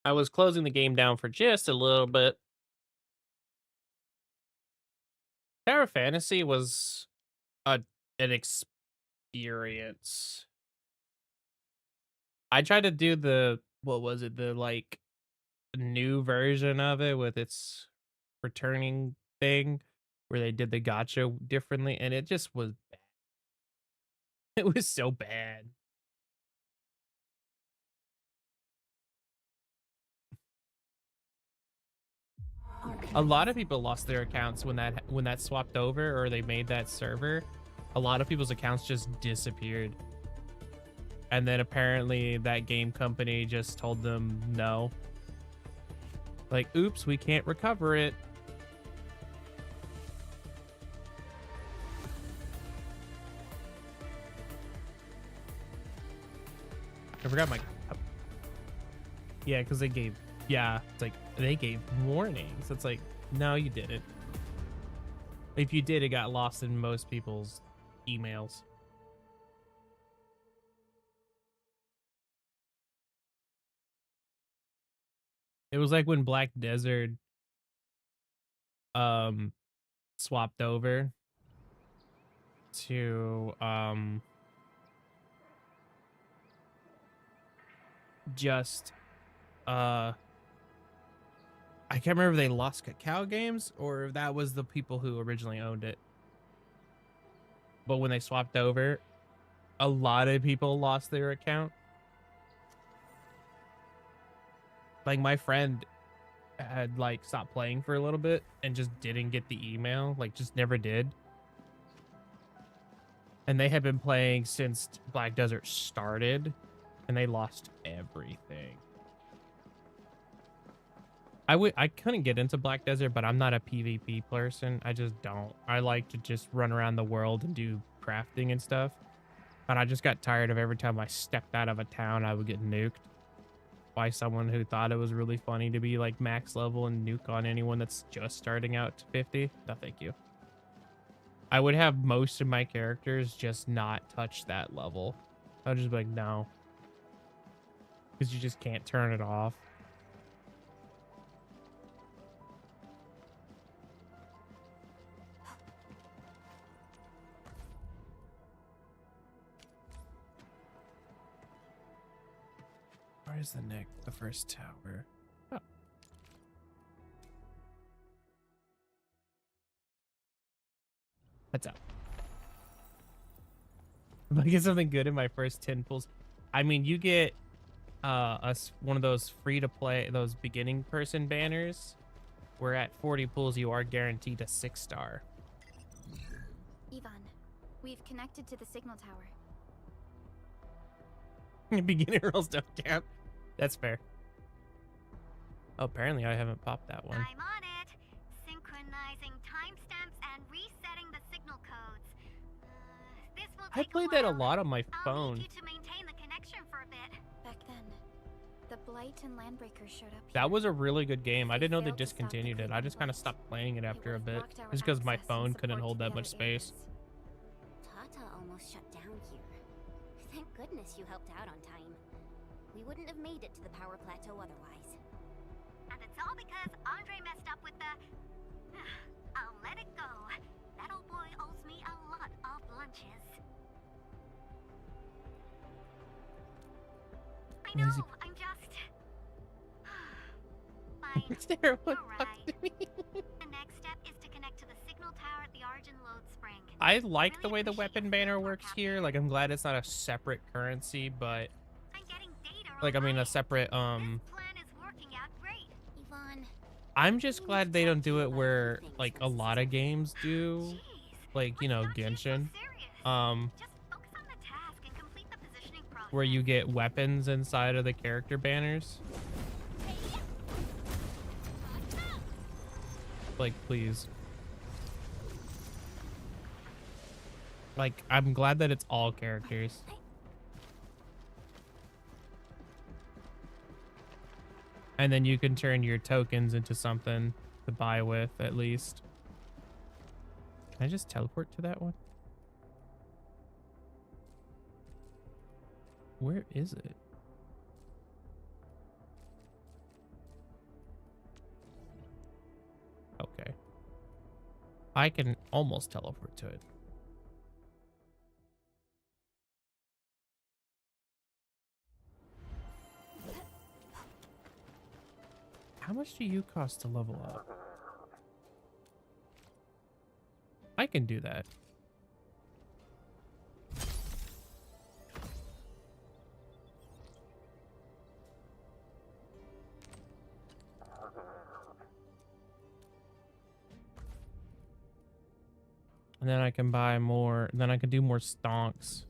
I was closing the game down for just a little bit. Tower Fantasy was an experience. I tried to do the, what was it, the like new version of it with its returning thing where they did the gacha differently, and it just was bad. It was so bad. A lot of people lost their accounts when that swapped over, or they made that server. A lot of people's accounts just disappeared. And then apparently that game company just told them no. Like, oops, we can't recover it. I forgot my... Yeah, because they gave... Yeah, it's like, they gave warnings. It's like, no, you didn't. If you did, it got lost in most people's emails. It was like when Black Desert swapped over to just I can't remember if they lost Cacao Games or if that was the people who originally owned it. But when they swapped over, a lot of people lost their account. Like my friend had like stopped playing for a little bit and just didn't get the email, like just never did. And they had been playing since Black Desert started and they lost everything. I couldn't get into Black Desert, but I'm not a PvP person. I just don't. I like to just run around the world and do crafting and stuff. And I just got tired of every time I stepped out of a town, I would get nuked by someone who thought it was really funny to be like max level and nuke on anyone that's just starting out to 50. No, thank you. I would have most of my characters just not touch that level. I would just be like, no. Because you just can't turn it off. Where's the first tower? Oh. What's up? If I get something good in my first 10 pulls, I mean, you get one of those free to play, those beginning person banners, where at 40 pulls you are guaranteed a 6-star. Yvonne, we've connected to the signal tower. Beginner rolls don't count. That's fair. Oh, apparently I haven't popped that one. I'm on it. Synchronizing timestamps and resetting the signal codes. This will I take played a that a while. lot on my I'll phone. need you to maintain the connection for a bit. Back then, the Blight and Landbreakers showed up. That was a really good game. I didn't know they Failed to stop the discontinued it. I just kind of creeping stopped playing it after a It bit. would've blocked our Just because my access and phone couldn't support hold to that the much other space. areas. Tata almost shut down here. Thank goodness you helped out on time. We wouldn't have made it to the power plateau otherwise. And it's all because Andre messed up with the... I'll let it go. That old boy owes me a lot of lunches. I know, Lazy- I'm just... Fine, Sarah, you're what talk to right. me? The next step is to connect to the signal tower at the Argent Load Spring. I like the Really way the appreciate weapon your banner support, works Captain. here. Like, I'm glad it's not a separate currency, but I'm getting data like, I on mean, my a end. separate, This plan is working out great. Yvonne, I'm just glad they don't do it where, like, a lot of games do, Jeez, like, you know, let's not get so Genshin, serious. Just focus on the task and complete the positioning process. where you get weapons inside of the character banners. Like, please. Like, I'm glad that it's all characters. And then you can turn your tokens into something to buy with, at least. Can I just teleport to that one? Where is it? I can almost teleport to it. How much do you cost to level up? I can do that. And then I can buy more, then I can do more stonks.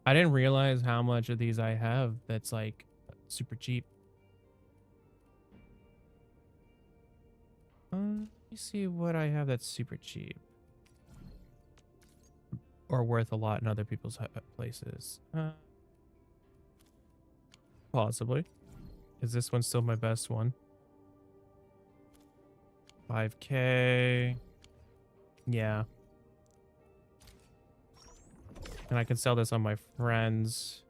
I didn't realize how much of these I have that's like super cheap. Let me see what I have that's super cheap. Or worth a lot in other people's places. Possibly. Is this one still my best one? 5K. Yeah. And I can sell this on my friend's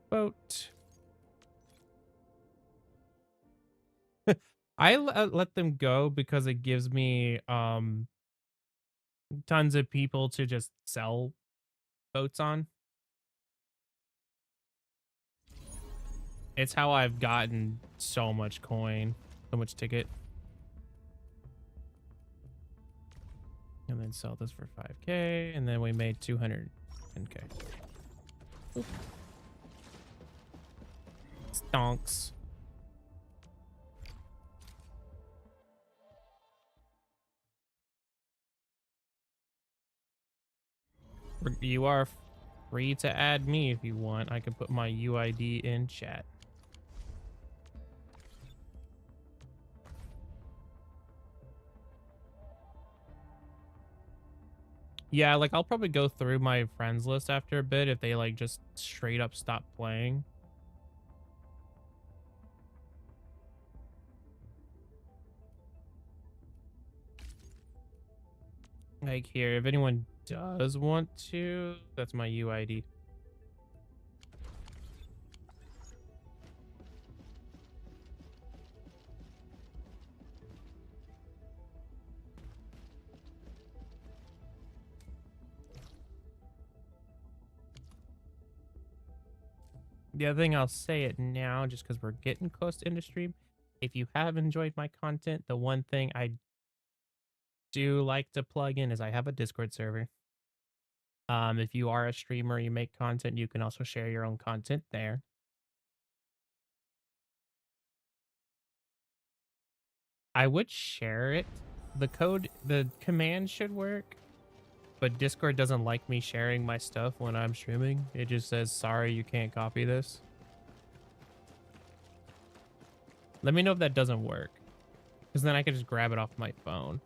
boat. I let them go because it gives me tons of people to just sell boats on. It's how I've gotten so much coin, so much ticket. And then sell this for 5K, and then we made 210K. Oop. Stonks. You are free to add me if you want. I can put my UID in chat. Yeah, like I'll probably go through my friends list after a bit if they like just straight up stop playing. Like here, if anyone does want to, that's my UID. The other thing, I'll say it now just because we're getting close to end of stream. If you have enjoyed my content, the one thing I do like to plug in is I have a Discord server. If you are a streamer, you make content, you can also share your own content there. I would share it. The command should work, but Discord doesn't like me sharing my stuff when I'm streaming. It just says, sorry, you can't copy this. Let me know if that doesn't work, because then I can just grab it off my phone.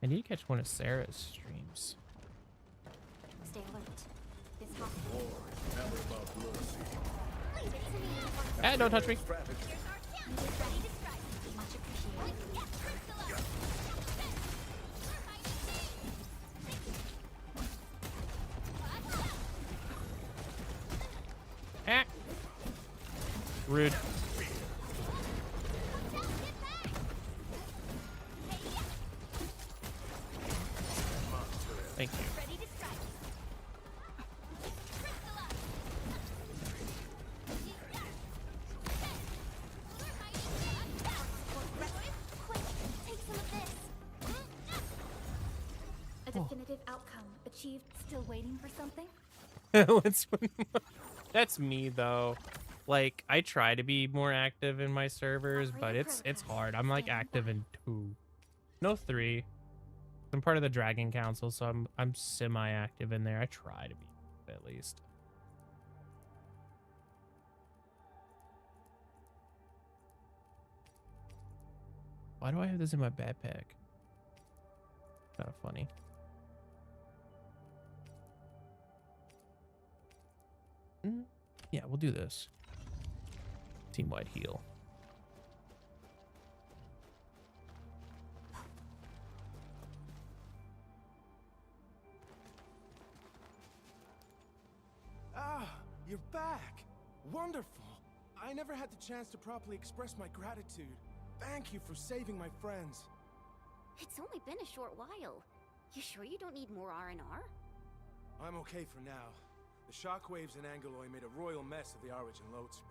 I need to catch one of Sarah's streams. Stay alert. This Lord, never about mercy. Leave it to me. Ah, don't touch me. Much appreciated. Ah. Rude. Thank you. A definitive outcome achieved. Still waiting for something? That's me though. Like I try to be more active in my servers, but it's hard. I'm like active in 2. No, 3. I'm part of the Dragon Council, so I'm semi-active in there. I try to be at least. Why do I have this in my backpack? Kind of funny. Yeah, we'll do this. team-wide heal. Ah, you're back. Wonderful. I never had the chance to properly express my gratitude. Thank you for saving my friends. It's only been a short while. You sure you don't need more R&R? I'm okay for now. The shockwaves in Angeloy made a royal mess of the Origin load spring.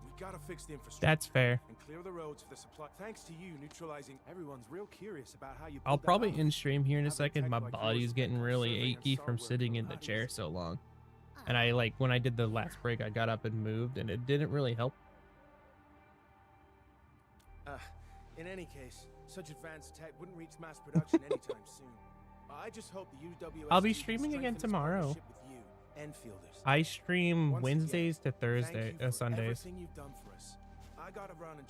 We gotta fix the infrastructure. That's fair. And clear the roads for the supply. Thanks to you neutralizing, everyone's real curious about how you. I'll probably end stream here in a second. My body's getting really achy from sitting in the chair so long. And I when I did the last break, I got up and moved, and it didn't really help. In any case, such advanced tech wouldn't reach mass production anytime soon. I just hope the UWS. I'll be streaming again tomorrow. I stream Wednesdays to Thursday, Sundays. You've done for us. I gotta run and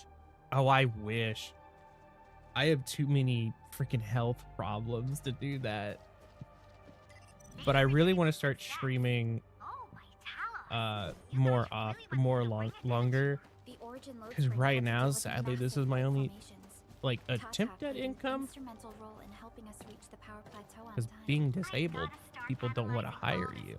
Oh, I wish. I have too many freaking health problems to do that. But I really want to start streaming longer. Because right now, sadly, this is my only attempt at income. Because being disabled, people don't want to hire you.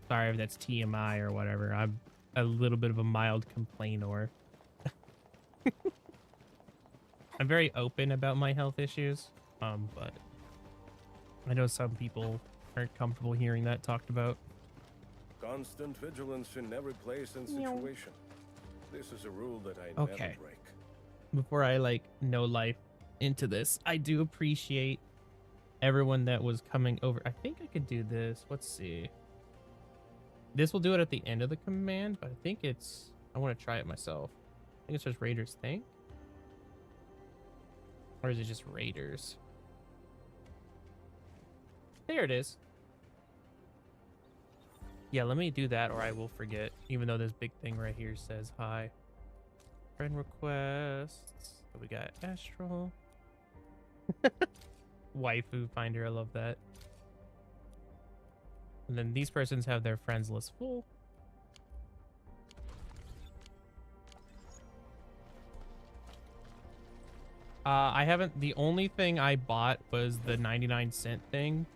Sorry if that's TMI or whatever. I'm a little bit of a mild complainer. I'm very open about my health issues, but I know some people aren't comfortable hearing that talked about. Constant vigilance in every place and situation. This is a rule that I never break. Before I no life into this, I do appreciate everyone that was coming over. I think I could do this. Let's see. This will do it at the end of the command, but I think I want to try it myself. I think it's just Raiders think. Or is it just Raiders? There it is. Yeah, let me do that or I will forget, even though this big thing right here says hi. Friend requests. We got Astral. Waifu finder, I love that. And then these persons have their friends list full. I haven't, the only thing I bought was the 99-cent thing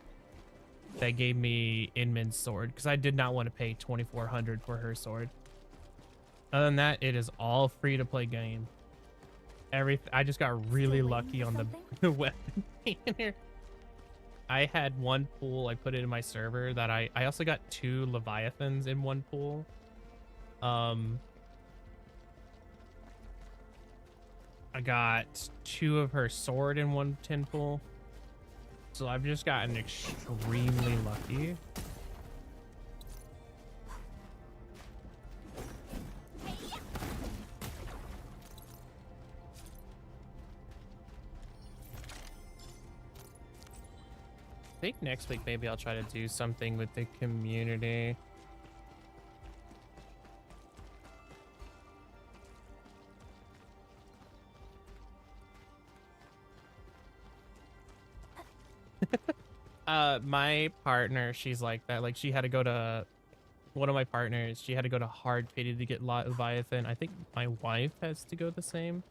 that gave me Inman's sword, because I did not want to pay 2,400 for her sword. Other than that, it is all free to play game. I just got really lucky on the weapon painter. I had one pool, I put it in my server that I also got 2 Leviathans in one pool. I got 2 of her sword in one 10 pool. So I've just gotten extremely lucky. I think next week maybe I'll try to do something with the community. My partner, she's like that. Like, she had to go to one of my partners. She had to go to Hard Pity to get Leviathan. I think my wife has to go the same.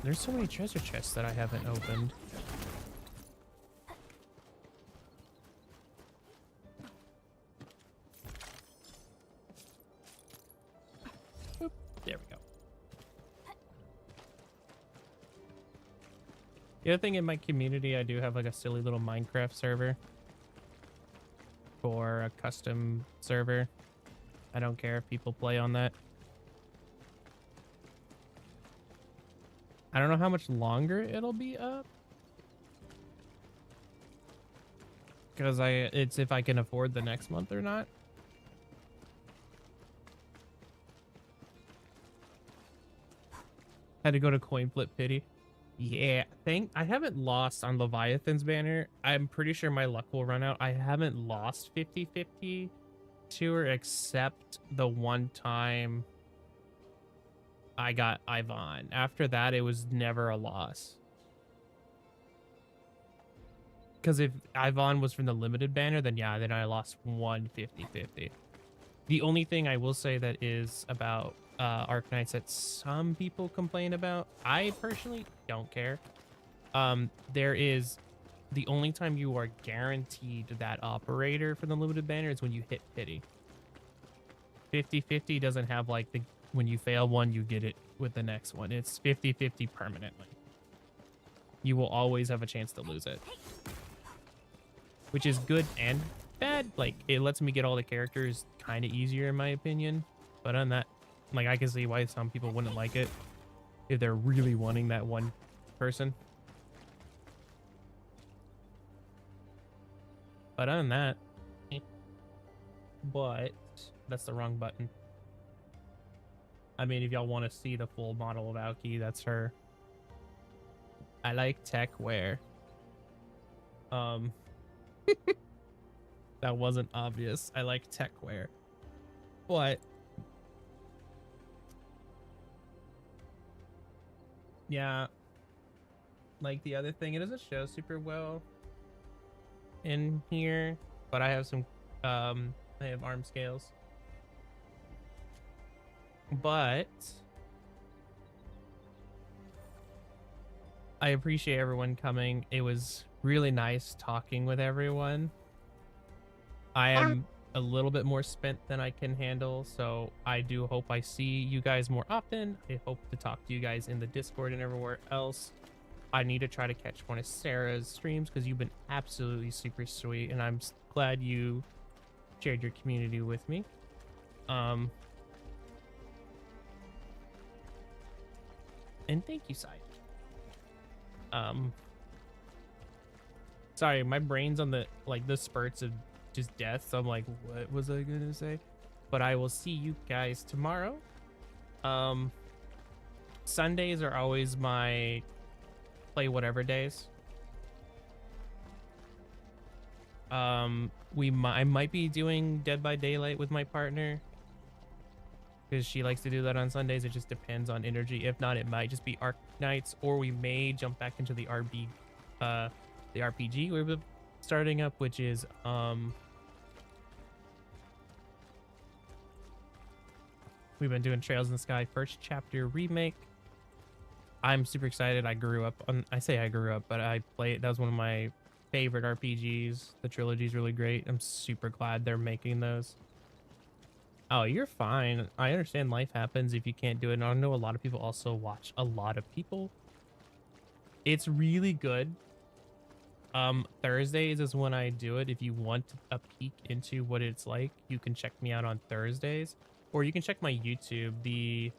There's so many treasure chests that I haven't opened. Oop, there we go. The other thing in my community, I do have like a silly little Minecraft server for a custom server. I don't care if people play on that. I don't know how much longer it'll be up. Because it's if I can afford the next month or not. Had to go to Coin Flip Pity. Yeah, I haven't lost on Leviathan's banner. I'm pretty sure my luck will run out. I haven't lost 50-50 to her except the one time I got Yvonne. After that, it was never a loss. Because if Yvonne was from the limited banner, then yeah, then I lost 150-50. The only thing I will say that is about Arknights that some people complain about, I personally don't care. There is the only time you are guaranteed that operator for the limited banner is when you hit pity. 50-50 doesn't have like the when you fail one, you get it with the next one. It's 50-50 permanently. You will always have a chance to lose it. Which is good and bad. Like, it lets me get all the characters kind of easier in my opinion. But on that, like, I can see why some people wouldn't like it if they're really wanting that one person. But other than that, but that's the wrong button. I mean, if y'all want to see the full model of Aoki, that's her. I like tech wear. That wasn't obvious. I like tech wear. But yeah, like the other thing, it doesn't show super well in here, but I have some I have arm scales. But I appreciate everyone coming. It was really nice talking with everyone. I am a little bit more spent than I can handle, so I do hope I see you guys more often. I hope to talk to you guys in the Discord and everywhere else. I need to try to catch one of Sarah's streams because you've been absolutely super sweet, and I'm glad you shared your community with me. And thank you, Sai. Sorry, my brain's on the spurts of just death, so I'm like, what was I gonna say? But I will see you guys tomorrow. Sundays are always my play whatever days. I might be doing Dead by Daylight with my partner because she likes to do that on Sundays. It just depends on energy. If not, it might just be Arknights, or we may jump back into the RPG we're starting up, which is we've been doing Trails in the Sky first chapter remake. I'm super excited. I grew up on, I say I grew up, but I played, that was one of my favorite RPGs. The trilogy is really great. I'm super glad they're making those. Oh, you're fine. I understand life happens if you can't do it. And I know a lot of people also watch a lot of people. It's really good. Thursdays is when I do it. If you want a peek into what it's like, you can check me out on Thursdays, or you can check my YouTube. The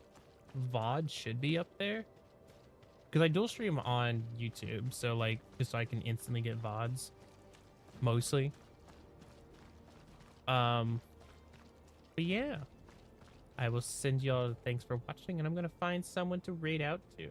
VOD should be up there because I dual stream on YouTube, so like just so I can instantly get VODs mostly. But yeah, I will send y'all thanks for watching, and I'm gonna find someone to raid out to.